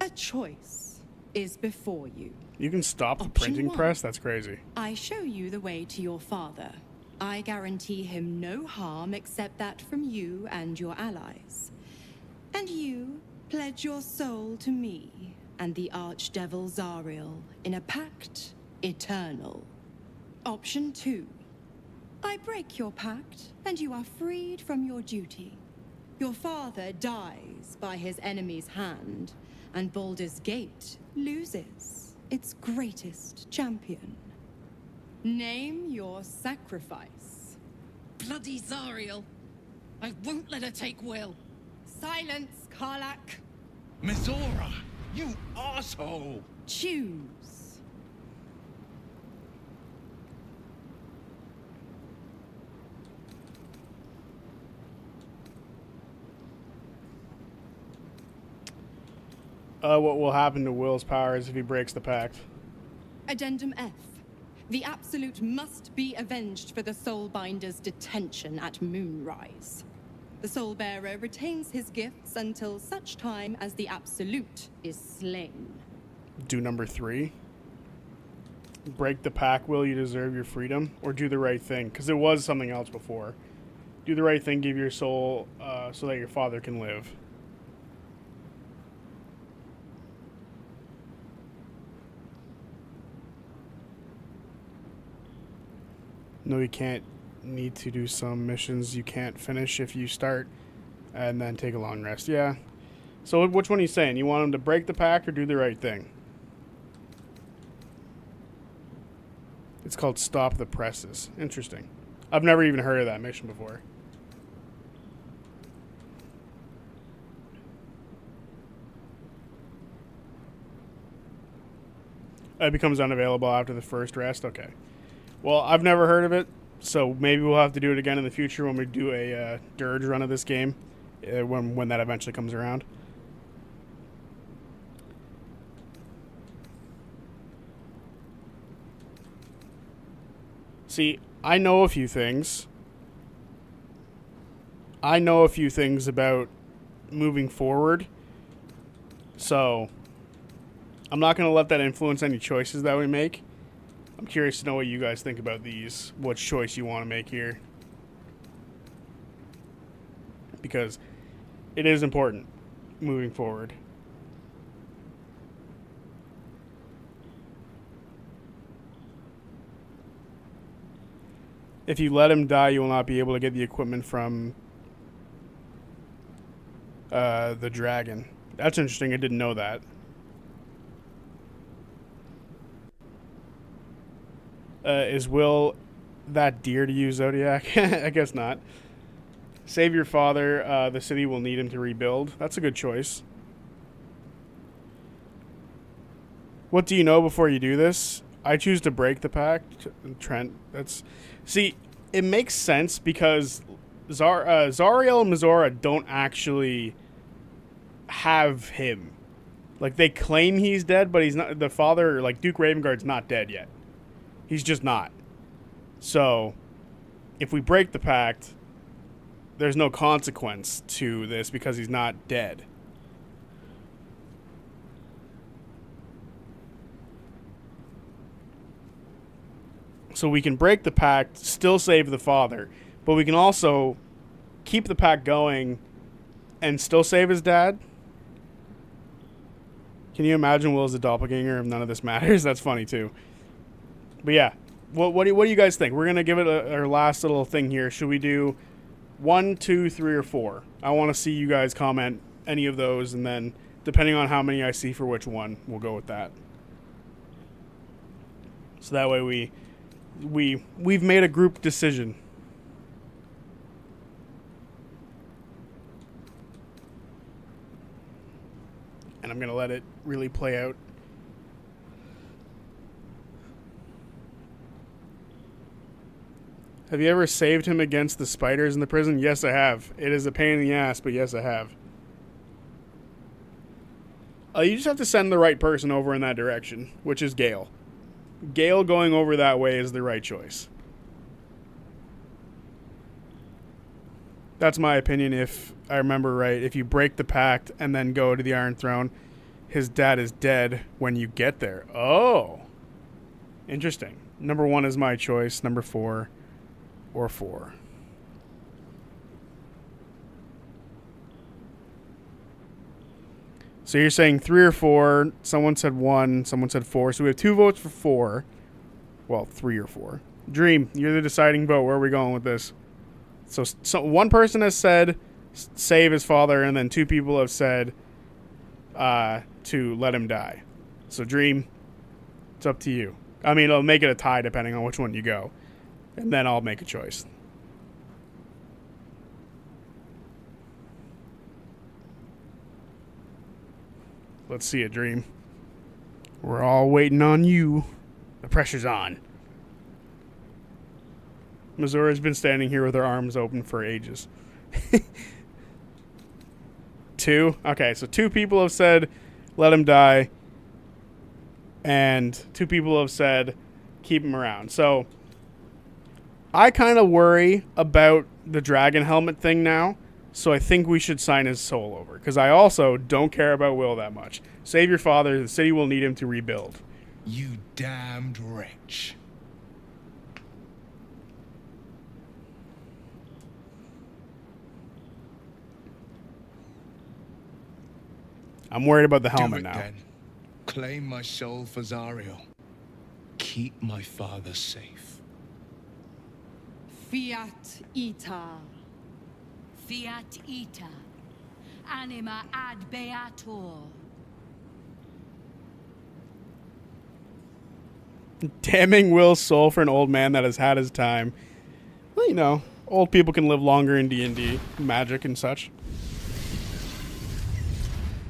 a choice is before you. You can stop the Option printing 1. press? That's crazy. I show you the way to your father. I guarantee him no harm except that from you and your allies. And you pledge your soul to me and the Archdevil Zariel in a pact eternal. Option 2. I break your pact and you are freed from your duty. Your father dies by his enemy's hand, and Baldur's Gate loses its greatest champion. Name your sacrifice. Bloody Zariel. I won't let her take Will. Silence, Karlak. Mizora, you asshole! Choose. What will happen to Will's powers if he breaks the pact? Addendum F. The Absolute must be avenged for the Soulbinder's detention at Moonrise. The Soulbearer retains his gifts until such time as the Absolute is slain. Do number 3. Break the pact, will you deserve your freedom? Or do the right thing? Because it was something else before. Do the right thing, give your soul so that your father can live. No, you can't. Need to do some missions you can't finish if you start and then take a long rest. Yeah. So which one are you saying? You want him to break the pact or do the right thing? It's called Stop the Presses. Interesting. I've never even heard of that mission before. It becomes unavailable after the first rest? Okay. Well, I've never heard of it, so maybe we'll have to do it again in the future when we do a dirge run of this game, when that eventually comes around. See, I know a few things. I know a few things about moving forward, so I'm not going to let that influence any choices that we make. I'm curious to know what you guys think about these, what choice you want to make here. Because it is important moving forward. If you let him die, you will not be able to get the equipment from the dragon. That's interesting. I didn't know that. Is Will that dear to you, Zodiac? I guess not. Save your father. The city will need him to rebuild. That's a good choice. What do you know before you do this? I choose to break the pact. Trent, that's... See, it makes sense because Zariel and Mizora don't actually have him. Like, they claim he's dead, but he's not... The father, like, Duke Ravengard's not dead yet. He's just not. So, if we break the pact, there's no consequence to this because he's not dead. So we can break the pact, still save the father, but we can also keep the pact going and still save his dad. Can you imagine Will's a doppelganger if none of this matters? That's funny too. But yeah, what do you guys think? We're going to give it our last little thing here. Should we do 1, 2, 3, or 4? I want to see you guys comment any of those, and then depending on how many I see for which one, we'll go with that. So that way we've made a group decision. And I'm going to let it really play out. Have you ever saved him against the spiders in the prison? Yes, I have. It is a pain in the ass, but yes, I have. You just have to send the right person over in that direction, which is Gale. Gale going over that way is the right choice. That's my opinion, if I remember right. If you break the pact and then go to the Iron Throne, his dad is dead when you get there. Oh. Interesting. Number 1 is my choice. Number 4 or 4. So you're saying 3 or 4. Someone said 1. Someone said 4. So we have 2 votes for 4. Well, 3 or 4. Dream, you're the deciding vote. Where are we going with this? So one person has said save his father, and then 2 people have said to let him die. So Dream, it's up to you. I mean, it'll make it a tie depending on which one you go. And then I'll make a choice. Let's see it, Dream. We're all waiting on you. The pressure's on. Missouri's been standing here with her arms open for ages. 2? Okay, so 2 people have said let him die. And 2 people have said keep him around. So I kind of worry about the dragon helmet thing now. So I think we should sign his soul over. Because I also don't care about Will that much. Save your father. The city will need him to rebuild. You damned wretch. I'm worried about the Do helmet it now. then. Claim my soul for Zariel. Keep my father safe. Fiat ita. Fiat ita. Anima ad beator. Damning Will's soul for an old man that has had his time. Well, you know, old people can live longer in D&D, magic and such.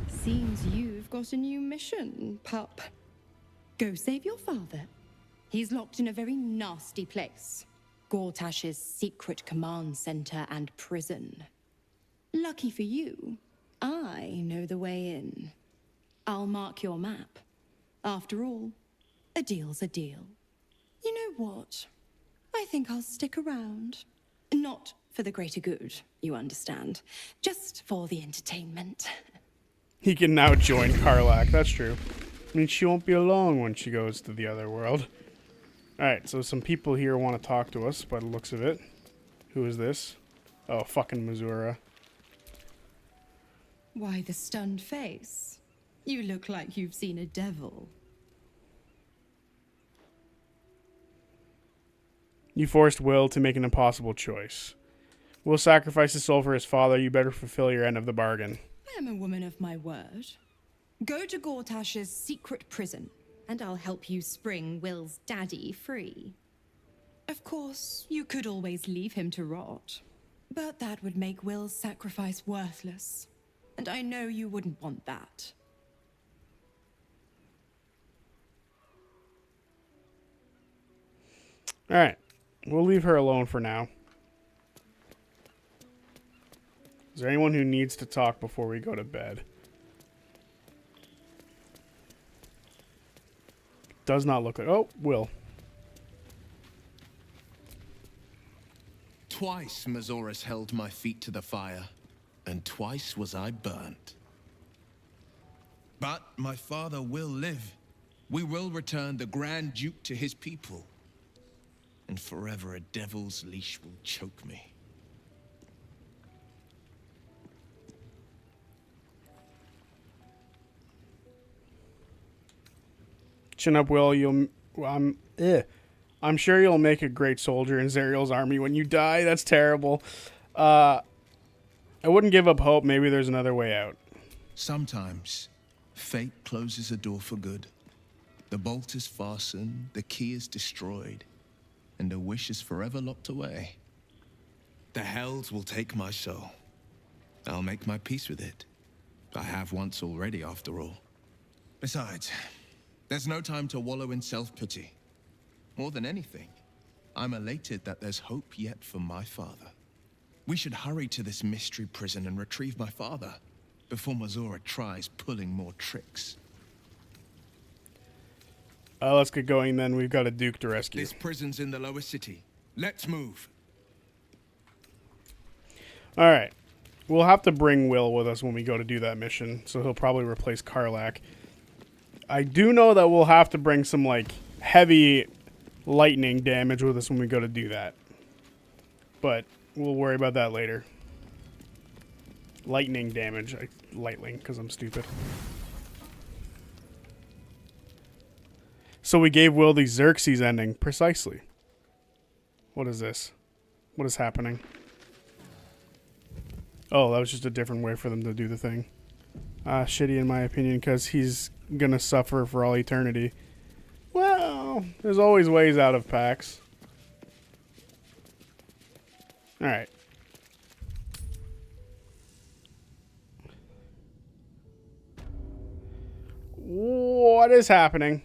Seems you've got a new mission, pup. Go save your father. He's locked in a very nasty place. Gortash's secret command center and prison. Lucky for you, I know the way in. I'll mark your map. After all, a deal's a deal. You know what? I think I'll stick around. Not for the greater good, you understand. Just for the entertainment. He can now join Karlach. That's true. I mean, she won't be alone when she goes to the other world. Alright, so some people here want to talk to us by the looks of it. Who is this? Oh, fucking Missoura. Why the stunned face? You look like you've seen a devil. You forced Will to make an impossible choice. Will sacrifice his soul for his father. You better fulfill your end of the bargain. I am a woman of my word. Go to Gortash's secret prison, and I'll help you spring Will's daddy free. Of course, you could always leave him to rot, but that would make Will's sacrifice worthless, and I know you wouldn't want that. Alright, we'll leave her alone for now. Is there anyone who needs to talk before we go to bed? Does not look like... Oh, Will. Twice Mazoras held my feet to the fire, and twice was I burnt. But my father will live. We will return the Grand Duke to his people. And forever a devil's leash will choke me. Chin up, Will. I'm sure you'll make a great soldier in Zariel's army when you die. That's terrible. I wouldn't give up hope. Maybe there's another way out. Sometimes, fate closes a door for good. The bolt is fastened, the key is destroyed, and a wish is forever locked away. The hells will take my soul. I'll make my peace with it. I have once already, after all. Besides, there's no time to wallow in self-pity. More than anything, I'm elated that there's hope yet for my father. We should hurry to this mystery prison and retrieve my father before Mazora tries pulling more tricks. Let's get going then. We've got a Duke to rescue. This prison's in the lower city. Let's move. Alright. We'll have to bring Will with us when we go to do that mission, so he'll probably replace Karlach. I do know that we'll have to bring some, like, heavy lightning damage with us when we go to do that. But we'll worry about that later. Lightning damage. Lightning, because I'm stupid. So we gave Will the Xerxes ending. Precisely. What is this? What is happening? Oh, that was just a different way for them to do the thing. Shitty in my opinion, because he's gonna suffer for all eternity. Well, there's always ways out of PAX. Alright. What is happening?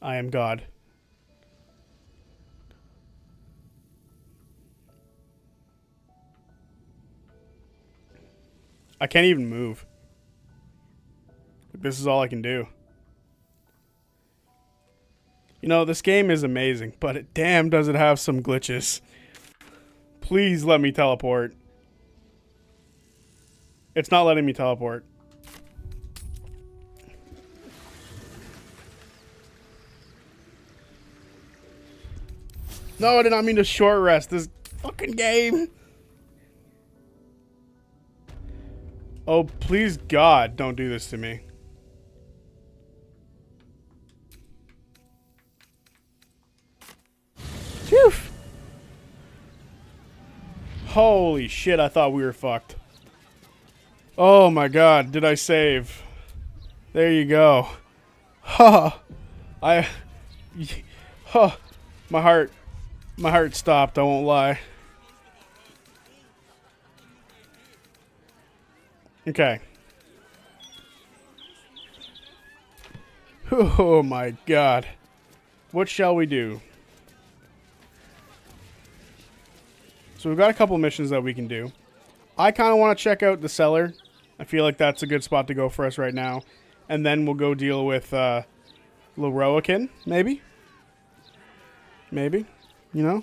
I am God. I can't even move. This is all I can do. You know, this game is amazing, but damn does it have some glitches. Please let me teleport. It's not letting me teleport. No, I did not mean to short rest this fucking game. Oh, please God, don't do this to me. Phew. Holy shit, I thought we were fucked. Oh my God, did I save? There you go. Ha! My heart stopped, I won't lie. Okay. Oh my God. What shall we do? So we've got a couple missions that we can do. I kind of want to check out the cellar. I feel like that's a good spot to go for us right now. And then we'll go deal with Leroican, maybe? Maybe, you know?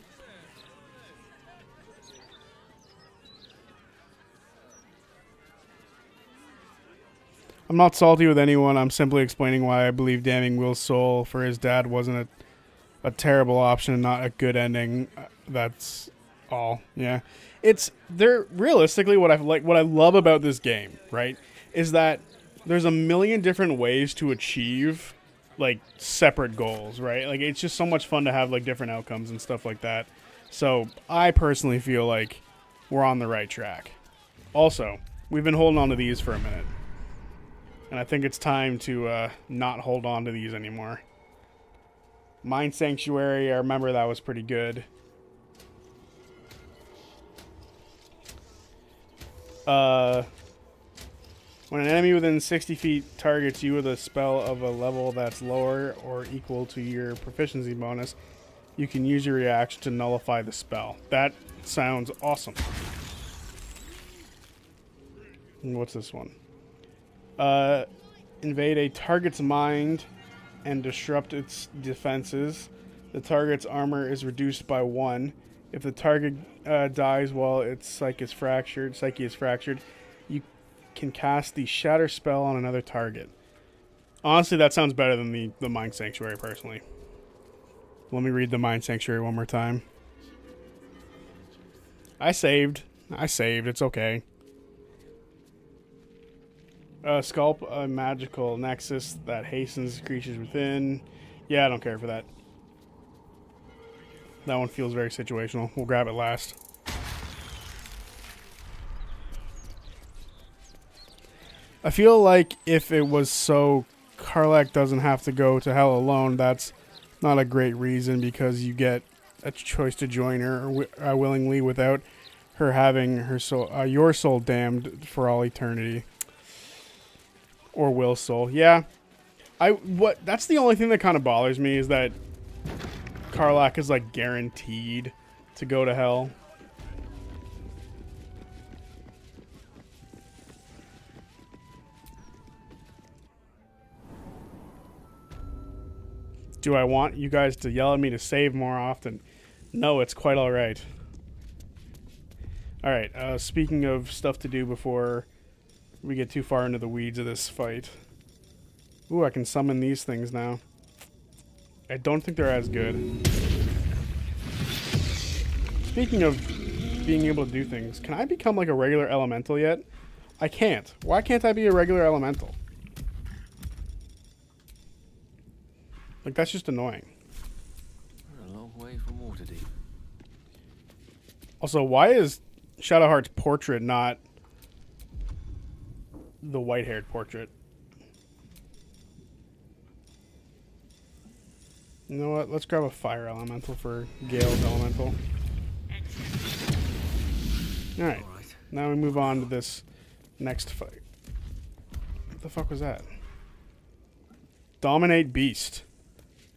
I'm not salty with anyone. I'm simply explaining why I believe damning Will's soul for his dad wasn't a terrible option and not a good ending. That's all. Yeah. They're realistically what I love about this game, right? Is that there's a million different ways to achieve like separate goals, right? Like it's just so much fun to have like different outcomes and stuff like that. So I personally feel like we're on the right track. Also, we've been holding on to these for a minute. And I think it's time to not hold on to these anymore. Mind Sanctuary, I remember that was pretty good. When an enemy within 60 feet targets you with a spell of a level that's lower or equal to your proficiency bonus, you can use your reaction to nullify the spell. That sounds awesome. And what's this one? Invade a target's mind and disrupt its defenses. The target's armor is reduced by 1. If the target dies while its psyche is fractured, you can cast the Shatter spell on another target. Honestly, that sounds better than the Mind Sanctuary, personally. Let me read the Mind Sanctuary one more time. I saved. It's okay. Sculpt a magical nexus that hastens creatures within. Yeah, I don't care for that. That one feels very situational. We'll grab it last. I feel like if it was so Karlach doesn't have to go to hell alone, that's not a great reason because you get a choice to join her willingly without her having her soul, your soul damned for all eternity. Or Will's soul. Yeah. That's the only thing that kind of bothers me is that Karlach is like guaranteed to go to hell. Do I want you guys to yell at me to save more often? No, it's quite alright. Alright, speaking of stuff to do before we get too far into the weeds of this fight. Ooh, I can summon these things now. I don't think they're as good. Speaking of being able to do things, can I become like a regular elemental yet? I can't. Why can't I be a regular elemental? Like, that's just annoying. We're a long way from Waterdeep. Also, why is Shadowheart's portrait not the white-haired portrait? You know what? Let's grab a fire elemental for Gale's elemental. Alright. Now we move on to this next fight. What the fuck was that? Dominate Beast.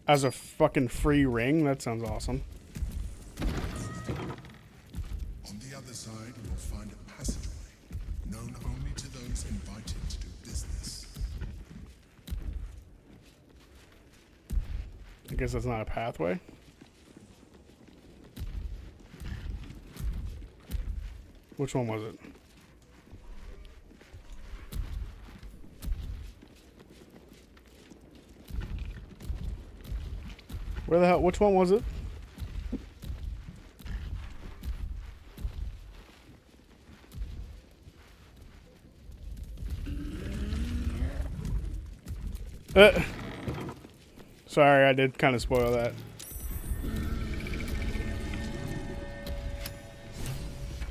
As a fucking free ring? That sounds awesome. On the other side, you will find a passageway known only to guess that's not a pathway. Which one was it? Where the hell? Which one was it? Sorry, I did kind of spoil that.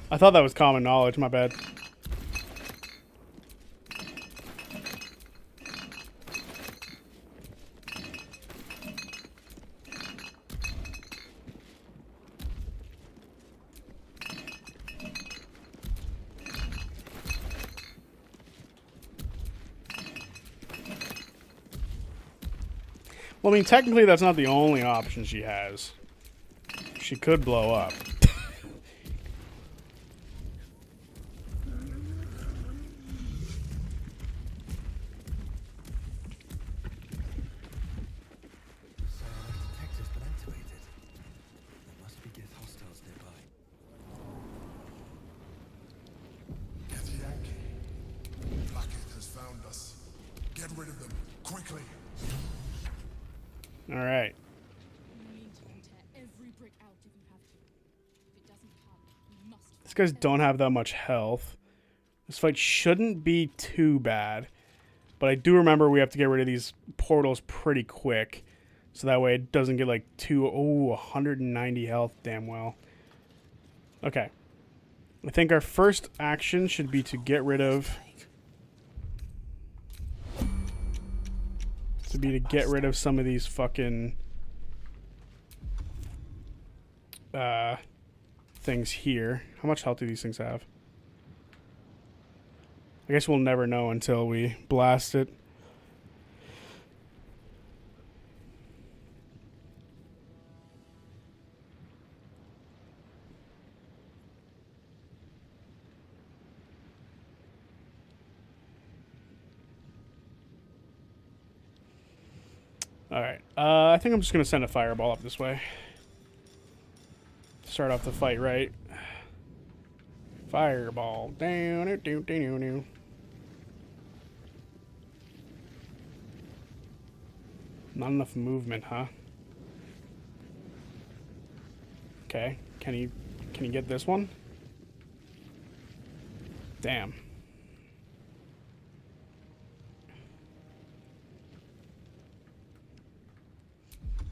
I thought that was common knowledge, my bad. Well, I mean, technically that's not the only option she has. She could blow up. All right. These guys don't have that much health. This fight shouldn't be too bad. But I do remember we have to get rid of these portals pretty quick. So that way it doesn't get like 190 health damn well. Okay. I think our first action should be to get rid of... some of these fucking things here. How much health do these things have? I guess we'll never know until we blast it. Alright, I think I'm just going to send a fireball up this way. Start off the fight, right? Fireball. Down, down, down, down. Not enough movement, huh? Okay, can you get this one? Damn.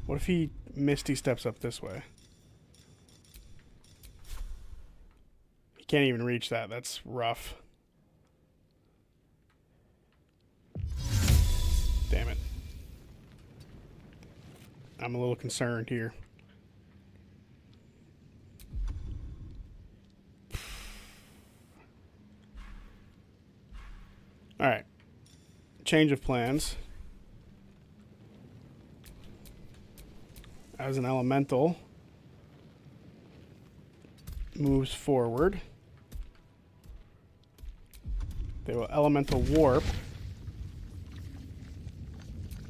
What if he Misty steps up this way? He can't even reach that. That's rough. Damn it. I'm a little concerned here. Alright. Change of plans. As an elemental moves forward, they will elemental warp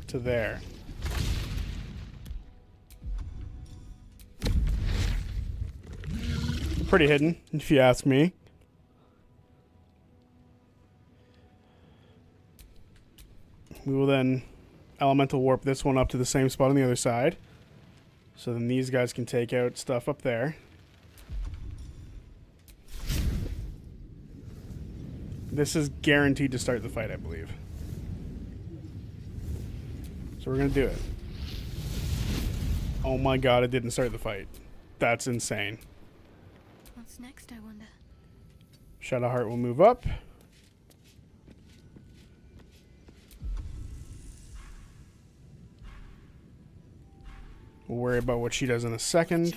to there. Pretty hidden, if you ask me. We will then elemental warp this one up to the same spot on the other side. So then these guys can take out stuff up there. This is guaranteed to start the fight, I believe. So we're going to do it. Oh my god, it didn't start the fight. That's insane. What's next, I wonder? Shadowheart will move up. We'll worry about what she does in a second.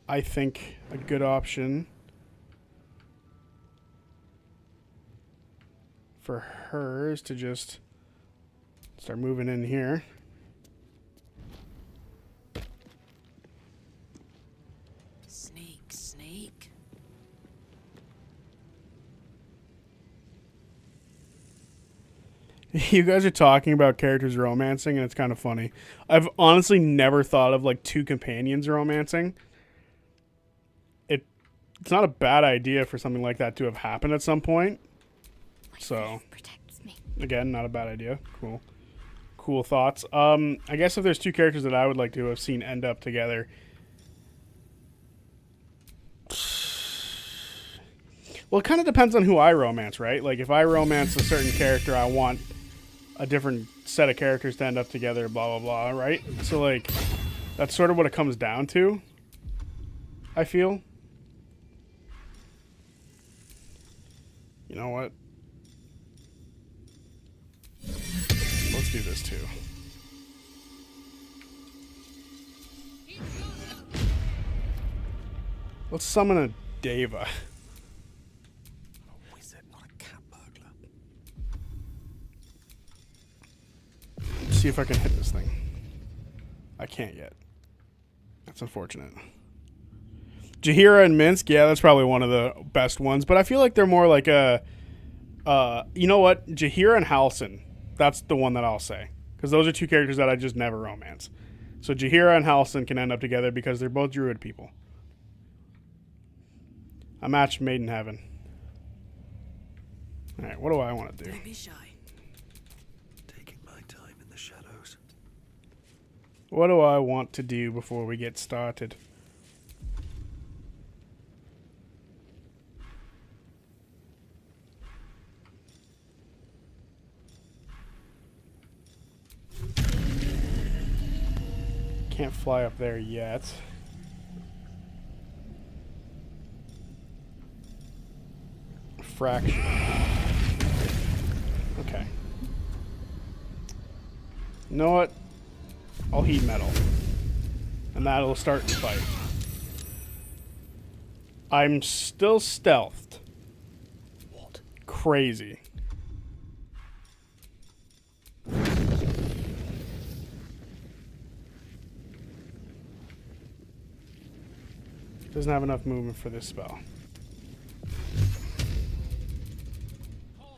I think a good option for her is to just start moving in here. Sneak, sneak. You guys are talking about characters romancing, and it's kind of funny. I've honestly never thought of like two companions romancing. It's not a bad idea for something like that to have happened at some point. So, again, not a bad idea. Cool thoughts. I guess if there's two characters that I would like to have seen end up together. Well, it kind of depends on who I romance, right? Like, if I romance a certain character, I want a different set of characters to end up together, blah, blah, blah, right? So, like, that's sort of what it comes down to, I feel. You know what? Let's do this too. Let's summon a Deva. A wizard, not a cat burglar. See if I can hit this thing. I can't yet. That's unfortunate. Jaheira and Minsk, yeah, that's probably one of the best ones. But I feel like they're more like a... you know what? Jaheira and Halsin. That's the one that I'll say. Because those are two characters that I just never romance. So Jaheira and Halsin can end up together because they're both druid people. A match made in heaven. Alright, what do I want to do? Don't be shy. Taking my time in the shadows. What do I want to do before we get started? Can't fly up there yet. Fraction. Okay. You know what? I'll heat metal. And that'll start the fight. I'm still stealthed. What? Crazy. Doesn't have enough movement for this spell.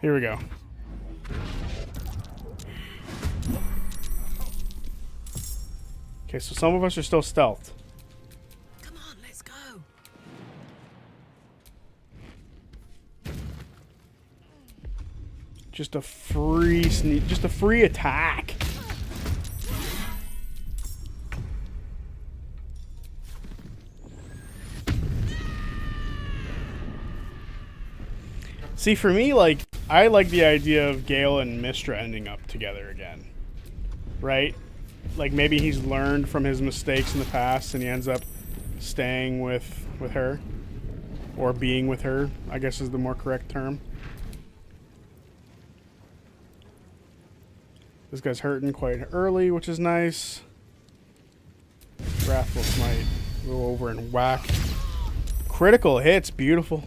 Here we go. Okay, so some of us are still stealthed. Come on, let's go. Just a free sneak, just a free attack. See, for me, like, I like the idea of Gale and Mystra ending up together again. Right? Like, maybe he's learned from his mistakes in the past and he ends up staying with her. Or being with her, I guess is the more correct term. This guy's hurting quite early, which is nice. Wrathful Smite. Go over and whack. Critical hits, beautiful.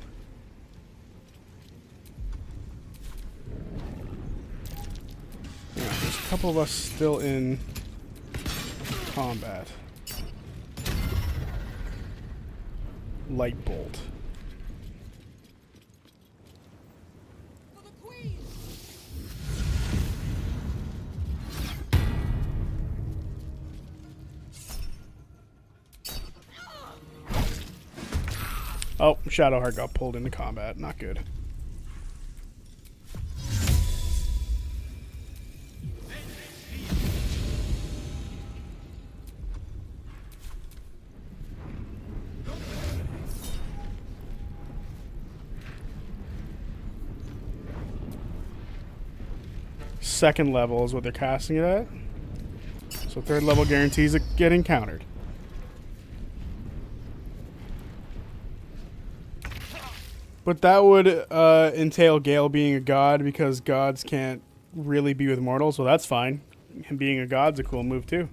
Yeah, there's a couple of us still in combat. Light bolt. Oh, Shadowheart got pulled into combat. Not good. Second level is what they're casting it at. So third level guarantees it getting countered. But that would entail Gale being a god because gods can't really be with mortals, so that's fine. Him being a god's a cool move too.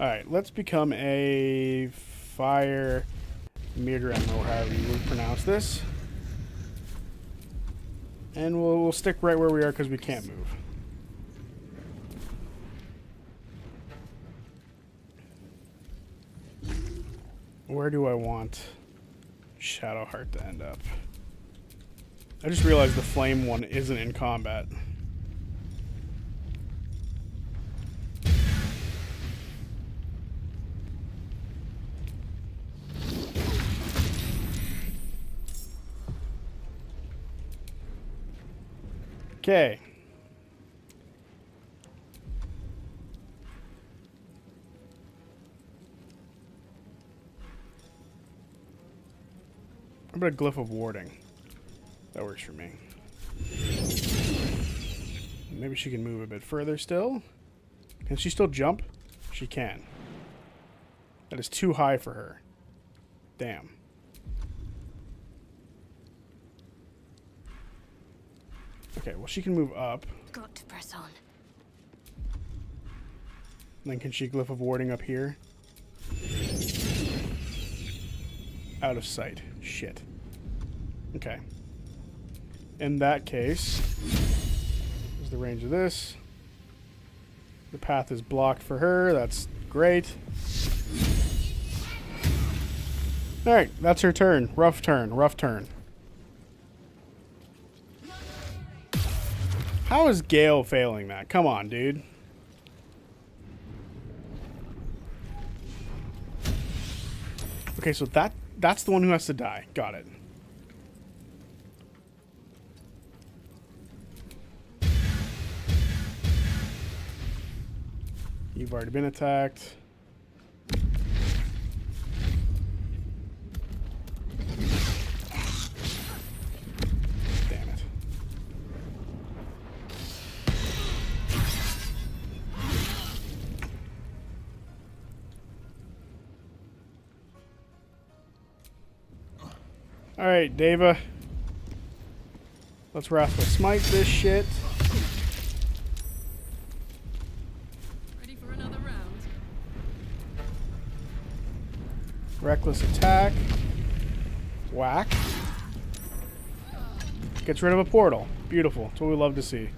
Alright, let's become a fire Mirdrem, or however you would pronounce this. And we'll stick right where we are because we can't move. Where do I want Shadowheart to end up. I just realized the flame one isn't in combat. Okay. How about a glyph of warding? That works for me. Maybe she can move a bit further still. Can she still jump? She can. That is too high for her. Damn. Okay, well she can move up. Got to press on. Then can she glyph of warding up here? Out of sight. Shit. Okay. In that case, there's the range of this. The path is blocked for her. That's great. Alright, that's her turn. Rough turn. Rough turn. How is Gale failing that? Come on, dude. Okay, so that's the one who has to die. Got it. You've already been attacked. Damn it. Alright, Deva. Let's Wrathful Smite this shit. Ready for another round? Reckless attack. Whack. Gets rid of a portal. Beautiful. That's what we love to see.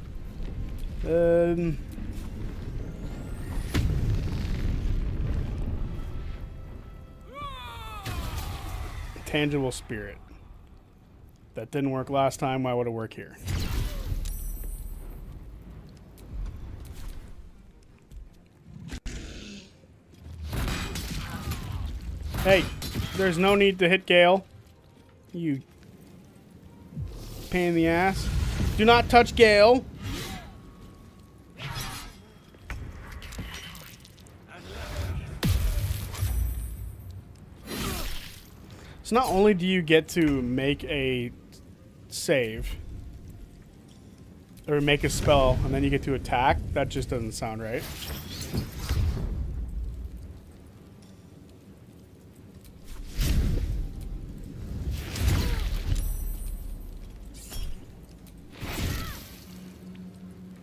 Tangible Spirit. That didn't work last time. Why would it work here? Hey, there's no need to hit Gale. You pain in the ass. Do not touch Gale. So not only do you get to make a save or make a spell and then you get to attack, that just doesn't sound right.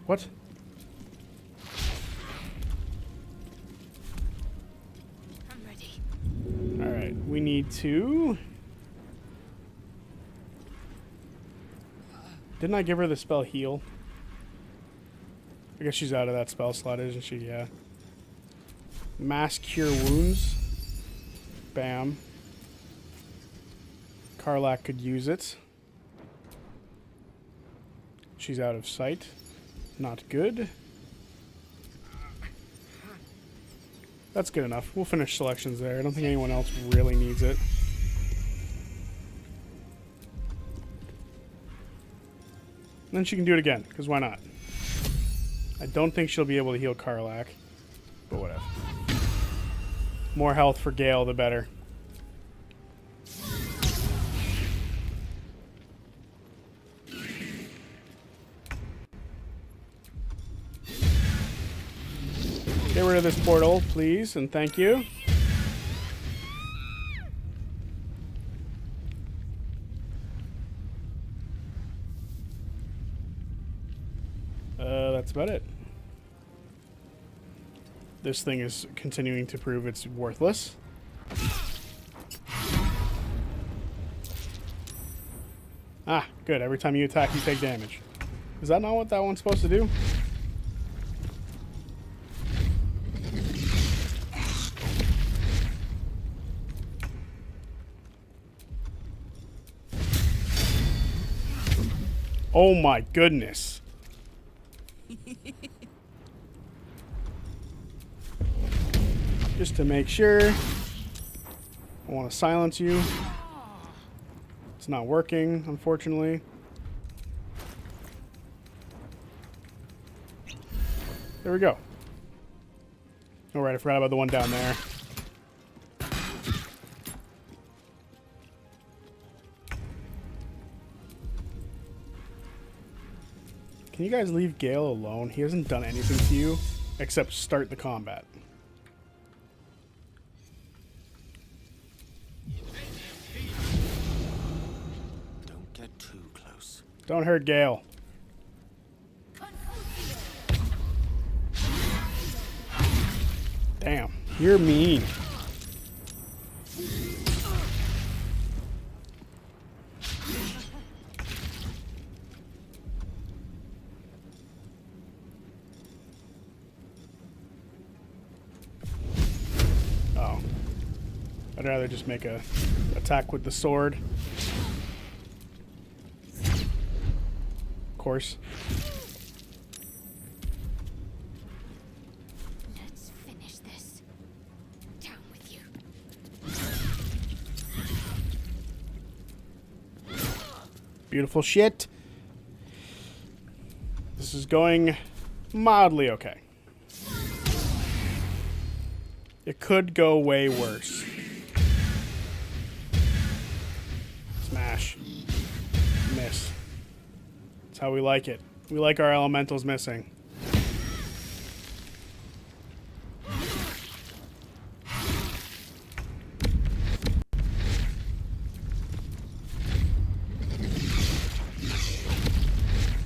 What? I'm ready. Alright, we need to... Didn't I give her the spell heal? I guess she's out of that spell slot, isn't she? Yeah. Mass Cure Wounds. Bam. Karlach could use it. She's out of sight. Not good. That's good enough. We'll finish selections there. I don't think anyone else really needs it. And then she can do it again, because why not? I don't think she'll be able to heal Karlach, but whatever. More health for Gale, the better. Get rid of this portal, please, and thank you. That's about it. This thing is continuing to prove it's worthless. Ah, good. Every time you attack, you take damage. Is that not what that one's supposed to do? Oh my goodness. Just to make sure. I want to silence you. It's not working, unfortunately. There we go. All right, I forgot about the one down there. Can you guys leave Gale alone? He hasn't done anything to you except start the combat. Don't get too close. Don't hurt Gale. Damn, you're mean. Oh. I'd rather just make a attack with the sword. Of course. Let's finish this. Down with you. Beautiful shit. This is going mildly okay. It could go way worse. Smash. Miss. That's how we like it. We like our elementals missing.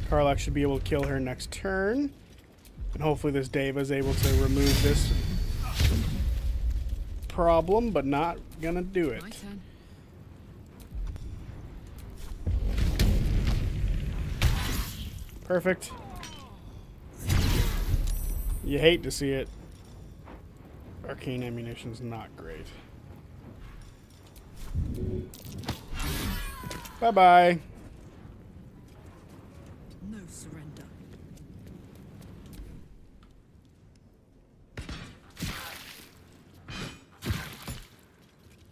Karlach should be able to kill her next turn. And hopefully this Deva is able to remove this problem, but not gonna do it. My turn. Perfect. You hate to see it. Arcane ammunition's not great. Bye-bye. No surrender.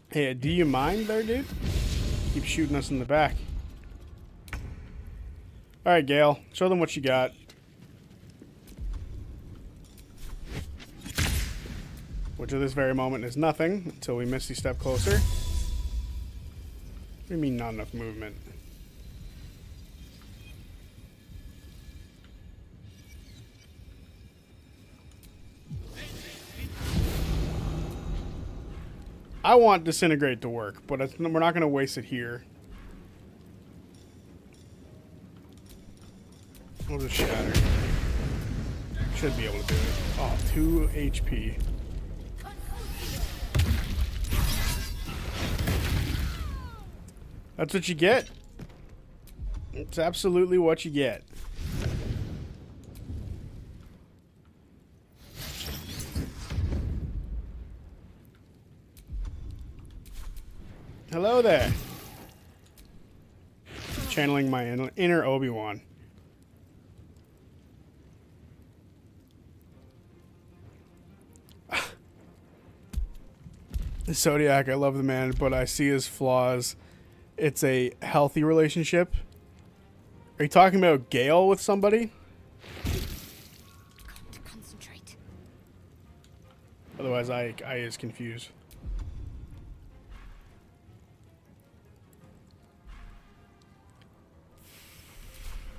Hey, do you mind there, dude? Keep shooting us in the back. Alright, Gale. Show them what you got. Which at this very moment is nothing until we misty step closer. What do you mean not enough movement? I want Disintegrate to work, but we're not going to waste it here. We'll just Shatter. Should be able to do it. Oh, 2 HP. That's what you get. It's absolutely what you get. Hello there. Channeling my inner Obi-Wan. Zodiac, I love the man, but I see his flaws. It's a healthy relationship. Are you talking about Gale with somebody? Got to concentrate. Otherwise, I is confused.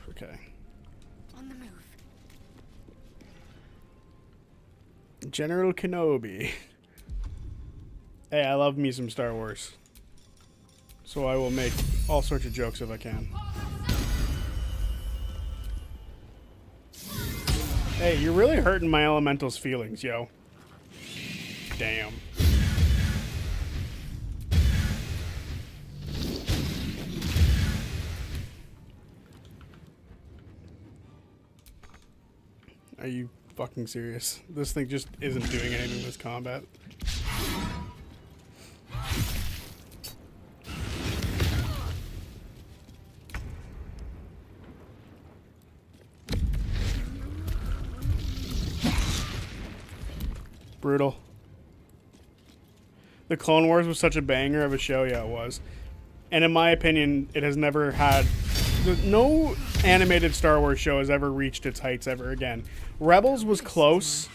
Okay. On the move. General Kenobi. Hey, I love me some Star Wars. So I will make all sorts of jokes if I can. Hey, you're really hurting my elemental's feelings, yo. Damn. Are you fucking serious? This thing just isn't doing anything in this combat. Brutal. The Clone Wars was such a banger of a show. Yeah, it was. And in my opinion, it has never had... No animated Star Wars show has ever reached its heights ever again. Rebels was close.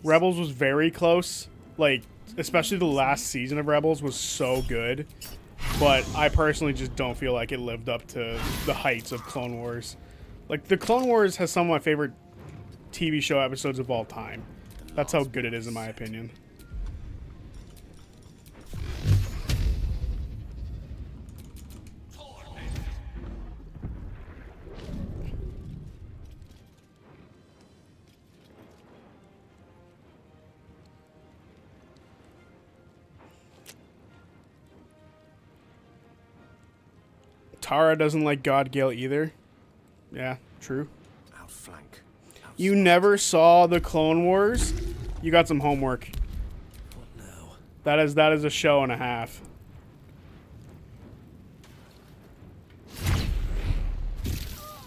Rebels was very close. Like, especially the last season of Rebels was so good. But I personally just don't feel like it lived up to the heights of Clone Wars. Like, the Clone Wars has some of my favorite TV show episodes of all time. That's how good it is in my opinion. Tara doesn't like God Gale either. Yeah, true. Outflank. You never saw the Clone Wars? You got some homework. What now? That is a show and a half.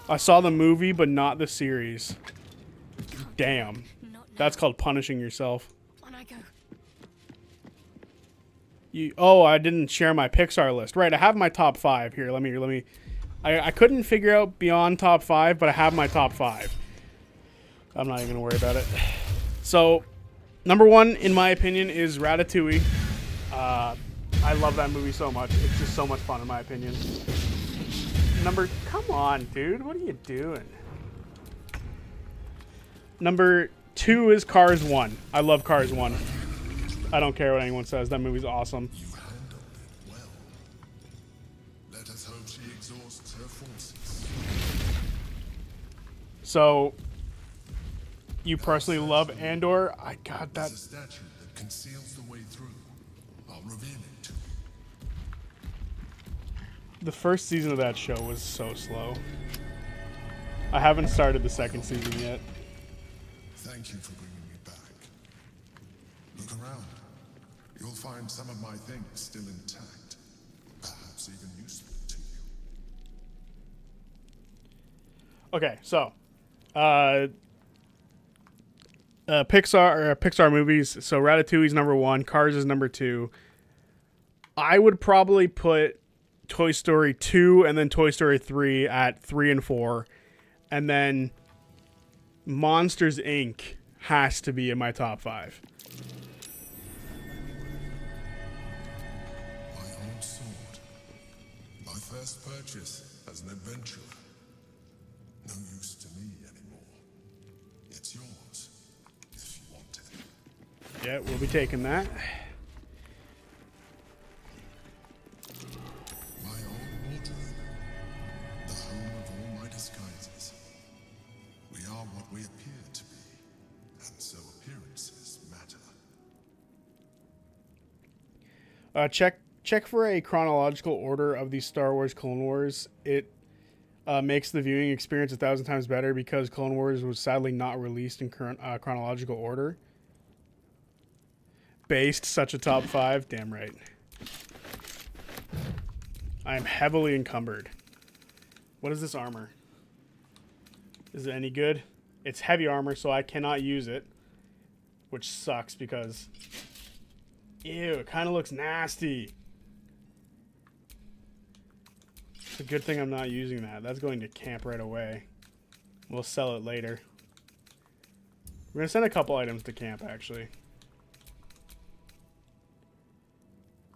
I saw the movie, but not the series. Damn. That's called punishing yourself. On I go. Oh, I didn't share my Pixar list. Right, I have my top 5 here. Let me. I couldn't figure out beyond top 5, but I have my top 5. I'm not even gonna worry about it. So, number 1, in my opinion, is Ratatouille. I love that movie so much. It's just so much fun, in my opinion. Come on, dude. What are you doing? Number 2 is Cars 1. I love Cars 1. I don't care what anyone says. That movie's awesome. You handled it well. Let us hope she exhausts her forces. So, you personally love Andor? I got that. There's a statue that conceals the way through. I'll reveal it to you. The first season of that show was so slow. I haven't started the second season yet. Thank you for bringing me back. Look around. You'll find some of my things still intact. Perhaps even useful to you. Okay, so Pixar movies. So Ratatouille's number 1, Cars is number 2. I would probably put Toy Story 2 and then Toy Story 3 at 3 and 4, and then Monsters Inc. has to be in my top 5. My old sword. My first purchase as an adventurer. No use to me anymore. It's yours, if you want it. Yeah, we'll be taking that. My old wardrobe. The home of all my disguises. We are what we appear to be, and so appearances matter. Check for a chronological order of the Star Wars Clone Wars. It makes the viewing experience 1,000 times better because Clone Wars was sadly not released in current chronological order. Based such a top 5, damn right. I am heavily encumbered. What is this armor? Is it any good? It's heavy armor, so I cannot use it, which sucks because ew, it kind of looks nasty. It's a good thing I'm not using that. That's going to camp right away. We'll sell it later. We're going to send a couple items to camp, actually.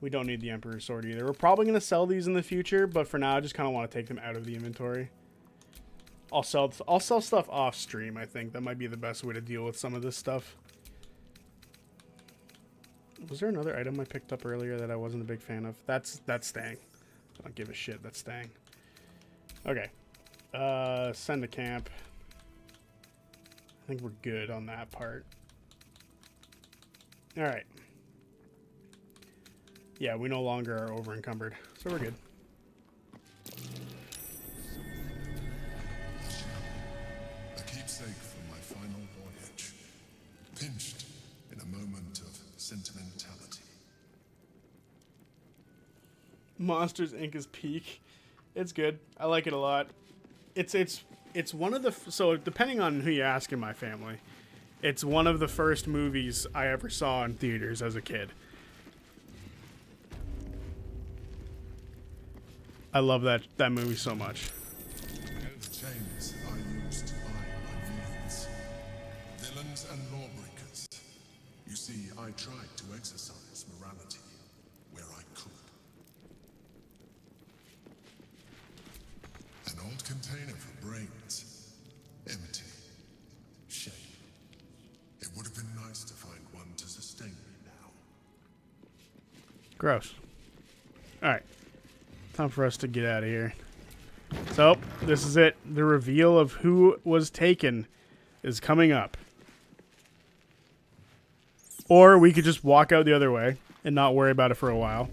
We don't need the Emperor's Sword either. We're probably going to sell these in the future, but for now, I just kind of want to take them out of the inventory. I'll sell stuff off stream, I think. That might be the best way to deal with some of this stuff. Was there another item I picked up earlier that I wasn't a big fan of? That's staying. I don't give a shit. That's staying. Okay. Send to camp. I think we're good on that part. Alright. Yeah, we no longer are over encumbered, so we're good. A keepsake from my final voyage. Pinched in a moment of sentimentality. Monsters Inc. is peak. It's good. I like it a lot. It's one of the... So, depending on who you ask in my family, It's one of the first movies I ever saw in theaters as a kid. I love that movie so much. Hell's chains are used to bind my fiends, villains and lawbreakers. You see, I tried to exercise morality where I could. An old container for brains, empty, shame. It would have been nice to find one to sustain me now. Gross. Alright. Time for us to get out of here. So, this is it. The reveal of who was taken is coming up. Or we could just walk out the other way and not worry about it for a while.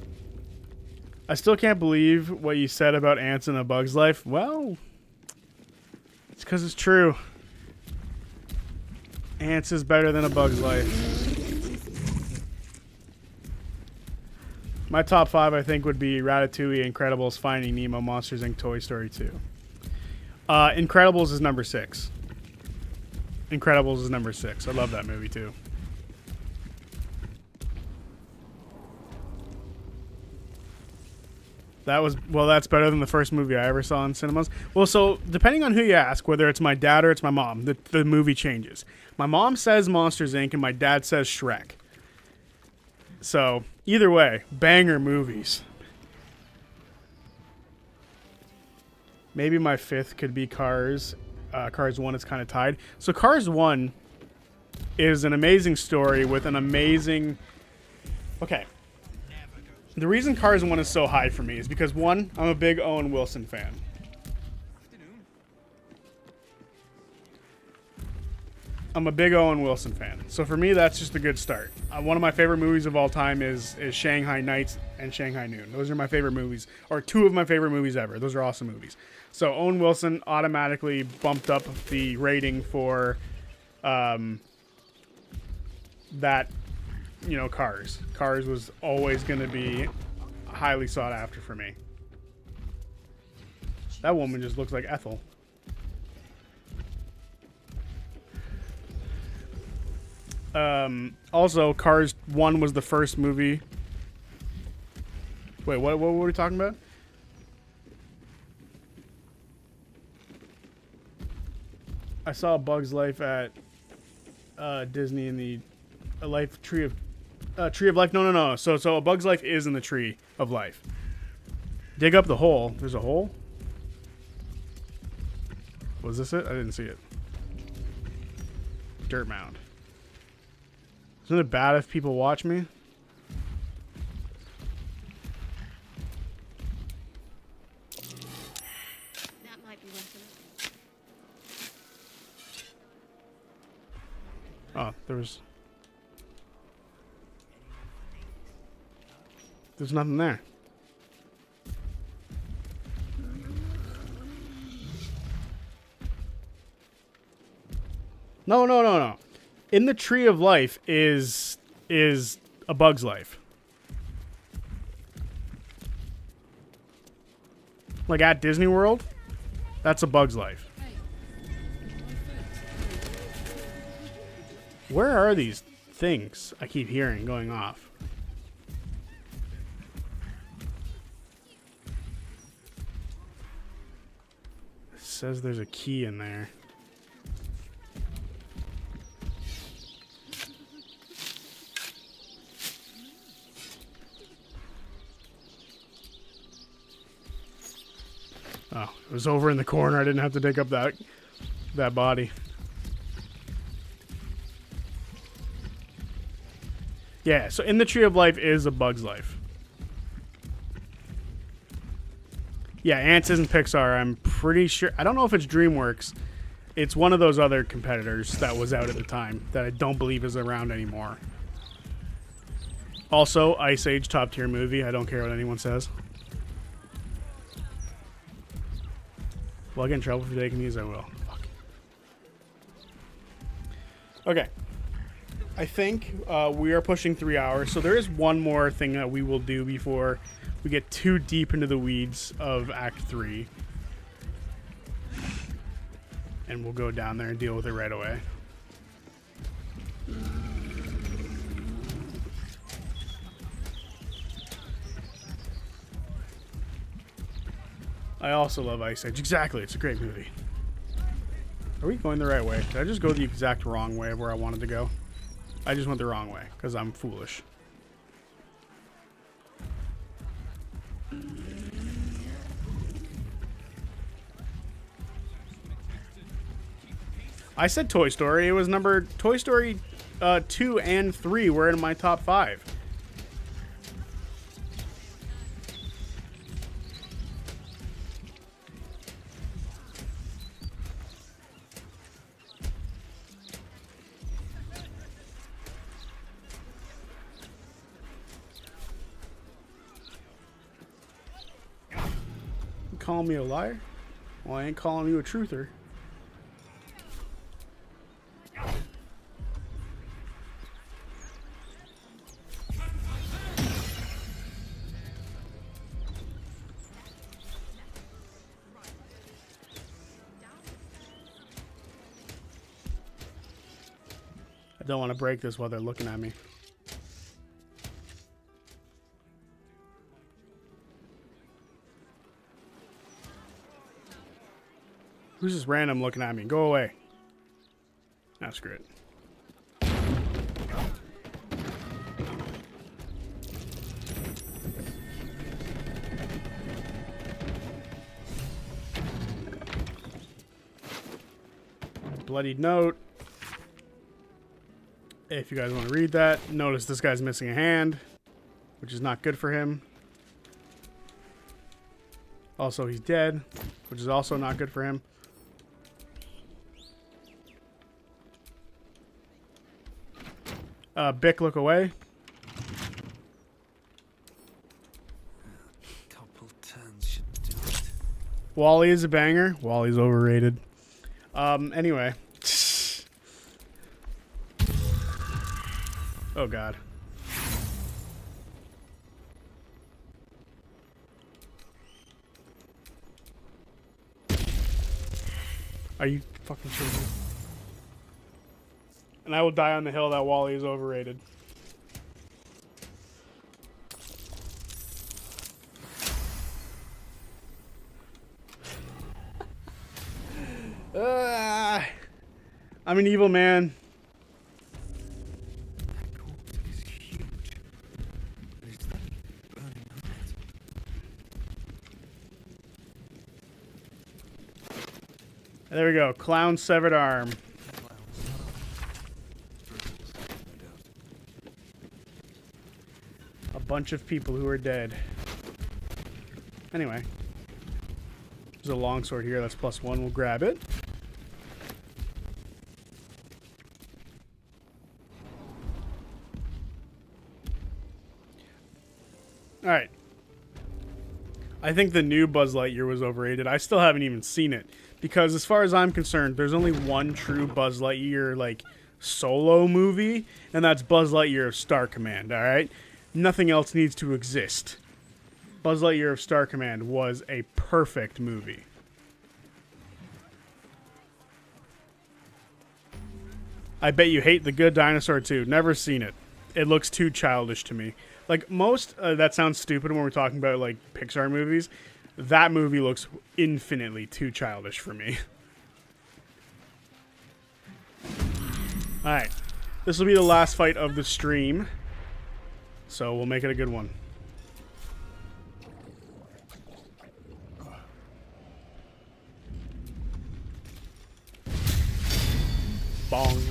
I still can't believe what you said about ants in A Bug's Life. Well, it's because it's true. Ants is better than A Bug's Life. My top 5, I think, would be Ratatouille, Incredibles, Finding Nemo, Monsters, Inc., Toy Story 2. Incredibles is number 6. Incredibles is number 6. I love that movie, too. That's better than the first movie I ever saw in cinemas. Well, so, depending on who you ask, whether it's my dad or it's my mom, the movie changes. My mom says Monsters, Inc., and my dad says Shrek. So, either way, banger movies. Maybe my 5th could be Cars. Cars 1 is kind of tied. So Cars 1 is an amazing story with an amazing... Okay. The reason Cars 1 is so high for me is because, 1, I'm a big Owen Wilson fan. I'm a big Owen Wilson fan. So for me, that's just a good start. One of my favorite movies of all time is Shanghai Nights and Shanghai Noon. Those are my favorite movies, or 2 of my favorite movies ever. Those are awesome movies. So Owen Wilson automatically bumped up the rating for that, Cars. Cars was always going to be highly sought after for me. That woman just looks like Ethel. Also, Cars 1 was the first movie. Wait, what were we talking about? I saw A Bug's Life at Disney in the Tree of Life. No. So A Bug's Life is in the Tree of Life. Dig up the hole. There's a hole? Was this it? I didn't see it. Dirt mound. Isn't it bad if people watch me? That might be worth it. Oh, there's nothing there. No. In the Tree of Life is A Bug's Life. Like at Disney World, that's A Bug's Life. Where are these things I keep hearing going off? It says there's a key in there. Oh, it was over in the corner. I didn't have to dig up that body. Yeah, so in the Tree of Life is A Bug's Life. Yeah, Ants isn't Pixar. I'm pretty sure. I don't know if it's DreamWorks. It's one of those other competitors that was out at the time that I don't believe is around anymore. Also, Ice Age, top tier movie. I don't care what anyone says. Will I get in trouble for taking these? I will. Fuck. Okay. I think we are pushing 3 hours, so there is one more thing that we will do before we get too deep into the weeds of Act 3. And we'll go down there and deal with it right away. I also love Ice Age. Exactly, it's a great movie. Are we going the right way? Did I just go the exact wrong way of where I wanted to go? I just went the wrong way, because I'm foolish. I said Toy Story. It was Toy Story 2 and 3 were in my top 5. You calling me a liar? Well, I ain't calling you a truther. I don't want to break this while they're looking at me. Who's this random looking at me? Go away. Ah, screw it. Bloodied note. If you guys want to read that, notice this guy's missing a hand, which is not good for him. Also, he's dead, which is also not good for him. Bick, look away. Couple turns should do it. Wally is a banger. Wally's overrated. Anyway. Oh, God. Are you fucking kidding me? And I will die on the hill that Wally is overrated. I'm an evil man. There we go. Clown severed arm. A bunch of people who are dead. Anyway. There's a longsword here. That's +1. We'll grab it. Alright. I think the new Buzz Lightyear was overrated. I still haven't even seen it. Because as far as I'm concerned, there's only one true Buzz Lightyear, like, solo movie, and that's Buzz Lightyear of Star Command, alright? Nothing else needs to exist. Buzz Lightyear of Star Command was a perfect movie. I bet you hate The Good Dinosaur 2. Never seen it. It looks too childish to me. Like, most, that sounds stupid when we're talking about, like, Pixar movies. That movie looks infinitely too childish for me. Alright. This will be the last fight of the stream. So we'll make it a good one. Bong.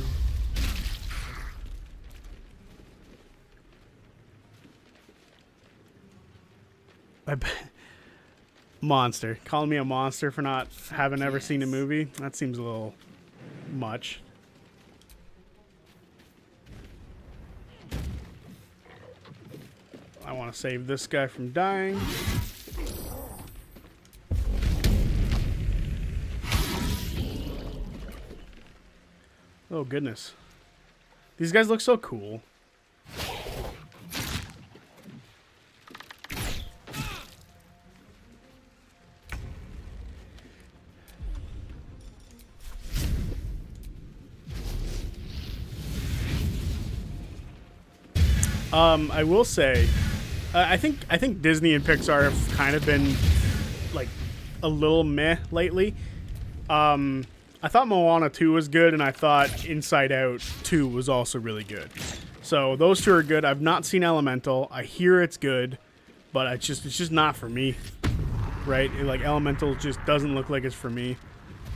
Monster. Calling me a monster for not having ever seen a movie? That seems a little much. I want to save this guy from dying. Oh, goodness. These guys look so cool. I will say, I think Disney and Pixar have kind of been like a little meh lately. I thought Moana 2 was good, and I thought Inside Out 2 was also really good. So those two are good. I've not seen Elemental. I hear it's good, but it's just not for me, right? Like Elemental just doesn't look like it's for me.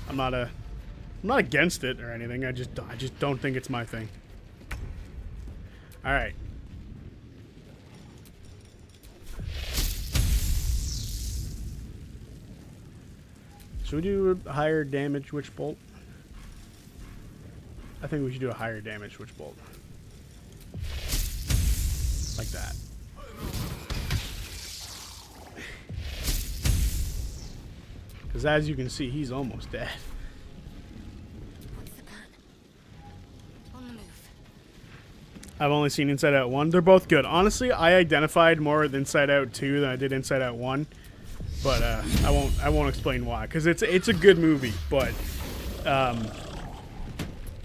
I'm not against it or anything. I just don't think it's my thing. All right. Should we do a higher damage Witch Bolt? I think we should do a higher damage Witch Bolt. Like that. Because as you can see, he's almost dead. I've only seen Inside Out 1. They're both good. Honestly, I identified more with Inside Out 2 than I did Inside Out 1. But I won't explain why, because it's a good movie, but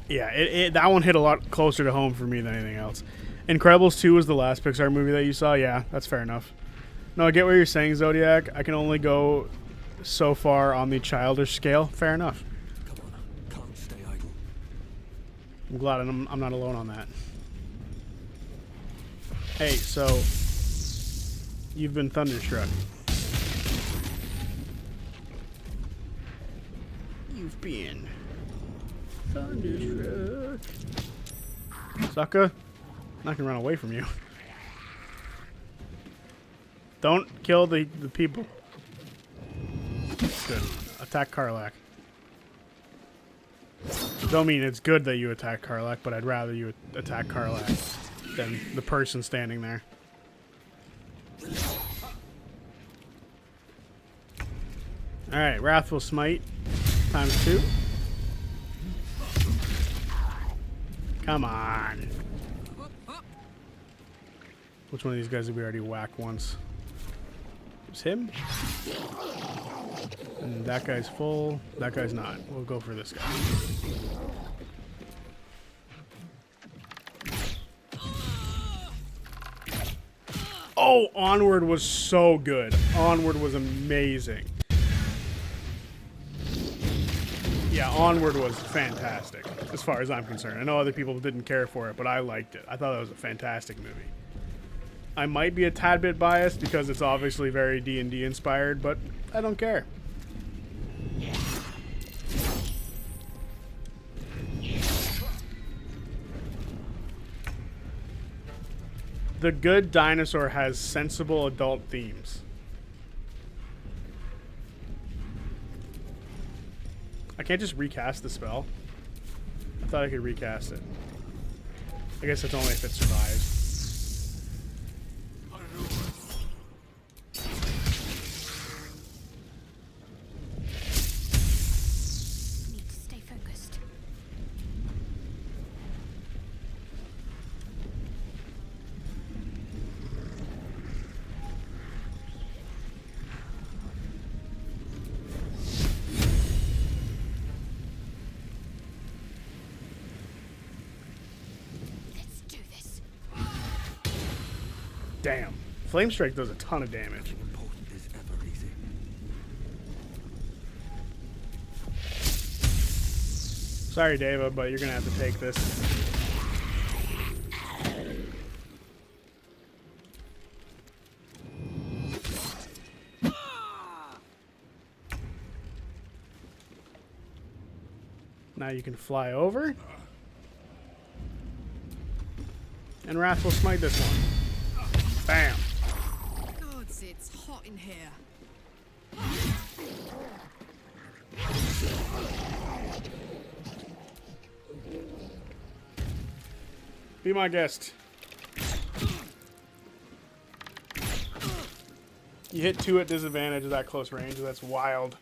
yeah, that one hit a lot closer to home for me than anything else. Incredibles 2 was the last Pixar movie that you saw. Yeah, that's fair enough. No, I get what you're saying, Zodiac. I can only go so far on the childish scale. Fair enough. Come on, can't stay idle. I'm glad I'm not alone on that. Hey, so you've been thunderstruck. You've been thunderstruck. Sucker, I'm not gonna run away from you. Don't kill the people. Good. Attack Karlach. Don't mean it's good that you attack Karlach, but I'd rather you attack Karlach than the person standing there. Alright, Wrathful Smite ×2. Come on. Which one of these guys did we already whack once? It was him. And that guy's full. That guy's not. We'll go for this guy. Oh, Onward was so good. Onward was amazing. Yeah, Onward was fantastic, as far as I'm concerned. I know other people didn't care for it, but I liked it. I thought it was a fantastic movie. I might be a tad bit biased because it's obviously very D&D inspired, but I don't care. The Good Dinosaur has sensible adult themes. I can't just recast the spell. I thought I could recast it. I guess it's only if it survives. Need to stay focused. Damn. Flame Strike does a ton of damage. Important is ever easy. Sorry, Deva, but you're gonna have to take this. Now you can fly over. And Wrathful Smite this one. Bam. Gods, it's hot in here. Be my guest. You hit 2 at disadvantage at that close range. That's wild.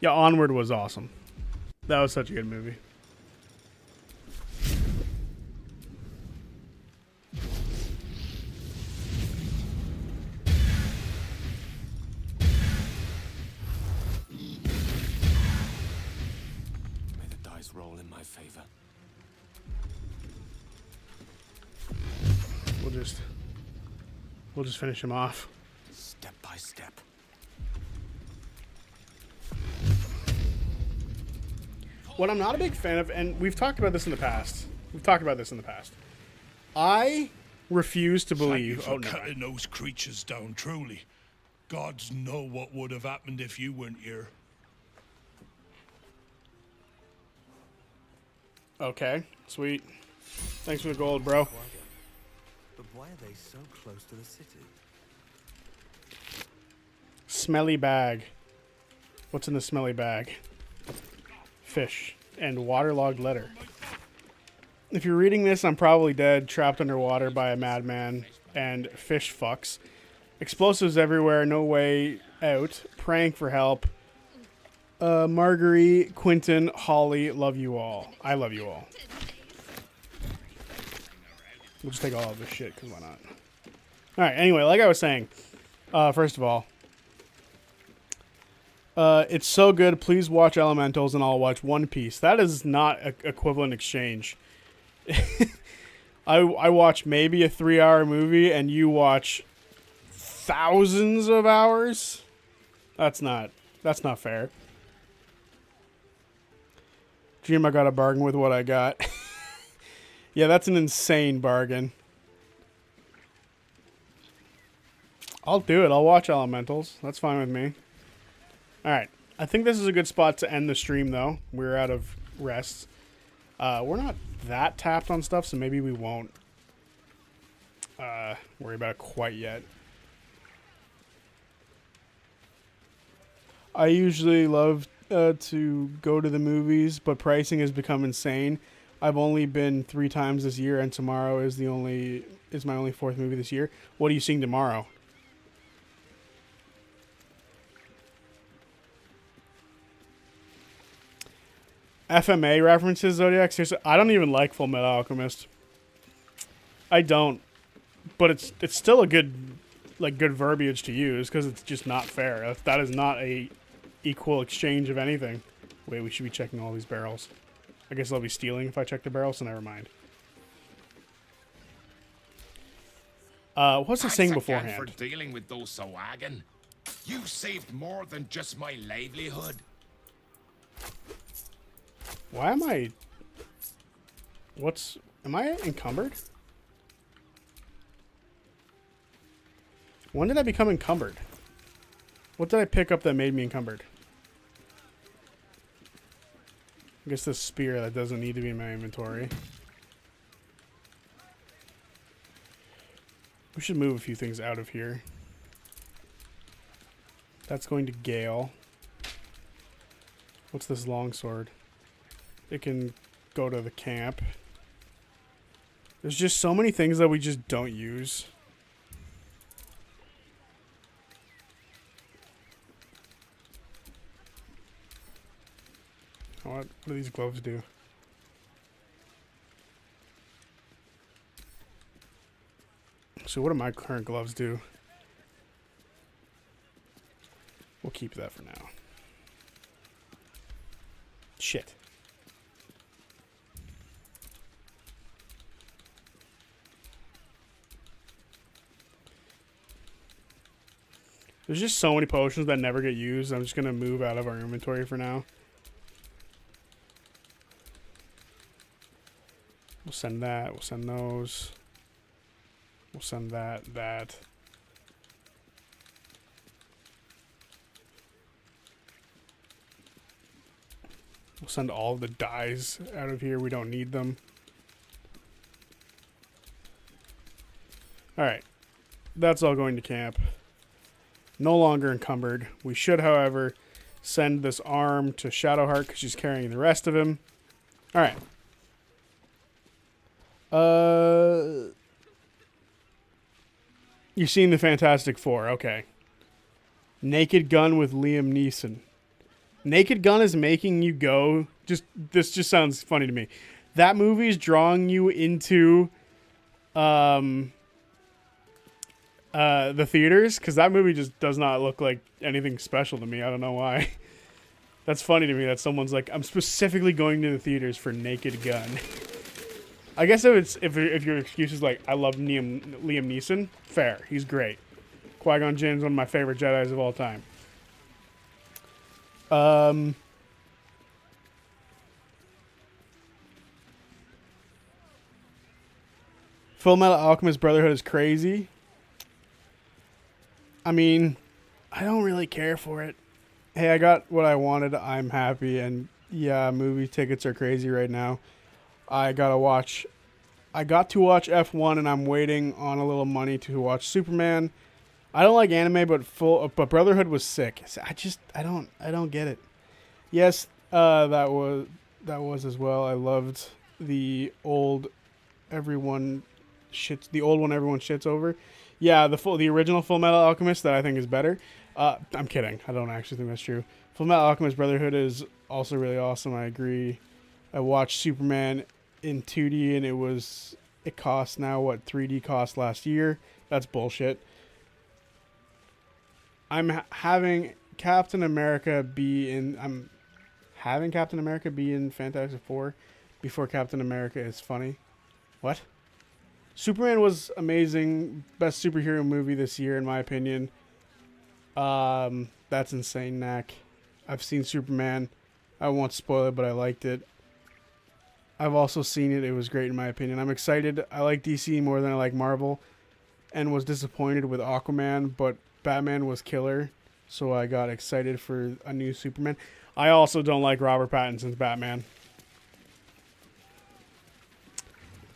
Yeah, Onward was awesome. That was such a good movie. May the dice roll in my favor. We'll just We'll just finish him off. Step by step. What I'm not a big fan of, and we've talked about this in the past. I refuse to believe. Thank you for cutting those creatures down, truly. Gods know what would have happened if you weren't here. Okay, sweet. Thanks for the gold, bro. But why are they so close to the city? Smelly bag. What's in the smelly bag? Fish and waterlogged letter. If you're reading this, I'm probably dead, trapped underwater by a madman, and fish fucks. Explosives everywhere, no way out. Praying for help. Marguerite, Quentin, Holly, love you all. I love you all. We'll just take all of this shit, because why not? Alright, anyway, like I was saying, first of all, it's so good, please watch Elementals and I'll watch One Piece. That is not an equivalent exchange. I watch maybe a 3-hour movie and you watch thousands of hours? That's not fair. Dream I got a bargain with what I got. Yeah, that's an insane bargain. I'll do it. I'll watch Elementals. That's fine with me. Alright. I think this is a good spot to end the stream, though. We're out of rests. We're not that tapped on stuff, so maybe we won't worry about it quite yet. I usually love to go to the movies, but pricing has become insane. I've only been 3 times this year, and tomorrow is my only 4th movie this year. What are you seeing tomorrow? FMA references, Zodiac? Seriously, I don't even like Full Metal Alchemist. I don't. But it's still a good verbiage to use, because it's just not fair. That is not a equal exchange of anything. Wait, we should be checking all these barrels. I guess I'll be stealing if I check the barrels, so never mind. What's the saying beforehand? For dealing with those Sawagan. You saved more than just my livelihood. Why am I... Am I encumbered? When did I become encumbered? What did I pick up that made me encumbered? I guess this spear that doesn't need to be in my inventory. We should move a few things out of here. That's going to Gale. What's this longsword? It can go to the camp. There's just so many things that we just don't use. What do these gloves do? So what do my current gloves do? We'll keep that for now. Shit. There's just so many potions that never get used. I'm just going to move out of our inventory for now. We'll send that. We'll send those. We'll send that. We'll send all the dyes out of here. We don't need them. Alright. That's all going to camp. No longer encumbered. We should, however, send this arm to Shadowheart because she's carrying the rest of him. Alright. You've seen the Fantastic Four. Okay. Naked Gun with Liam Neeson. Naked Gun is making you go... This just sounds funny to me. That movie is drawing you into... the theaters, because that movie just does not look like anything special to me. I don't know why. That's funny to me that someone's like, I'm specifically going to the theaters for Naked Gun. I guess if your excuse is like I love Liam Neeson, fair. He's great. Qui-Gon Jinn's one of my favorite Jedis of all time. Full Metal Alchemist Brotherhood is crazy. I mean, I don't really care for it. Hey, I got what I wanted. I'm happy. And yeah, movie tickets are crazy right now. I got to watch F1 and I'm waiting on a little money to watch Superman. I don't like anime, but Brotherhood was sick. I don't get it. Yes, that was as well. I loved the old one everyone shits over. Yeah, the original Full Metal Alchemist that I think is better. I'm kidding. I don't actually think that's true. Full Metal Alchemist Brotherhood is also really awesome. I agree. I watched Superman in 2D and it costs now what 3D cost last year. That's bullshit. I'm having Captain America be in Fantastic Four before Captain America is funny. What? Superman was amazing. Best superhero movie this year, in my opinion. That's insane, Knack. I've seen Superman. I won't spoil it, but I liked it. I've also seen it. It was great, in my opinion. I'm excited. I like DC more than I like Marvel, and was disappointed with Aquaman, but Batman was killer, so I got excited for a new Superman. I also don't like Robert Pattinson's Batman.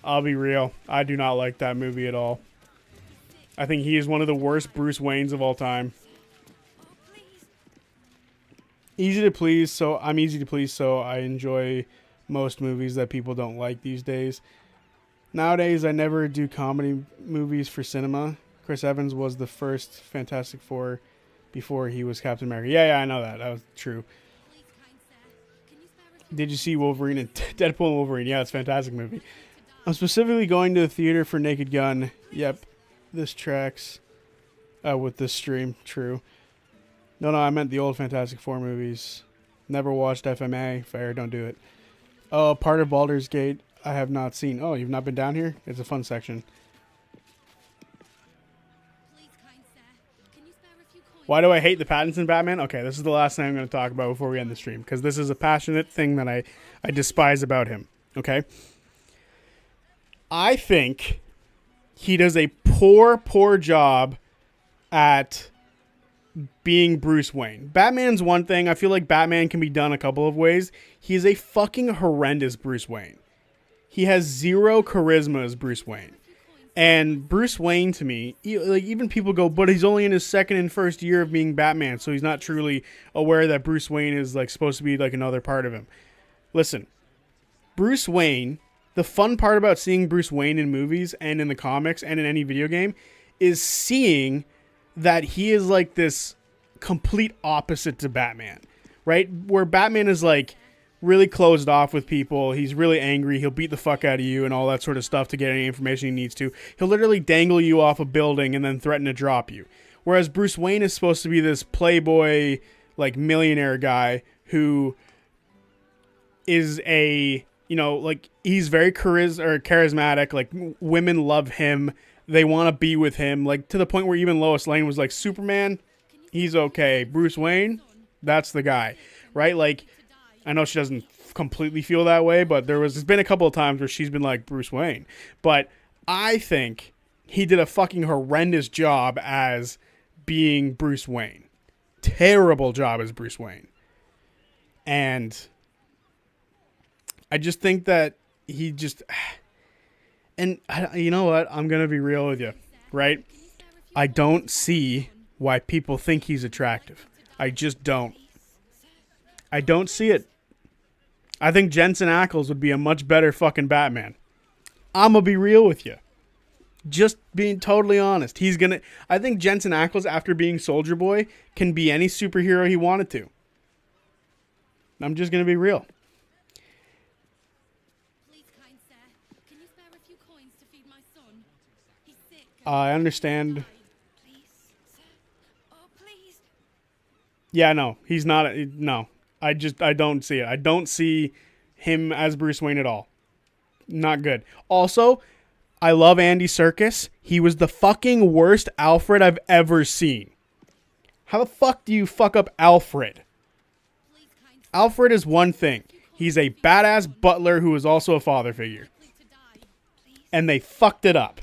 I'll be real. I do not like that movie at all. I think he is one of the worst Bruce Waynes of all time. Easy to please, so I'm easy to please, so I enjoy most movies that people don't like these days. Nowadays, I never do comedy movies for cinema. Chris Evans was the first Fantastic Four before he was Captain America. Yeah, I know that. That was true. Did you see Wolverine and Deadpool and Wolverine? Yeah, it's a fantastic movie. I'm specifically going to the theater for Naked Gun. Yep, this tracks with this stream. True. No, I meant the old Fantastic Four movies. Never watched FMA. Fair, don't do it. Oh, part of Baldur's Gate I have not seen. Oh, you've not been down here? It's a fun section. Why do I hate the Pattinson Batman? Okay, this is the last thing I'm going to talk about before we end the stream, because this is a passionate thing that I despise about him. Okay? I think he does a poor job at being Bruce Wayne. Batman's one thing. I feel like Batman can be done a couple of ways. He's a fucking horrendous Bruce Wayne. He has zero charisma as Bruce Wayne. And Bruce Wayne, to me, even people go, but he's only in his second and first year of being Batman, so he's not truly aware that Bruce Wayne is like supposed to be like another part of him. Listen, Bruce Wayne, the fun part about seeing Bruce Wayne in movies and in the comics and in any video game is seeing that he is like this complete opposite to Batman, right? Where Batman is like really closed off with people. He's really angry. He'll beat the fuck out of you and all that sort of stuff to get any information he needs to. He'll literally dangle you off a building and then threaten to drop you. Whereas Bruce Wayne is supposed to be this playboy, like millionaire guy who is a, like he's very charismatic. Like women love him. They want to be with him. Like to the point where even Lois Lane was like, Superman, he's okay. Bruce Wayne, that's the guy, right? Like, I know she doesn't completely feel that way, but there's been a couple of times where she's been like Bruce Wayne. But I think he did a fucking horrendous job as being Bruce Wayne. Terrible job as Bruce Wayne. And I just think that he just... And you know what? I'm going to be real with you, right? I don't see why people think he's attractive. I just don't. I don't see it. I think Jensen Ackles would be a much better fucking Batman. I'm going to be real with you. Just being totally honest. I think Jensen Ackles, after being Soldier Boy, can be any superhero he wanted to. I'm just going to be real. I understand. Yeah, no, he's not. No, I don't see it. I don't see him as Bruce Wayne at all. Not good. Also, I love Andy Serkis. He was the fucking worst Alfred I've ever seen. How the fuck do you fuck up Alfred? Alfred is one thing. He's a badass butler who is also a father figure. And they fucked it up.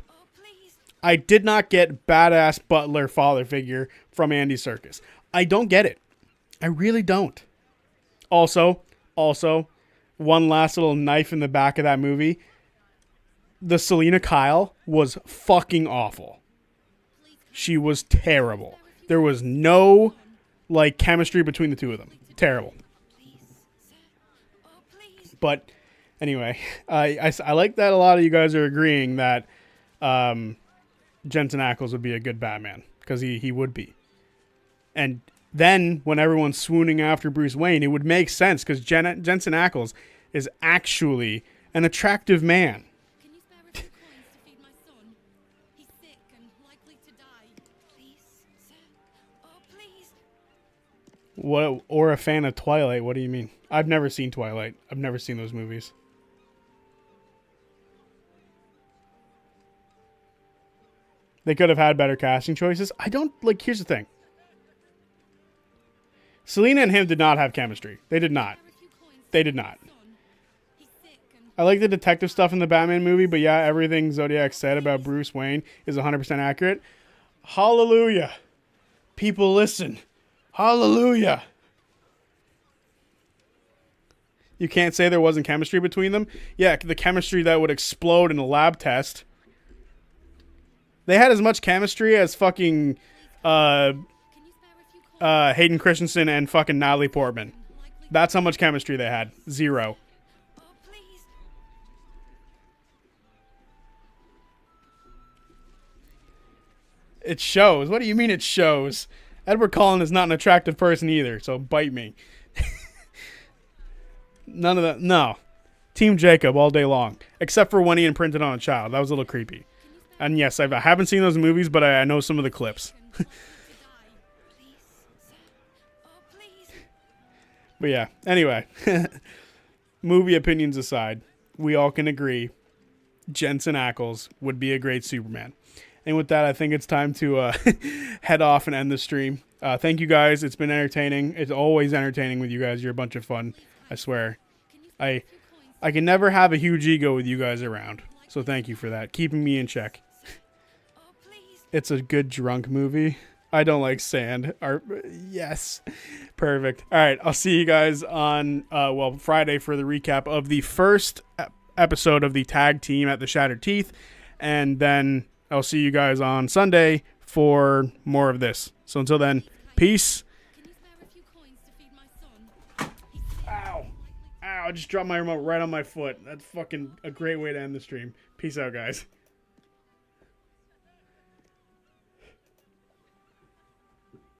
I did not get badass butler father figure from Andy Serkis. I don't get it. I really don't. Also, one last little knife in the back of that movie. The Selena Kyle was fucking awful. She was terrible. There was no, like, chemistry between the two of them. Terrible. But anyway, I like that a lot of you guys are agreeing that Jensen Ackles would be a good Batman, because he would be. And then when everyone's swooning after Bruce Wayne, it would make sense, because Jensen Ackles is actually an attractive man. What, or a fan of Twilight? What do you mean? I've never seen Twilight. I've never seen those movies. They could have had better casting choices. I don't, like, here's the thing. Selena and him did not have chemistry. They did not. They did not. I like the detective stuff in the Batman movie, but yeah, everything Zodiac said about Bruce Wayne is 100% accurate. Hallelujah. People listen. Hallelujah. You can't say there wasn't chemistry between them? Yeah, the chemistry that would explode in a lab test. They had as much chemistry as fucking Hayden Christensen and fucking Natalie Portman. That's how much chemistry they had. 0. It shows. What do you mean it shows? Edward Cullen is not an attractive person either, so bite me. None of that. No. Team Jacob all day long. Except for when he imprinted on a child. That was a little creepy. And yes, I haven't seen those movies, but I know some of the clips. But yeah, anyway. Movie opinions aside, we all can agree Jensen Ackles would be a great Superman. And with that, I think it's time to head off and end the stream. Thank you guys. It's been entertaining. It's always entertaining with you guys. You're a bunch of fun. I swear. I can never have a huge ego with you guys around. So thank you for that. Keeping me in check. It's a good drunk movie. I don't like sand. Yes. Perfect. All right. I'll see you guys on, Friday for the recap of the first episode of the tag team at the Shattered Teeth. And then I'll see you guys on Sunday for more of this. So until then, peace. Ow. I just dropped my remote right on my foot. That's fucking a great way to end the stream. Peace out, guys.